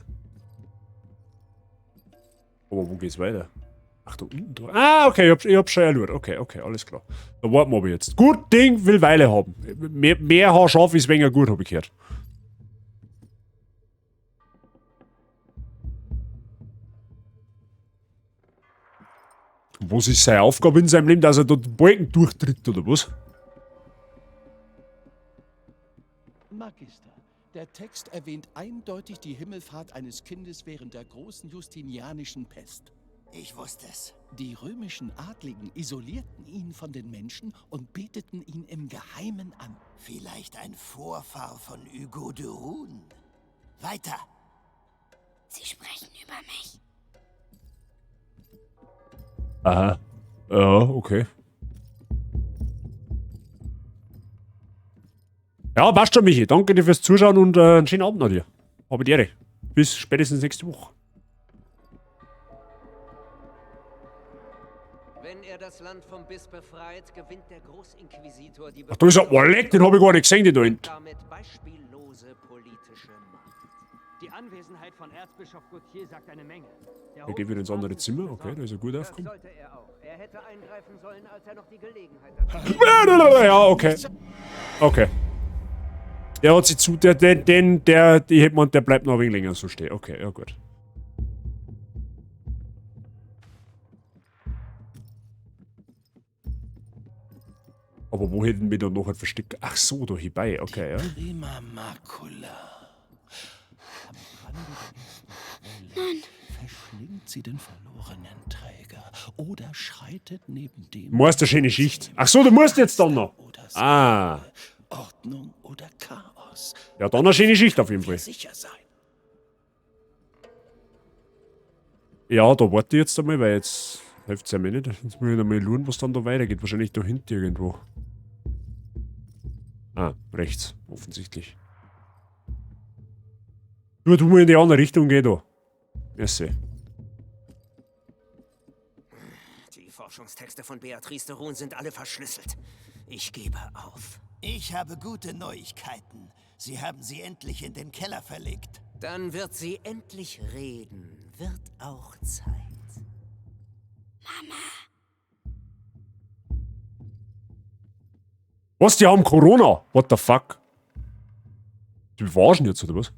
Aber wo geht's weiter? Ach, da unten drauf. Ah, okay, ich hab's schon erlaubt. Okay, okay, alles klar. Da warten wir aber jetzt. Gut Ding will Weile haben. Mehr Haarscharf ist weniger gut, habe ich gehört. Was ist seine Aufgabe in seinem Leben, dass er dort den Balken durchtritt, oder was? Magister, der Text erwähnt eindeutig die Himmelfahrt eines Kindes während der großen Justinianischen Pest. Ich wusste es. Die römischen Adligen isolierten ihn von den Menschen und beteten ihn im Geheimen an. Vielleicht ein Vorfahr von Hugo de Rune. Weiter. Sie sprechen über mich. Aha. Ja, okay. Ja, passt schon, Michi. Danke dir fürs Zuschauen und einen schönen Abend noch dir. Habe die Ehre. Bis spätestens nächste Woche. Wenn er das Land vom Biss befreit, gewinnt der Großinquisitor die Ach, da ist ein Oleg, den habe ich gar nicht gesehen, den da hinten. damit beispiellose politische Macht. Die Anwesenheit von Erzbischof Gauthier sagt eine Menge. Da gehen wir ins andere Zimmer. Okay, da ist er gut aufgekommen. Sollte er auch. Er hätte eingreifen sollen, als er noch die Gelegenheit hatte. Ja, okay. Okay. Der hat sich zu... die hätte man, der bleibt noch ein wenig länger so stehen. Okay, ja gut. Aber wo hätten wir dann noch ein Versteck? Ach so, da hierbei, okay, ja. Prima Macula. Am Rande der ersten Quelle verschlingt sie den verlorenen Träger oder schreitet neben dem... Meinst du schöne Schicht? Ach so, du musst jetzt dann noch. Ah. Ordnung oder Chaos. Ja, dann eine schöne Schicht auf jeden Fall. Sicher sein. Ja, da warte ich jetzt einmal, weil jetzt hilft es ja mir nicht. Jetzt muss ich noch mal schauen, was dann da weitergeht. Wahrscheinlich da hinten irgendwo. Ah, rechts, offensichtlich. Nur du musst in die andere Richtung gehen da. Merci. Die Forschungstexte von Beatrice de Rune sind alle verschlüsselt. Ich gebe auf. Ich habe gute Neuigkeiten. Sie haben sie endlich in den Keller verlegt. Dann wird sie endlich reden. Wird auch Zeit. Mama. Was, die haben Corona? What the fuck? Die verarschen jetzt, oder was?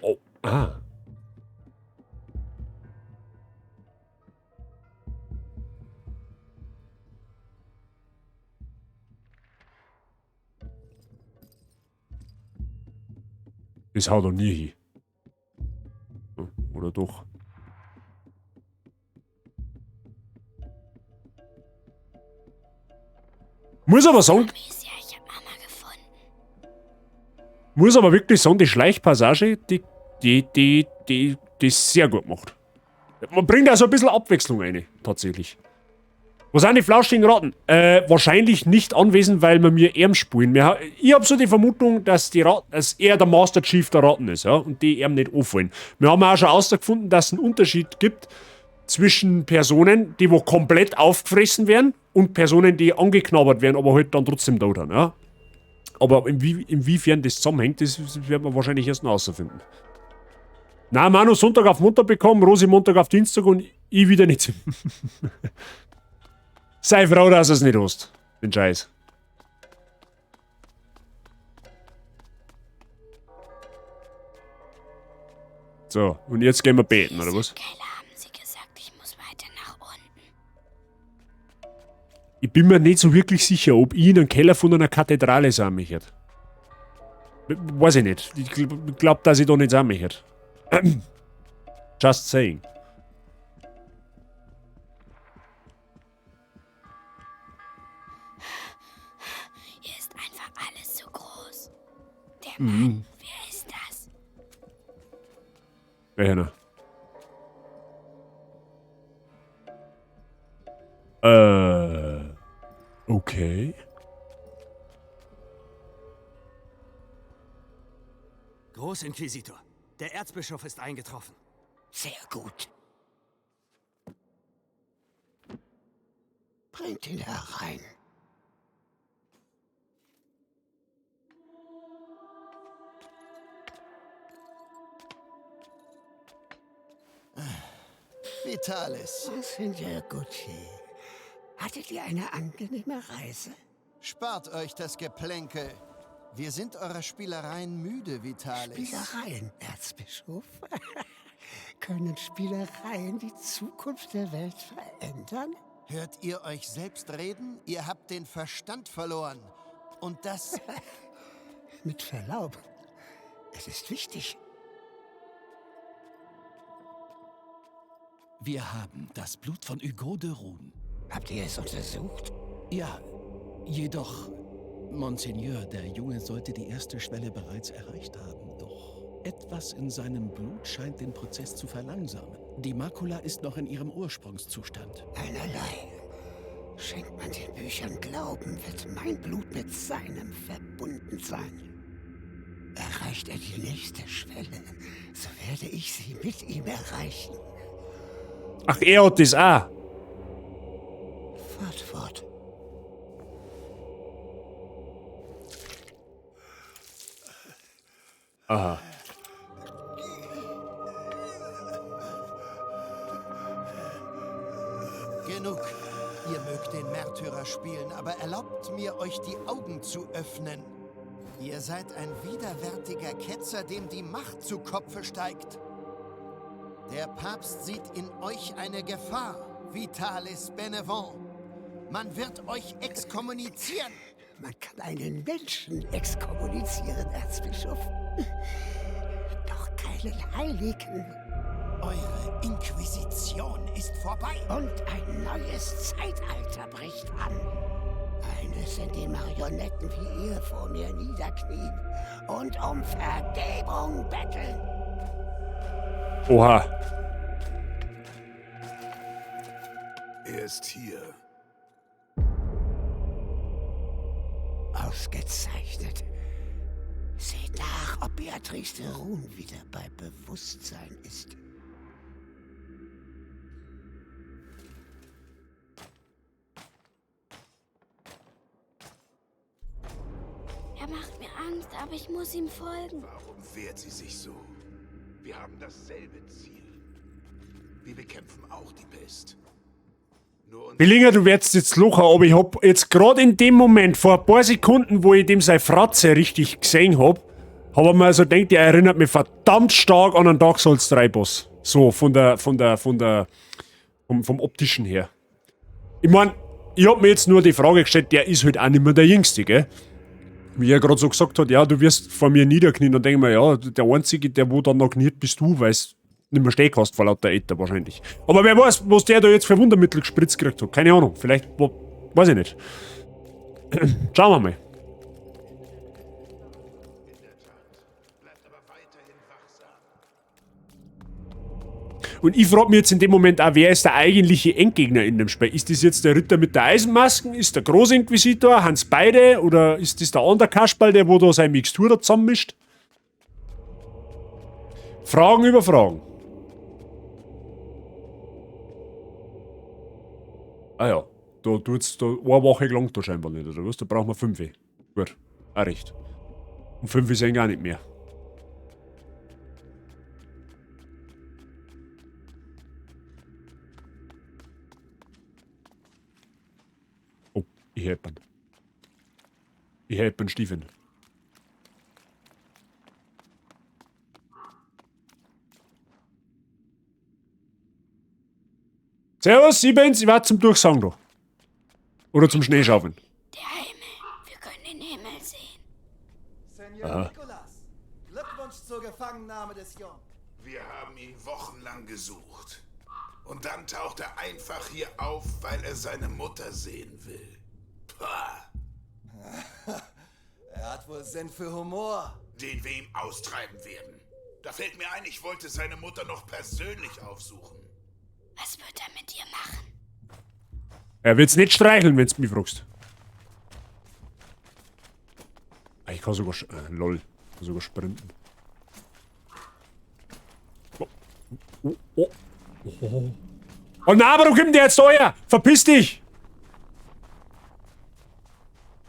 Oh, ah. Das haut doch nie hin. Oder doch? Muss aber sagen... Muss aber wirklich sagen, die Schleichpassage, die ist sehr gut gemacht. Man bringt also ein bisschen Abwechslung rein, tatsächlich. Wo sind die flauschigen Ratten? Wahrscheinlich nicht anwesend, weil wir mir Erm spielen. Ich habe so die Vermutung, dass er der Master Chief der Ratten ist, ja, und die Erm nicht auffallen. Wir haben auch schon herausgefunden, dass es einen Unterschied gibt zwischen Personen, die wo komplett aufgefressen werden und Personen, die angeknabbert werden, aber halt dann trotzdem da sind, ja. Aber inwiefern das zusammenhängt, das werden wir wahrscheinlich erst noch herausfinden. Nein, Manu Sonntag auf Montag bekommen, Rosi Montag auf Dienstag und ich wieder nicht. Sei froh, dass du es nicht hast. Den Scheiß. So, und jetzt gehen wir beten, oder was? Ich bin mir nicht so wirklich sicher, ob ich in einen Keller von einer Kathedrale sein möchte. Weiß ich nicht. Ich glaube, dass ich da nicht sein möchte. Just saying. Hier ist einfach alles so groß. Der Mann, wer ist das? Wer Okay. Großinquisitor, der Erzbischof ist eingetroffen. Sehr gut. Bringt ihn herein. Vitalis. Senior Gucci. Hattet ihr eine angenehme Reise? Spart euch das Geplänkel. Wir sind eurer Spielereien müde, Vitalis. Spielereien, Erzbischof? Können Spielereien die Zukunft der Welt verändern? Hört ihr euch selbst reden? Ihr habt den Verstand verloren. Und das... Mit Verlaub. Es ist wichtig. Wir haben das Blut von Hugo de Rune. Habt ihr es untersucht? Ja, jedoch, Monseigneur, der Junge sollte die erste Schwelle bereits erreicht haben. Doch etwas in seinem Blut scheint den Prozess zu verlangsamen. Die Makula ist noch in ihrem Ursprungszustand. Einerlei. Schenkt man den Büchern Glauben, wird mein Blut mit seinem verbunden sein. Erreicht er die nächste Schwelle, so werde ich sie mit ihm erreichen. Ach, er hat das auch. Fort. Aha. Genug. Ihr mögt den Märtyrer spielen, aber erlaubt mir, euch die Augen zu öffnen. Ihr seid ein widerwärtiger Ketzer, dem die Macht zu Kopfe steigt. Der Papst sieht in euch eine Gefahr, Vitalis Benevent. Man wird euch exkommunizieren. Man kann einen Menschen exkommunizieren, Erzbischof. Doch keinen Heiligen. Eure Inquisition ist vorbei. Und ein neues Zeitalter bricht an. Eines, in dem Marionetten wie ihr vor mir niederknien und um Vergebung betteln. Oha. Er ist hier. Ausgezeichnet. Seht nach, ob Beatrice de Rune wieder bei Bewusstsein ist. Er macht mir Angst, aber ich muss ihm folgen. Warum wehrt sie sich so? Wir haben dasselbe Ziel. Wir bekämpfen auch die Pest. Billinger, du werdest jetzt lachen, aber ich hab jetzt gerade in dem Moment, vor ein paar Sekunden, wo ich dem seine Fratze richtig gesehen hab ich mir also gedacht, er erinnert mich verdammt stark an einen Dark Souls 3 Boss. So, vom optischen her. Ich mein, ich hab mir jetzt nur die Frage gestellt, der ist halt auch nicht mehr der Jüngste, gell? Wie er gerade so gesagt hat, ja, du wirst vor mir niederknien, dann denke ich mir, ja, der Einzige, der wo dann noch kniet, bist du, weil es nicht mehr stehen kannst vor lauter Äther wahrscheinlich. Aber wer weiß, was der da jetzt für Wundermittel gespritzt gekriegt hat. Keine Ahnung, vielleicht, weiß ich nicht. Schauen wir mal. Und ich frage mich jetzt in dem Moment auch, wer ist der eigentliche Endgegner in dem Spiel? Ist das jetzt der Ritter mit der Eisenmasken? Ist der Großinquisitor? Haben's beide? Oder ist das der andere Kasperl, der wo da seine Mixtur da zusammenmischt? Fragen über Fragen. Ah ja, da tut's da eine Woche lang da scheinbar nicht, oder was? Da brauchen wir 5. Gut, auch recht. Und 5 sind gar nicht mehr. Oh, ich helfe ihn. Ich helfe ihn Stiefen. Servus, Siebens, ich warte zum Durchsagen da. Oder zum Schneeschaufeln. Der Himmel. Wir können den Himmel sehen. Senor Nicolas, Glückwunsch zur Gefangennahme des Jungen. Wir haben ihn wochenlang gesucht. Und dann taucht er einfach hier auf, weil er seine Mutter sehen will. Pah. Er hat wohl Sinn für Humor. Den wir ihm austreiben werden. Da fällt mir ein, ich wollte seine Mutter noch persönlich aufsuchen. Was wird er mit dir machen? Er wird's nicht streicheln, wenn's mich fragst. Ich kann sogar... lol. Ich kann sogar sprinten. Oh nein, warum kommt der jetzt da her? Verpiss dich!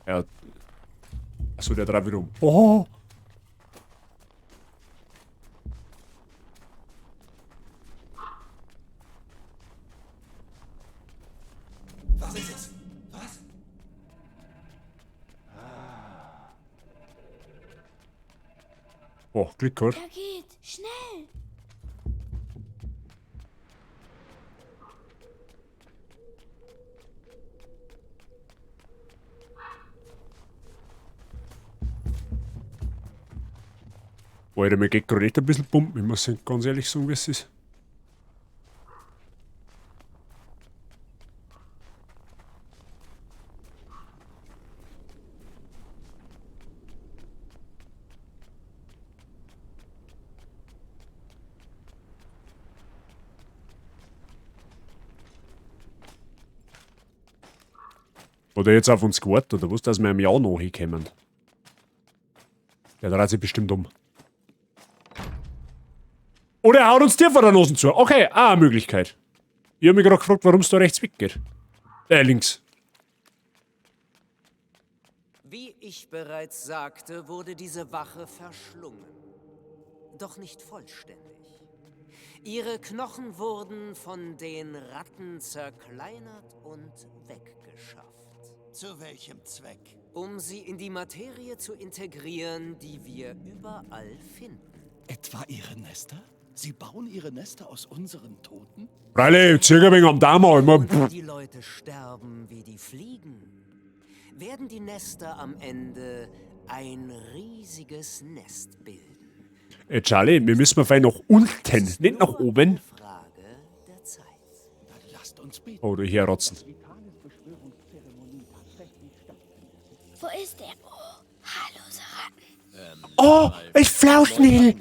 Ja. Achso, der dreht wieder um. Oh! Was ist es? Was? Oh, Glück gehabt. Er geht. Schnell. Alter, mir geht gerade ein bisschen pumpen. Ich muss ganz ehrlich sagen, wie es ist. Oder jetzt auf uns gewartet, oder was, dass wir im Jahr nachkommen. Der dreht sich bestimmt um. Oder er haut uns tief vor der Nase zu. Okay, auch eine Möglichkeit. Ich habe mich gerade gefragt, warum es da rechts weggeht. Links. Wie ich bereits sagte, wurde diese Wache verschlungen. Doch nicht vollständig. Ihre Knochen wurden von den Ratten zerkleinert und weggeschafft. Zu welchem Zweck? Um sie in die Materie zu integrieren, die wir überall finden. Etwa ihre Nester? Sie bauen ihre Nester aus unseren Toten? Freilich, circa wegen am Dama immer. Und die Leute sterben wie die Fliegen, werden die Nester am Ende ein riesiges Nest bilden. Charlie, wir müssen mal fein nach unten, nicht nach oben. Frage der Zeit. Dann lasst uns beten. Oh, du herrotzen. Wo ist er? Oh, hallo, Ratten. Oh, ich Flauschnägel.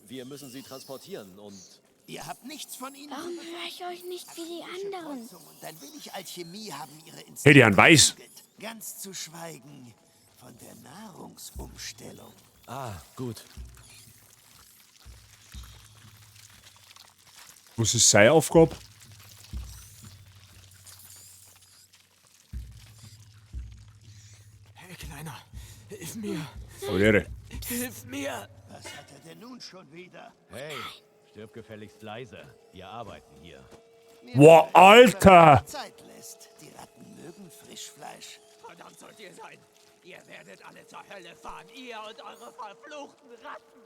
Wir müssen sie transportieren und... Ihr habt nichts von ihnen. Warum höre ich euch nicht wie die anderen? Und ein wenig Alchemie haben ihre Instinkte. Hey, die haben weiß. Ganz zu schweigen von der Nahrungsumstellung. Ah, gut. Was ist seine Aufgabe? Hey, Kleiner, hilf mir. Oh, Lehre. Hilf mir. Was hat er denn nun schon wieder? Hey, stirb gefälligst leise. Wir arbeiten hier. Boah, Alter! Zeit lässt. Die Ratten mögen Frischfleisch. Verdammt sollt ihr sein. Ihr werdet alle zur Hölle fahren. Ihr und eure verfluchten Ratten.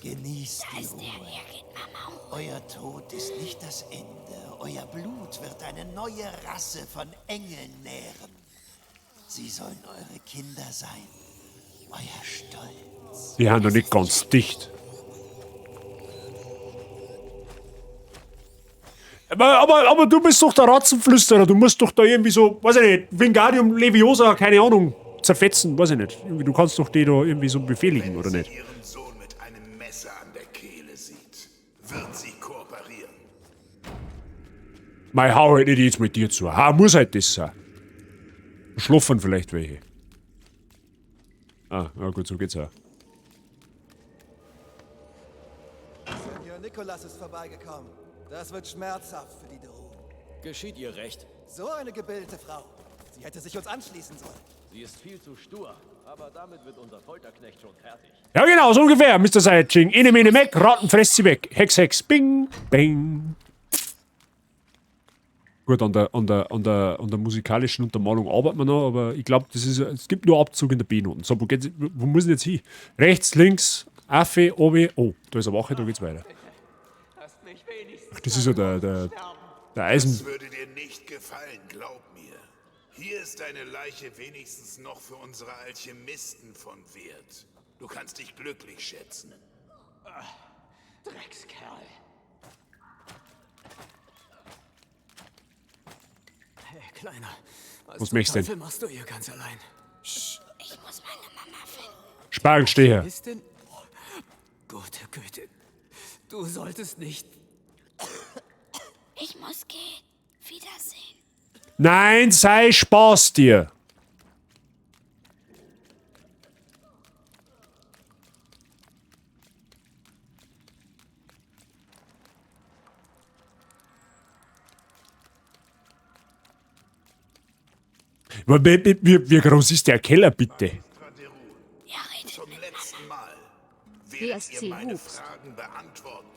Genießt Da die ist er. Ruhe. Er geht Mama hoch. Euer Tod ist nicht das Ende. Euer Blut wird eine neue Rasse von Engeln nähren. Sie sollen eure Kinder sein. Euer Stolz. Die haben noch nicht ganz dicht. Aber du bist doch der Ratzenflüsterer. Du musst doch da irgendwie so, weiß ich nicht, Wingardium Leviosa, keine Ahnung, zerfetzen, weiß ich nicht. Irgendwie, du kannst doch die da irgendwie so befehligen, oder nicht? Ihren Sohn mit einem Messer an der Kehle sieht, wird sie kooperieren. Mei, hau halt nicht jetzt mit dir zu. Ha, muss halt das sein. Schlafen vielleicht welche. Ah, na gut, so geht's auch. Senior Nikolas ist vorbeigekommen. Das wird schmerzhaft für die Drohung. Geschieht ihr recht. So eine gebildete Frau. Sie hätte sich uns anschließen sollen. Sie ist viel zu stur, aber damit wird unser Folterknecht schon fertig. Ja, genau, so ungefähr, Mr. Saiyajin. Ene, mene, meck, Ratten fresst sie weg. Hex, Hex, bing, bing. Gut, an der musikalischen Untermalung arbeiten wir noch, aber ich glaube, es gibt nur Abzug in der B-Noten. So, wo muss ich jetzt hin? Rechts, links, Affe, oben. Oh, da ist eine Wache, da geht's weiter. Ach, das ist ja der Eisen. Das würde dir nicht gefallen, glaub mir. Hier ist deine Leiche wenigstens noch für unsere Alchemisten von Wert. Du kannst dich glücklich schätzen. Dreckskerl. Hey, Kleiner. Was möchtest du denn? Machst du hier ganz allein? Ich muss meine Mama finden. Spargel, steh her. Ist denn... Gute Güte. Du solltest nicht... Ich muss gehen. Wiedersehen. Nein, sei Spaß dir. Wie groß ist der Keller, bitte? Zum letzten Mal. GSC Ihr meine Hoops. Fragen beantworten.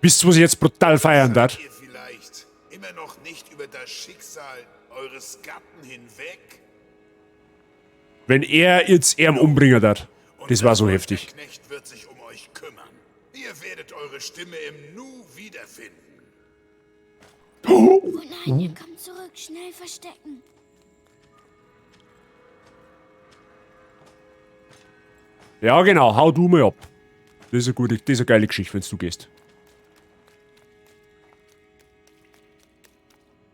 Wisst ihr, was ich jetzt brutal feiern darf? Seid ihr vielleicht immer noch nicht über das Schicksal eures Gatten hinweg? Wenn er jetzt ihn umbringen darf. Das war so heftig. Der Knecht wird sich um euch kümmern. Ihr werdet eure Stimme im Nu wiederfinden. Oh nein, ihr kommt zurück. Schnell verstecken. Ja, genau, hau du mal ab. Das ist eine geile Geschichte, wenn du gehst.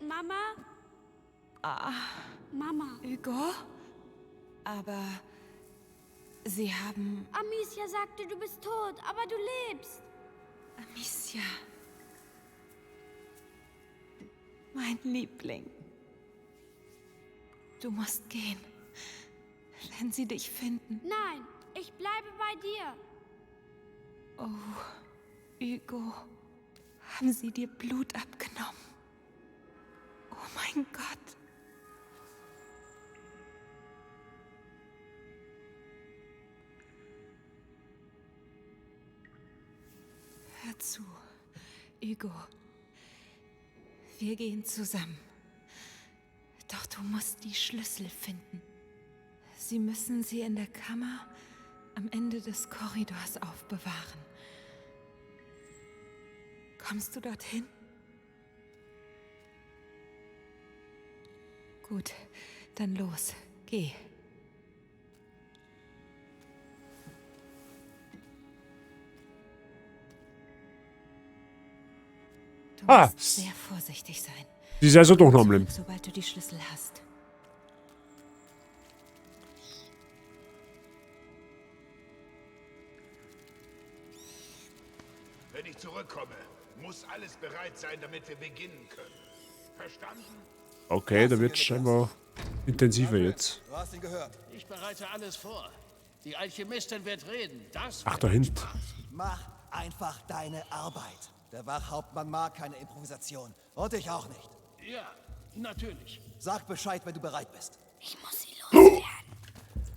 Mama? Mama. Hugo? Aber Sie haben... Amicia sagte, du bist tot, aber du lebst. Amicia. Mein Liebling. Du musst gehen. Wenn sie dich finden. Nein, ich bleibe bei dir. Oh, Hugo. Haben sie dir Blut abgenommen? Oh mein Gott. Hör zu, Hugo. Wir gehen zusammen. Doch du musst die Schlüssel finden. Sie müssen sie in der Kammer am Ende des Korridors aufbewahren. Kommst du dorthin? Gut, dann los. Geh. Du musst sehr vorsichtig sein. Sie ist also doch noch am Leben. Sobald du die Schlüssel hast. Wenn ich zurückkomme, muss alles bereit sein, damit wir beginnen können. Verstanden? Okay, da wird scheinbar intensiver jetzt. Du hast ihn gehört. Ich bereite alles vor. Die Alchemistin wird reden. Das Ach, da hinten. Mach einfach deine Arbeit. Der Wachhauptmann mag keine Improvisation. Und ich auch nicht. Ja, natürlich. Sag Bescheid, wenn du bereit bist. Ich muss sie loswerden.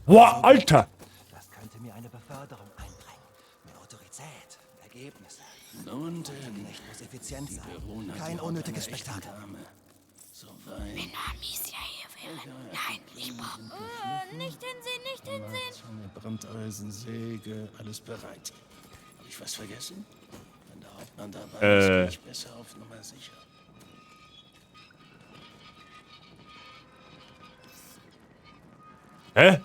Wow, Alter! Das könnte mir eine Beförderung einbringen. Mehr Autorität, Ergebnisse. Nun denn. Nicht muss effizient sein. Verona Kein glaubt unnötiges einer echten Spektakel. Dame. So weit. Wenn nur Amicia hier wäre. Nein, ich brauche... nicht hinsehen, nicht hinsehen. Zange, Brandeisen, Säge, alles bereit. Hab ich was vergessen? Wenn der Hauptmann dabei ist, gehe ich besser auf Nummer sicher. Hä?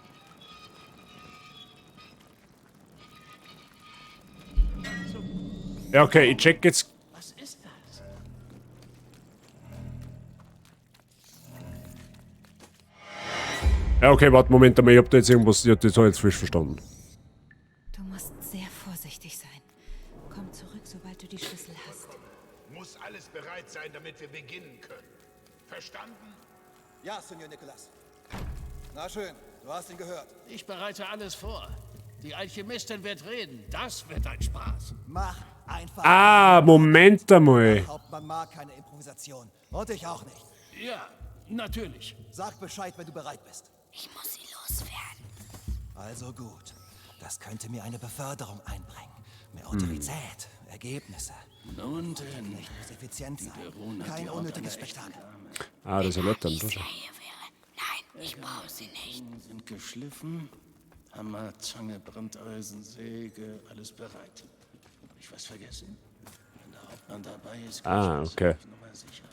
Ja, okay, ich check jetzt. Was ist das? Ja, okay, warte, Moment einmal, ich hab da jetzt irgendwas, ich hab das jetzt falsch verstanden. Du musst sehr vorsichtig sein. Komm zurück, sobald du die Schlüssel hast. Muss alles bereit sein, damit wir beginnen können. Verstanden? Ja, Senor Nicholas. Na schön, du hast ihn gehört. Ich bereite alles vor. Die Alchemistin wird reden. Das wird ein Spaß. Mach einfach. Ah, Moment einmal. Der Hauptmann mag keine Improvisation. Und ich auch nicht. Ja, natürlich. Sag Bescheid, wenn du bereit bist. Ich muss sie loswerden. Also gut. Das könnte mir eine Beförderung einbringen. Mehr Autorität, Ergebnisse. Nun denn. Nicht muss effizient sein. Verona Kein glaubt unnötiges einer echten Spektakel. Ah, das erläutert dann. Amicia hier wäre. Nein, ich brauche sie nicht. Sind geschliffen. Hammer, Zange, Brandeisen, Säge, alles bereit. Hab ich was vergessen? Wenn der Hauptmann dabei ist, gehe Ah, ich okay. auf Nummer sicher.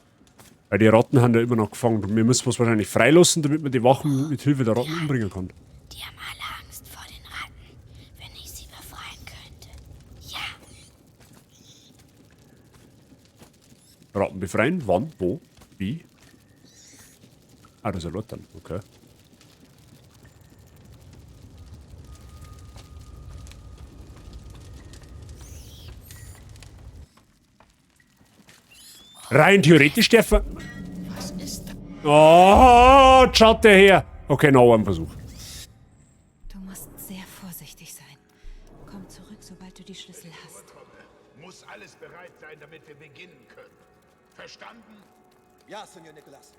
Weil die Ratten haben ja immer noch gefangen. Wir müssen was wahrscheinlich freilassen, damit man die Wachen mit Hilfe der Ratten umbringen kann. Die haben alle Angst vor den Ratten. Wenn ich sie befreien könnte. Ja. Ratten befreien? Wann? Wo? Wie? Ah, das erläutern. Okay. Rein theoretisch der Was ist das? Oh, schaut der her. Okay, noch ein Versuch. Du musst sehr vorsichtig sein. Komm zurück, sobald du die Schlüssel hast. Muss alles bereit sein, damit wir beginnen können. Verstanden? Ja, Senor Nicholas.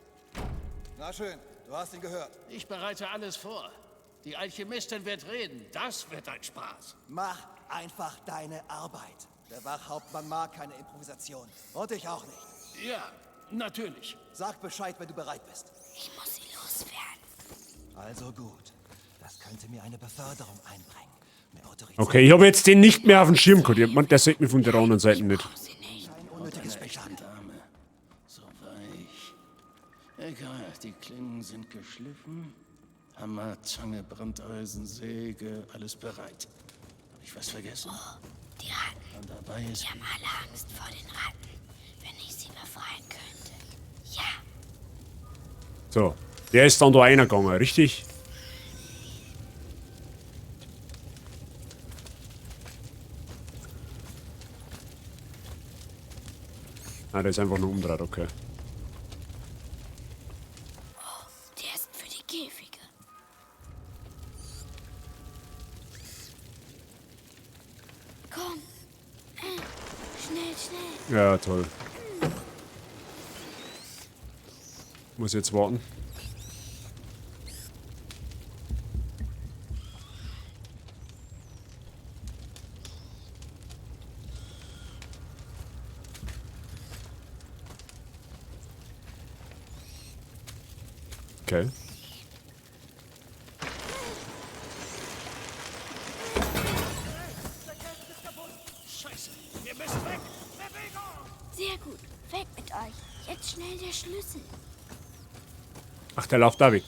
Na schön, du hast ihn gehört. Ich bereite alles vor. Die Alchemistin wird reden. Das wird ein Spaß. Mach einfach deine Arbeit. Der Wachhauptmann mag keine Improvisation. Und ich auch nicht. Ja, natürlich. Sag Bescheid, wenn du bereit bist. Ich muss sie loswerden. Also gut. Das könnte mir eine Beförderung einbringen. Mehr Autorität. Okay, ich habe jetzt den nicht mehr auf dem Schirm gehabt. Man, der sieht mich von der anderen Seite nicht. Kein unnötiges Bestand. Dame. So weich. Egal, die Klingen sind geschliffen. Hammer, Zange, Brandeisen, Säge, alles bereit. Hab ich was vergessen? Oh, die Ratten. Und dabei ist... Die haben alle Angst vor den Ratten. Wenn ich sie befreien könnte. Ja. So, der ist dann da reingegangen, richtig? Ah, der ist einfach nur umdreht, okay. Oh, der ist für die Käfige. Komm. Schnell, schnell. Ja, toll. Muss jetzt warten. Okay. Scheiße, wir müssen weg. Bewegung! Sehr gut. Weg mit euch. Jetzt schnell der Schlüssel. Ach, der läuft da weg.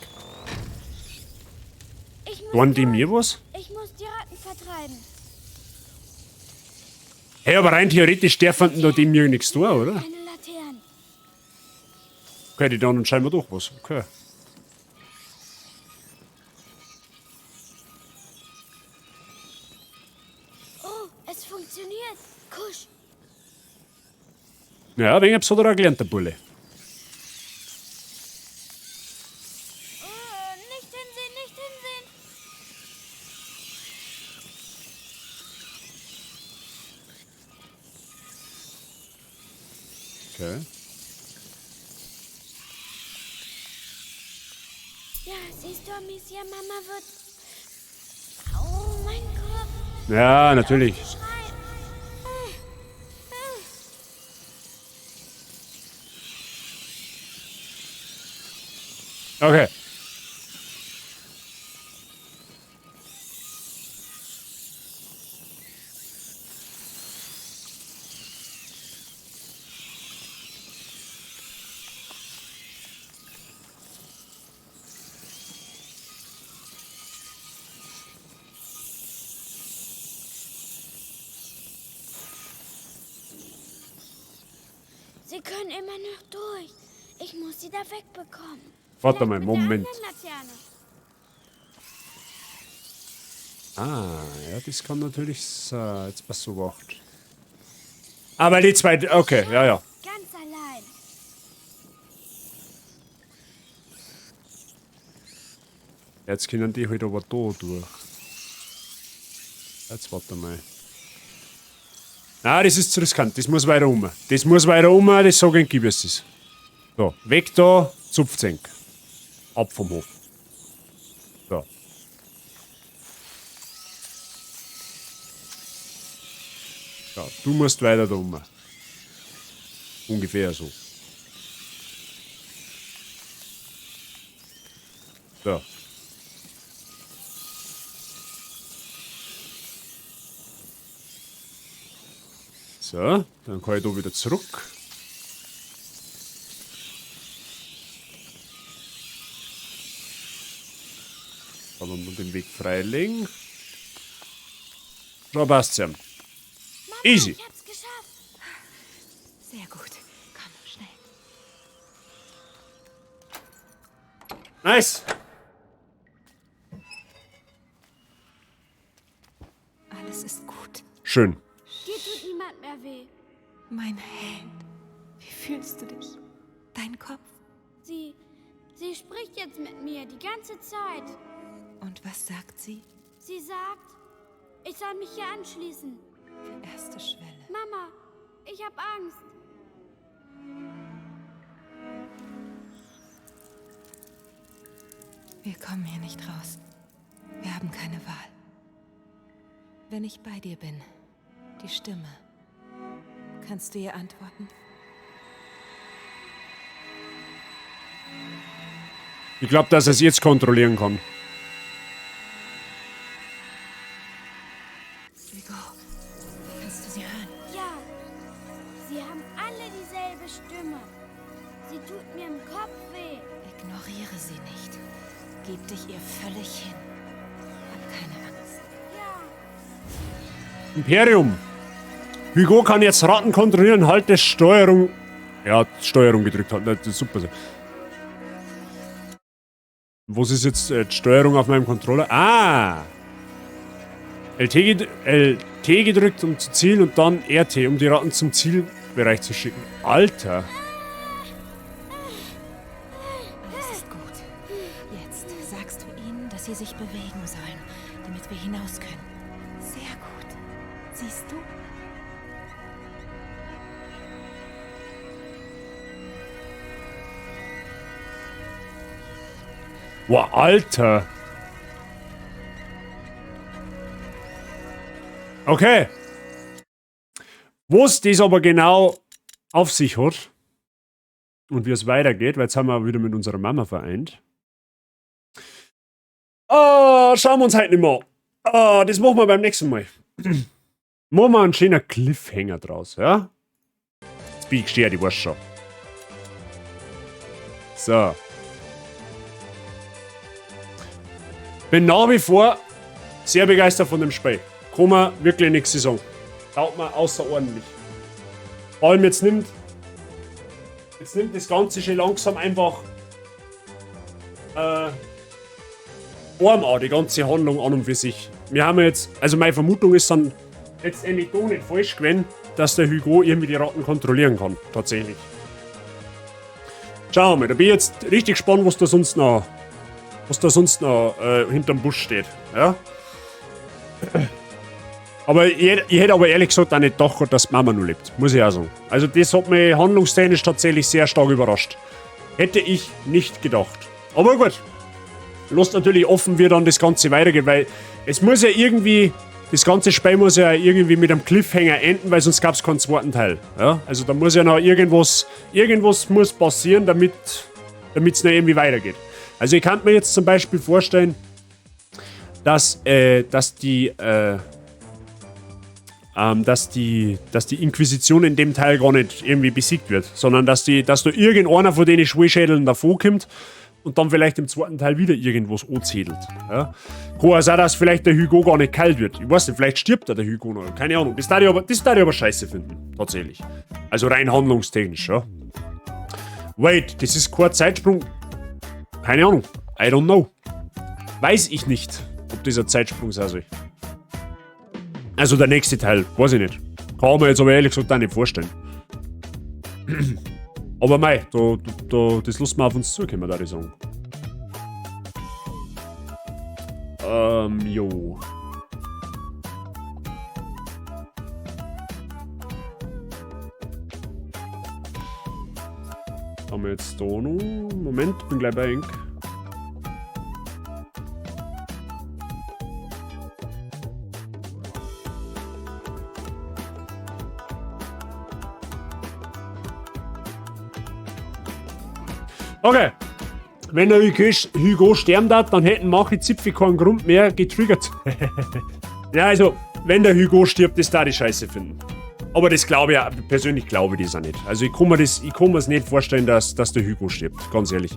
Ich muss Wollen die mir was? Ich muss die Ratten vertreiben. Hey, aber rein theoretisch dürfen da die mir nichts tun, oder? Keine Laternen. Okay, die dann scheinbar doch was. Okay. Oh, es funktioniert. Kusch. Ja, wen hab's oder gelernt, der Bulle. Nicht hinsehen, nicht hinsehen. Okay. Ja, siehst du, Amicia, Mama wird... Oh, mein Kopf. Ja, natürlich. Okay. Sie können immer noch durch. Ich muss sie da wegbekommen. Warte mal, Vielleicht mit Moment. der anderen Laterne. Ah, ja, das kann natürlich sein. Jetzt passt so wacht. Aber die zweite, okay, ja, ja. Ganz allein. Jetzt können die halt aber da durch. Jetzt warte mal. Ah, das ist zu riskant. Das muss weiter um. Das muss weiter um, das sage ich, gib es es. So, weg da, Zupfzenk. Ab vom Hof. So. Ja, du musst weiter da um. Ungefähr so. So. So, dann kann ich da wieder zurück. Kann man den Weg freilegen. So passt's ja. Easy. Ich hab's geschafft. Sehr gut. Komm, schnell. Nice. Alles ist gut. Schön. Dir tut niemand mehr weh. Mein Held. Wie fühlst du dich? Dein Kopf? Sie spricht jetzt mit mir die ganze Zeit. Und was sagt sie? Sie sagt, ich soll mich hier anschließen. Die erste Schwelle. Mama, ich hab Angst. Wir kommen hier nicht raus. Wir haben keine Wahl. Wenn ich bei dir bin, die Stimme, kannst du ihr antworten? Ich glaube, dass er es jetzt kontrollieren kann. Hugo, kannst du sie hören? Ja, sie haben alle dieselbe Stimme. Sie tut mir im Kopf weh. Ignoriere sie nicht. Gib dich ihr völlig hin. Hab keine Angst. Ja. Imperium. Hugo kann jetzt Ratten kontrollieren, halt das Steuerung. Er hat Steuerung gedrückt, das ist super. Was ist jetzt die Steuerung auf meinem Controller? Ah! LT gedrückt, um zu zielen und dann RT, um die Ratten zum Zielbereich zu schicken. Alter! Alles ist gut. Jetzt sagst du ihnen, dass sie sich bewegen sollen, damit wir hinaus können. Sehr gut. Siehst du? Wow, Alter! Okay. Was das aber genau auf sich hat und wie es weitergeht, weil jetzt haben wir wieder mit unserer Mama vereint. Schauen wir uns heute nicht mehr an. Das machen wir beim nächsten Mal. Machen wir einen schönen Cliffhanger draus, ja? Jetzt bin ich gestört, ich weiß schon. So. Bin nach wie vor sehr begeistert von dem Spiel. Kann man wirklich nichts sagen. Taugt mir außerordentlich. Vor allem jetzt nimmt das Ganze schon langsam einfach Form an, die ganze Handlung an und für sich. Wir haben jetzt, also meine Vermutung ist dann letztendlich doch nicht falsch gewesen, dass der Hugo irgendwie die Ratten kontrollieren kann. Tatsächlich. Schauen wir mal, da bin ich jetzt richtig gespannt, was da sonst noch hinterm Busch steht. Ja? Aber ich hätte aber ehrlich gesagt auch nicht gedacht, dass die Mama nur lebt. Muss ich auch sagen. Also das hat mich handlungstechnisch tatsächlich sehr stark überrascht. Hätte ich nicht gedacht. Aber gut. Lasst natürlich offen, wie dann das Ganze weitergeht, weil es muss ja irgendwie, das ganze Spiel muss ja irgendwie mit einem Cliffhanger enden, weil sonst gab es keinen zweiten Teil. Ja? Also da muss ja noch irgendwas muss passieren, damit es noch irgendwie weitergeht. Also ich kann mir jetzt zum Beispiel vorstellen, dass die Inquisition in dem Teil gar nicht irgendwie besiegt wird, sondern dass da irgendeiner von den Schwulschädeln davor kommt und dann vielleicht im zweiten Teil wieder irgendwas anzählt. Ja? Kann also auch, dass vielleicht der Hugo gar nicht kalt wird. Ich weiß nicht, vielleicht stirbt der Hugo noch. Keine Ahnung. Das darf ich aber scheiße finden. Tatsächlich. Also rein handlungstechnisch, ja. Wait, das ist kein Zeitsprung. Keine Ahnung. I don't know. Weiß ich nicht, ob dieser Zeitsprung sein soll. Also der nächste Teil, weiß ich nicht. Kann man jetzt aber ehrlich gesagt auch nicht vorstellen. Aber mei, das lassen wir auf uns zukommen, würde ich sagen. Jo. Haben wir jetzt da noch? Moment, bin gleich bei Ink. Okay. Wenn der Hugo sterben darf, dann hätten manche Zipfel keinen Grund mehr getriggert. Ja, also, wenn der Hugo stirbt, das da die Scheiße finden. Aber das glaube ich, persönlich glaube ich das auch nicht. Also ich kann mir es nicht vorstellen, dass der Hugo stirbt, ganz ehrlich.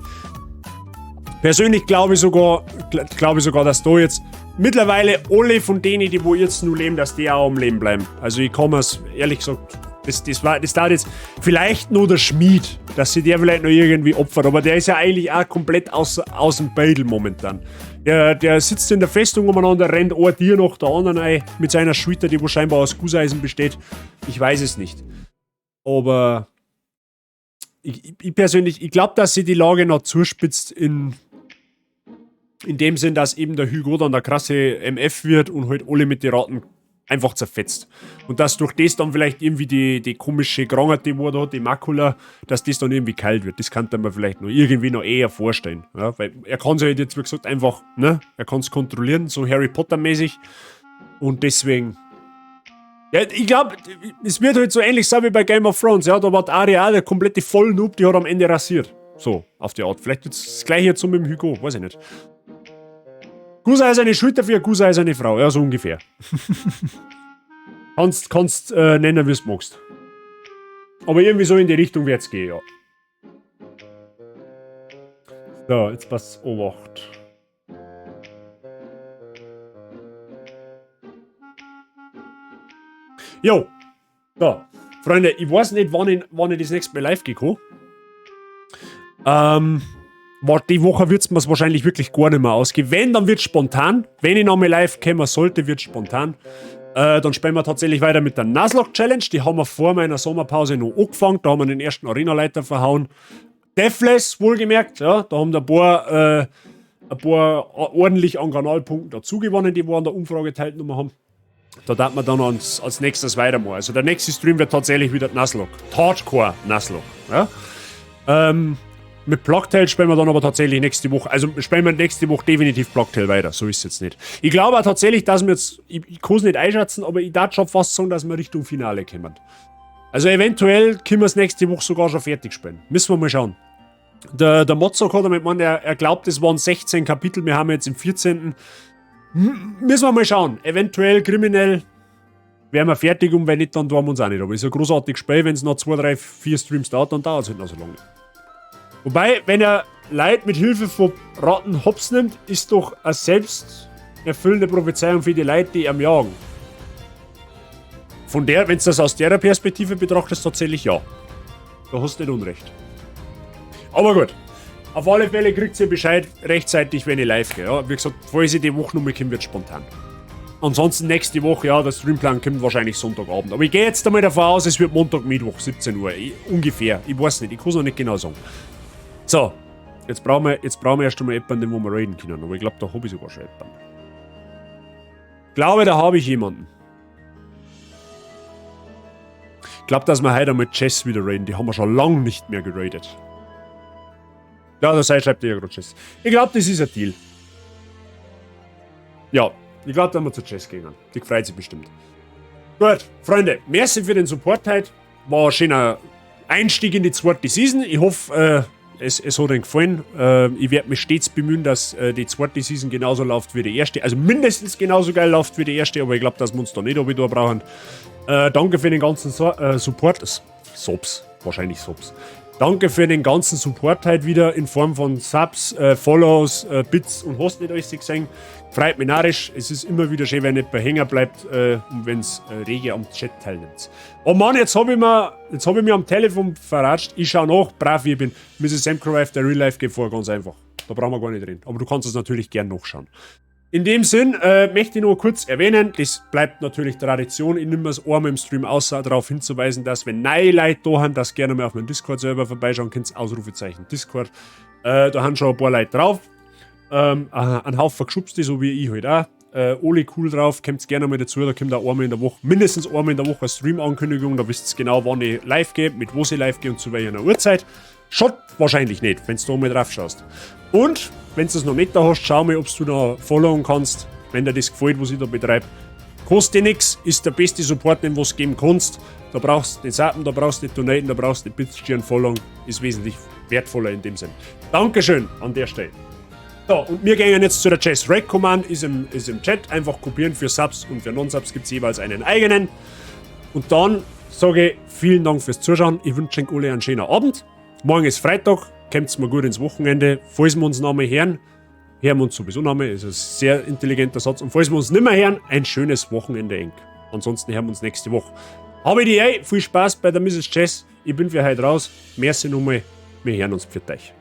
Persönlich glaube ich sogar, dass da jetzt mittlerweile alle von denen, die wo jetzt nur leben, dass die auch am Leben bleiben. Also ich kann mir es, ehrlich gesagt, das dauert jetzt vielleicht nur der Schmied, dass sie der vielleicht noch irgendwie opfert, aber der ist ja eigentlich auch komplett aus dem Beidel momentan. Der sitzt in der Festung umeinander, rennt ein Tier nach der anderen ein, mit seiner Schulter, die wo scheinbar aus Gusseisen besteht. Ich weiß es nicht. Aber ich persönlich, ich glaube, dass sie die Lage noch zuspitzt in dem Sinn, dass eben der Hugo dann der krasse MF wird und halt alle mit den Raten einfach zerfetzt. Und dass durch das dann vielleicht irgendwie die komische Krankheit, die wo da hat, die Makula, dass das dann irgendwie kalt wird. Das kann man vielleicht noch irgendwie noch eher vorstellen. Ja, weil er kann sich halt jetzt, wie gesagt, einfach, ne, er kann es kontrollieren, so Harry Potter-mäßig. Und deswegen, ja, ich glaube, es wird halt so ähnlich sein wie bei Game of Thrones. Ja, da war die Arya auch der komplette Vollnoob, die hat am Ende rasiert. So, auf die Art. Vielleicht jetzt das gleiche jetzt so mit dem Hugo, weiß ich nicht. Gusa ist eine Schulter für Gusa ist eine Frau, ja, so ungefähr. kannst nennen, wie du magst. Aber irgendwie so in die Richtung wird's gehen, ja. So, jetzt passt Obacht. Jo. So, Freunde, ich weiß nicht, wann ich das nächste Mal live gehe. Die Woche wird es mir wahrscheinlich wirklich gar nicht mehr ausgehen. Wenn, dann wird es spontan. Wenn ich nochmal live kommen sollte, wird es spontan. Dann spielen wir tatsächlich weiter mit der Nuzlocke Challenge. Die haben wir vor meiner Sommerpause noch angefangen. Da haben wir den ersten Arenaleiter verhauen. Deathless, wohlgemerkt. Ja, da haben ein paar ordentlich an Kanalpunkten dazu gewonnen, die wir an der Umfrage teilgenommen haben. Da darf man dann als nächstes weitermachen. Also der nächste Stream wird tatsächlich wieder Nuzlocke. Hardcore Nuzlocke. Ja? Mit Blocktail spielen wir dann aber tatsächlich nächste Woche. Also spielen wir nächste Woche definitiv Blocktail weiter. So ist es jetzt nicht. Ich glaube auch tatsächlich, dass wir jetzt. Ich kann es nicht einschätzen, aber ich darf schon fast sagen, dass wir Richtung Finale kommen. Also eventuell können wir es nächste Woche sogar schon fertig spielen. Müssen wir mal schauen. Der Mozok hat damit gemeint, er glaubt, es waren 16 Kapitel. Wir haben jetzt im 14. Müssen wir mal schauen. Eventuell kriminell wären wir fertig und wenn nicht, dann tun wir uns auch nicht. Aber es ist ein großartiges Spiel. Wenn es noch 2, 3, 4 Streams dauert, dann dauert es halt noch so lange. Wobei, wenn er Leid mit Hilfe von Ratten hops nimmt, ist doch eine selbsterfüllende Prophezeiung für die Leute, die ihm jagen. Von der, wenn du das aus der Perspektive betrachtest, tatsächlich ja. Da hast du nicht Unrecht. Aber gut. Auf alle Fälle kriegt ihr Bescheid rechtzeitig, wenn ich live gehe. Ja, wie gesagt, falls ich die Woche nochmal komme, wird spontan. Ansonsten nächste Woche, ja, der Streamplan kommt wahrscheinlich Sonntagabend. Aber ich gehe jetzt einmal davon aus, es wird Montag, Mittwoch, 17 Uhr. Ungefähr. Ich weiß nicht, ich kann es noch nicht genau sagen. So, jetzt brauchen wir erst einmal jemanden, wo wir raiden können. Aber ich glaube, da habe ich sogar schon jemanden. Ich glaube, da habe ich jemanden. Ich glaube, dass wir heute einmal Chess wieder raiden. Die haben wir schon lange nicht mehr geradet. Ja, da schreibt ihr ja gerade Chess. Ich glaube, das ist ein Deal. Ja, ich glaube, da haben wir zu Chess gehen. Die freut sich bestimmt. Gut, Freunde, merci für den Support heute. War ein schöner Einstieg in die zweite Season. Ich hoffe, es hat euch gefallen. Ich werde mich stets bemühen, dass die zweite Season genauso läuft wie die erste. Also mindestens genauso geil läuft wie die erste, aber ich glaube, dass wir uns da nicht wieder brauchen. Danke für den ganzen Support. Subs, wahrscheinlich Subs. Danke für den ganzen Support heute wieder in Form von Subs, Follows, Bits und hast nicht alles gesehen. Freut mich narrisch. Es ist immer wieder schön, wenn jemand hängen bleibt und wenn es rege am Chat teilnimmt. Oh Mann, jetzt hab ich mir am Telefon verratscht. Ich schaue nach, brav wie ich bin. Mrs. Samcrowife, der Real Life geht vor, ganz einfach. Da brauchen wir gar nicht reden. Aber du kannst es natürlich gern nachschauen. In dem Sinn möchte ich nur kurz erwähnen, das bleibt natürlich Tradition, ich nehme es einmal im Stream außer darauf hinzuweisen, dass wenn neue Leute da haben, dass gerne mal auf meinem Discord-Server vorbeischauen könnt, Ausrufezeichen Discord. Da haben schon ein paar Leute drauf, ein Haufen geschubste, so wie ich halt auch. Alle cool drauf, kommt gerne mal dazu, da kommt auch einmal in der Woche, mindestens einmal in der Woche eine Stream-Ankündigung, da wisst ihr genau, wann ich live gehe, mit wo ich live gehe und zu welcher Uhrzeit. Schaut wahrscheinlich nicht, wenn du da mal drauf schaust. Und, wenn du es noch nicht da hast, schau mal, ob du da followen kannst, wenn dir das gefällt, was ich da betreibe. Kostet nichts, ist der beste Support, den du geben kannst. Da brauchst du nicht Sappen, da brauchst du nicht Donaten, da brauchst du nicht Bitstirn, followen, ist wesentlich wertvoller in dem Sinn. Dankeschön an der Stelle. So, und wir gehen jetzt zu der Chess Rec Command, ist im Chat, einfach kopieren für Subs und für Non-Subs gibt es jeweils einen eigenen. Und dann sage ich vielen Dank fürs Zuschauen, ich wünsche euch alle einen schönen Abend. Morgen ist Freitag, kommt's mal gut ins Wochenende. Falls wir uns noch mal hören wir uns sowieso noch mal, ist ein sehr intelligenter Satz. Und falls wir uns nicht mehr hören, ein schönes Wochenende eng. Ansonsten hören wir uns nächste Woche. Habe die viel Spaß bei der Mrs. Chess. Ich bin für heute raus. Merci nochmal. Wir hören uns. Pfiat euch.